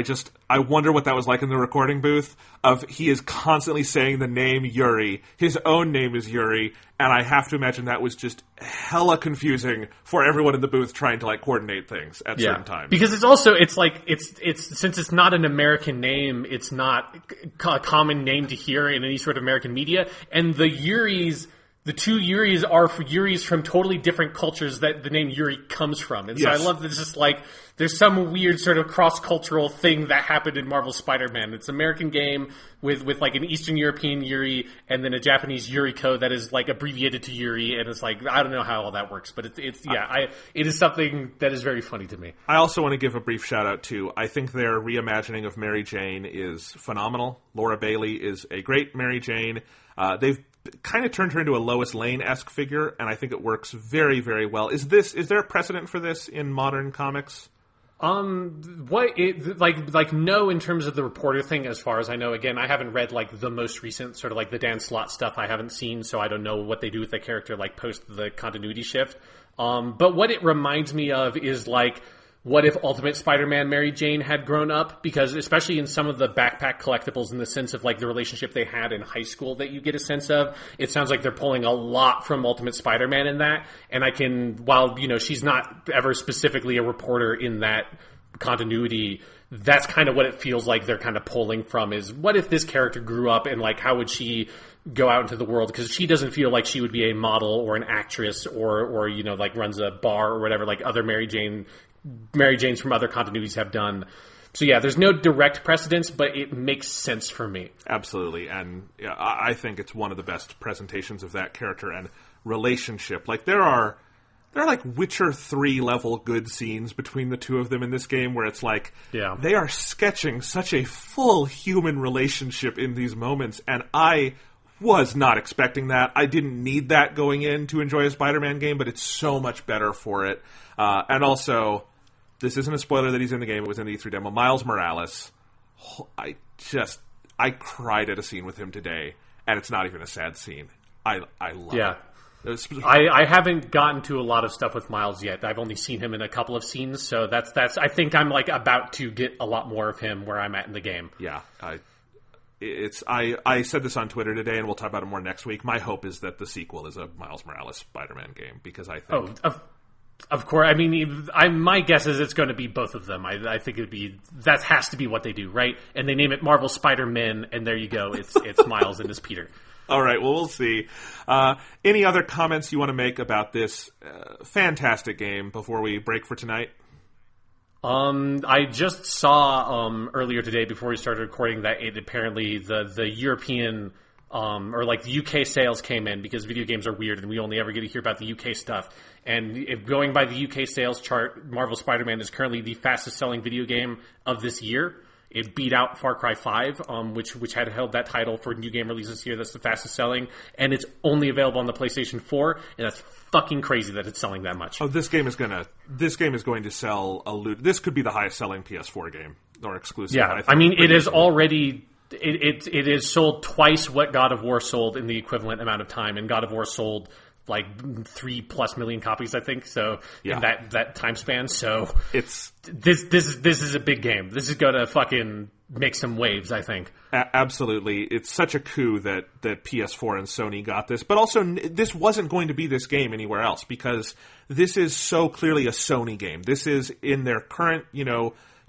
I wonder what that was like in the recording booth. He is constantly saying the name Yuri. His own name is Yuri. And I have to imagine that was just hella confusing for everyone in the booth trying to like coordinate things at certain times. Because it's since it's not an American name, it's not a common name to hear in any sort of American media. And the two Yuris are Yuris from totally different cultures that the name Yuri comes from. And so I love that it's just like there's some weird sort of cross-cultural thing that happened in Marvel Spider-Man. It's an American game with like an Eastern European Yuri and then a Japanese Yuriko that is like abbreviated to Yuri. And it's like, I don't know how all that works, but it is something that is very funny to me. I also want to give a brief shout out to, I think their reimagining of Mary Jane is phenomenal. Laura Bailey is a great Mary Jane. They've kind of turned her into a Lois Lane-esque figure, and I think it works very, very well. Is there a precedent for this in modern comics? No, in terms of the reporter thing, as far as I know. Again, I haven't read like the most recent sort of like the Dan Slott stuff. I haven't seen, so I don't know what they do with the character like post the continuity shift. But what it reminds me of is like, what if Ultimate Spider-Man Mary Jane had grown up? Because especially in some of the backpack collectibles, in the sense of like the relationship they had in high school that you get a sense of, it sounds like they're pulling a lot from Ultimate Spider-Man in that. And while, you know, she's not ever specifically a reporter in that continuity, that's kind of what it feels like they're kind of pulling from, is what if this character grew up and like how would she go out into the world? Because she doesn't feel like she would be a model or an actress or you know, like runs a bar or whatever like other Mary Janes from other continuities have done. So yeah, there's no direct precedence, but it makes sense for me. Absolutely. And yeah, I think it's one of the best presentations of that character and relationship. Like there are like Witcher 3 level good scenes between the two of them in this game where it's like they are sketching such a full human relationship in these moments, and I was not expecting that. I didn't need that going in to enjoy a Spider-Man game, but it's so much better for it. And also, this isn't a spoiler that he's in the game. It was in the E3 demo. Miles Morales. I cried at a scene with him today, and it's not even a sad scene. I love it. I haven't gotten to a lot of stuff with Miles yet. I've only seen him in a couple of scenes, so that's. I think I'm like about to get a lot more of him where I'm at in the game. Yeah, I said this on Twitter today, and we'll talk about it more next week. My hope is that the sequel is a Miles Morales Spider-Man game, because I think Of course, I mean, my guess is it's going to be both of them. I think that has to be what they do, right? And they name it Marvel Spider-Man, and there you go. It's Miles and it's Peter. All right, well, we'll see. Any other comments you want to make about this fantastic game before we break for tonight? I just saw earlier today before we started recording that it apparently the European or like the UK sales came in because video games are weird and we only ever get to hear about the UK stuff. And if going by the UK sales chart, Marvel Spider-Man is currently the fastest selling video game of this year. It beat out Far Cry 5, which had held that title for new game release this year. That's the fastest selling, and it's only available on the PlayStation 4. And that's fucking crazy that it's selling that much. Oh, this game is going to sell a loot. This could be the highest selling PS4 game or exclusive. Yeah, I mean, it is already. It is sold twice what God of War sold in the equivalent amount of time, and God of War sold like 3+ million copies, I think. So in that time span, so it's this is a big game. This is going to fucking make some waves, I think. Absolutely, it's such a coup that PS4 and Sony got this, but also this wasn't going to be this game anywhere else because this is so clearly a Sony game. This is in their current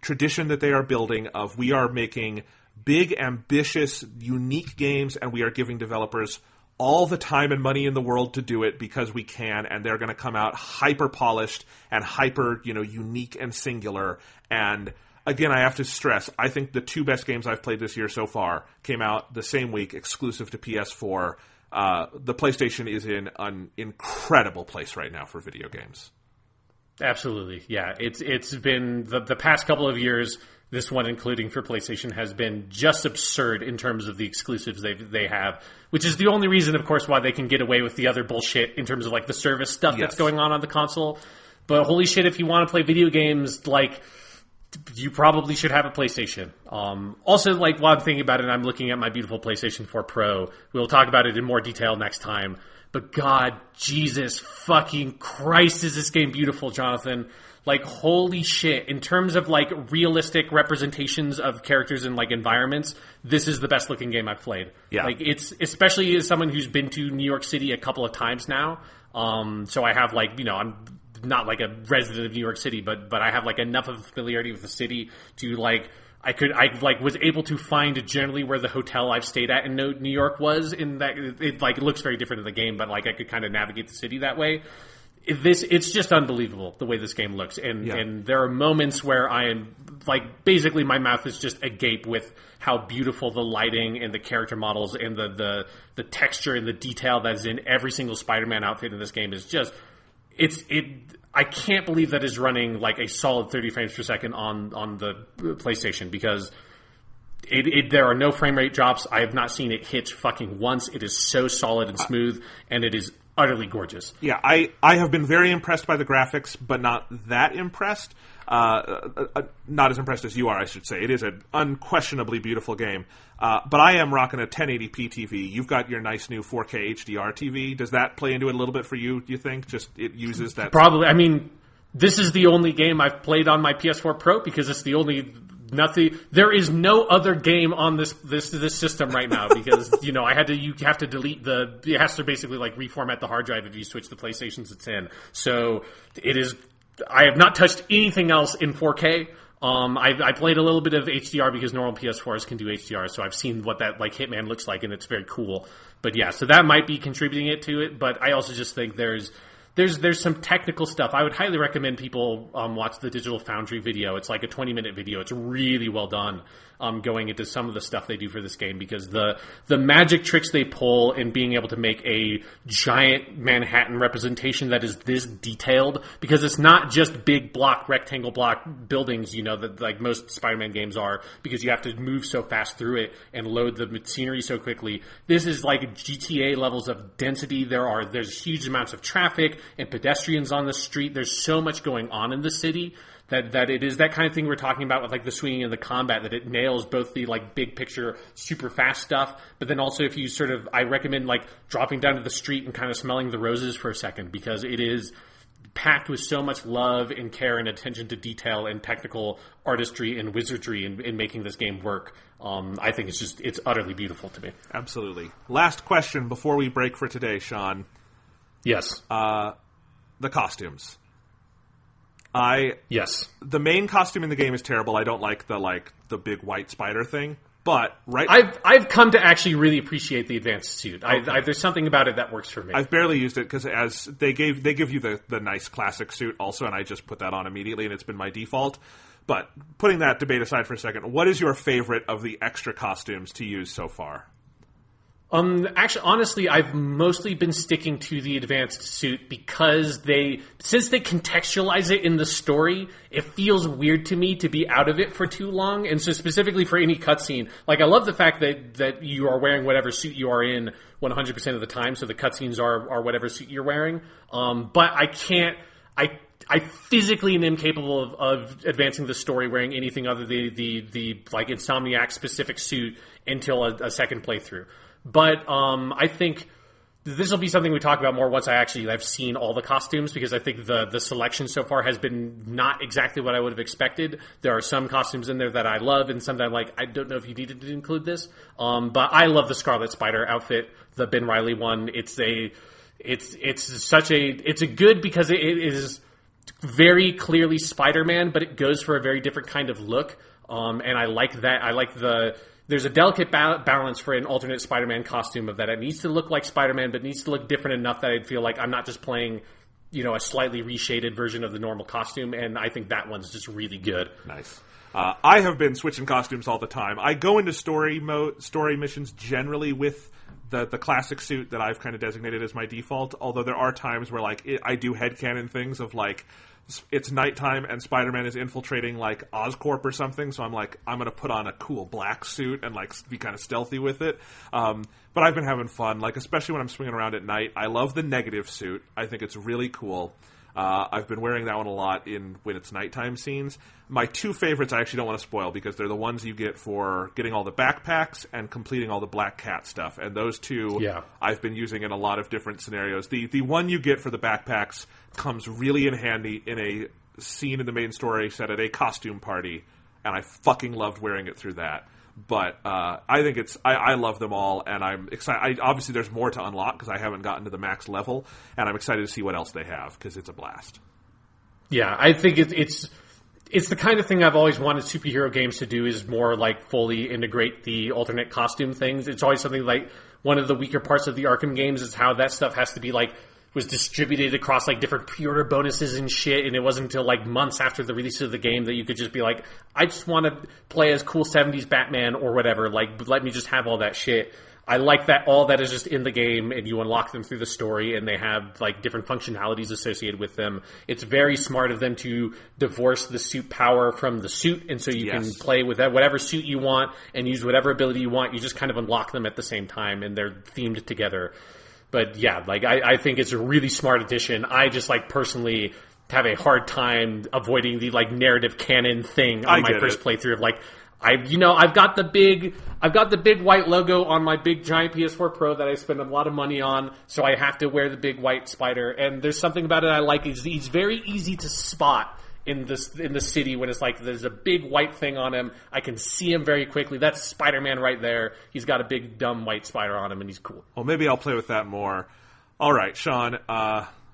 tradition that they are building of we are making big, ambitious, unique games, and we are giving developers all the time and money in the world to do it because we can, and they're going to come out hyper polished and hyper, unique and singular. And again, I have to stress, I think the two best games I've played this year so far came out the same week, exclusive to PS4. The PlayStation is in an incredible place right now for video games. Absolutely, yeah. It's been the past couple of years. This one, including for PlayStation, has been just absurd in terms of the exclusives they have, which is the only reason, of course, why they can get away with the other bullshit in terms of like the service stuff that's going on the console. But holy shit, if you want to play video games, like you probably should have a PlayStation. Also, like while I'm thinking about it, I'm looking at my beautiful PlayStation 4 Pro. We'll talk about it in more detail next time. But God, Jesus fucking Christ, is this game beautiful, Jonathan? Like, holy shit. In terms of, like, realistic representations of characters and, like, environments, this is the best looking game I've played. Yeah. Like, it's, especially as someone who's been to New York City a couple of times now. So I have, like, I'm not, like, a resident of New York City, but I have, like, enough of familiarity with the city to, like, I was able to find generally where the hotel I've stayed at in New York was in that, it, like, it looks very different in the game, but, like, I could kind of navigate the city that way. It's just unbelievable the way this game looks, and there are moments where I am like basically my mouth is just agape with how beautiful the lighting and the character models and the texture and the detail that is in every single Spider-Man outfit in this game is just I can't believe that is running like a solid 30 frames per second on the PlayStation because there are no frame rate drops. I have not seen it hitch fucking once. It is so solid and smooth, and it is utterly gorgeous. Yeah, I have been very impressed by the graphics, but not that impressed. Not as impressed as you are, I should say. It is an unquestionably beautiful game. But I am rocking a 1080p TV. You've got your nice new 4K HDR TV. Does that play into it a little bit for you, do you think? Just it uses that... Probably. I mean, this is the only game I've played on my PS4 Pro because it's the only... There is no other game on this system right now because you have to delete it has to basically like reformat the hard drive if you switch the PlayStations it's in. So it is. I have not touched anything else in 4K. I played a little bit of HDR because normal PS4s can do HDR, so I've seen what that like Hitman looks like, and it's very cool. But yeah, so that might be contributing it to it. But I also just think there's some technical stuff. I would highly recommend people watch the Digital Foundry video. It's like a 20-minute video. It's really well done going into some of the stuff they do for this game because the magic tricks they pull in being able to make a giant Manhattan representation that is this detailed because it's not just big rectangle block buildings, that like most Spider-Man games are because you have to move so fast through it and load the scenery so quickly. This is like GTA levels of density. There's huge amounts of traffic and pedestrians on the street. There's so much going on in the city that it is that kind of thing we're talking about with like the swinging and the combat, that it nails both the like big picture super fast stuff, but then also if you I recommend like dropping down to the street and kind of smelling the roses for a second because it is packed with so much love and care and attention to detail and technical artistry and wizardry in making this game work. I think it's utterly beautiful to me. Absolutely. Last question before we break for today, Sean. Yes. The costumes. Yes. The main costume in the game is terrible. I don't like the big white spider thing. But I've come to actually really appreciate the advanced suit. Okay. There's something about it that works for me. I've barely used it because as they give you the nice classic suit also, and I just put that on immediately, and it's been my default. But putting that debate aside for a second, what is your favorite of the extra costumes to use so far? Actually, honestly, I've mostly been sticking to the advanced suit because since they contextualize it in the story, it feels weird to me to be out of it for too long. And so specifically for any cutscene, like I love the fact that you are wearing whatever suit you are in 100% of the time. So the cutscenes are whatever suit you're wearing. But I can't, I physically am incapable of advancing the story wearing anything other than the like Insomniac specific suit until a second playthrough. But I think this will be something we talk about more once I've seen all the costumes, because I think the selection so far has been not exactly what I would have expected. There are some costumes in there that I love, and some that I'm like, I don't know if you needed to include this. But I love the Scarlet Spider outfit, the Ben Reilly one. It's a good because it is very clearly Spider-Man, but it goes for a very different kind of look. And I like that. There's a delicate balance for an alternate Spider-Man costume of that. It needs to look like Spider-Man, but needs to look different enough that I'd feel like I'm not just playing, a slightly reshaded version of the normal costume. And I think that one's just really good. Nice. I have been switching costumes all the time. I go into story missions generally with the classic suit that I've kind of designated as my default. Although there are times where I do headcanon things of it's nighttime and Spider-Man is infiltrating Oscorp or something, so I'm going to put on a cool black suit and be kind of stealthy with it. But I've been having fun, especially when I'm swinging around at night. I love the negative suit. I think it's really cool. I've been wearing that one a lot when it's nighttime scenes. My two favorites I actually don't want to spoil because they're the ones you get for getting all the backpacks and completing all the Black Cat stuff. And those two I've been using in a lot of different scenarios. The one you get for the backpacks comes really in handy in a scene in the main story set at a costume party, and I fucking loved wearing it through that. But I think I love them all, and I'm excited. Obviously, there's more to unlock because I haven't gotten to the max level, and I'm excited to see what else they have because it's a blast. Yeah, I think it's the kind of thing I've always wanted superhero games to do, is more fully integrate the alternate costume things. It's always something one of the weaker parts of the Arkham games is how that stuff has to be was distributed across different pre-order bonuses and shit, and it wasn't until months after the release of the game that you could just be I just want to play as cool 70s Batman or whatever, let me just have all that shit. I like that all that is just in the game, and you unlock them through the story, and they have different functionalities associated with them. It's very smart of them to divorce the suit power from the suit, and so you can play with whatever suit you want and use whatever ability you want. You just kind of unlock them at the same time, and they're themed together. But yeah, I think it's a really smart addition. I just personally have a hard time avoiding the narrative canon thing on my first playthrough of I've got the big white logo on my big giant PS4 Pro that I spend a lot of money on, so I have to wear the big white spider. And there's something about it I like. He's very easy to spot in the city when it's there's a big white thing on him. I can see him very quickly. That's Spider-Man right there. He's got a big dumb white spider on him, and he's cool. Well, maybe I'll play with that more. All right, Sean,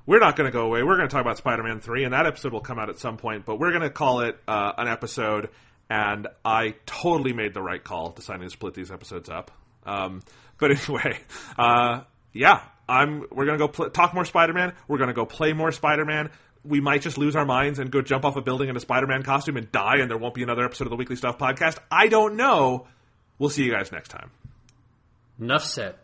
we're not going to go away. We're going to talk about Spider-Man 3, and that episode will come out at some point, but we're going to call it an episode, and I totally made the right call deciding to split these episodes up. But anyway, we're going to go talk more Spider-Man. We're going to go play more Spider-Man. We might just lose our minds and go jump off a building in a Spider-Man costume and die, and there won't be another episode of the Weekly Stuff podcast. I don't know. We'll see you guys next time. Enough said.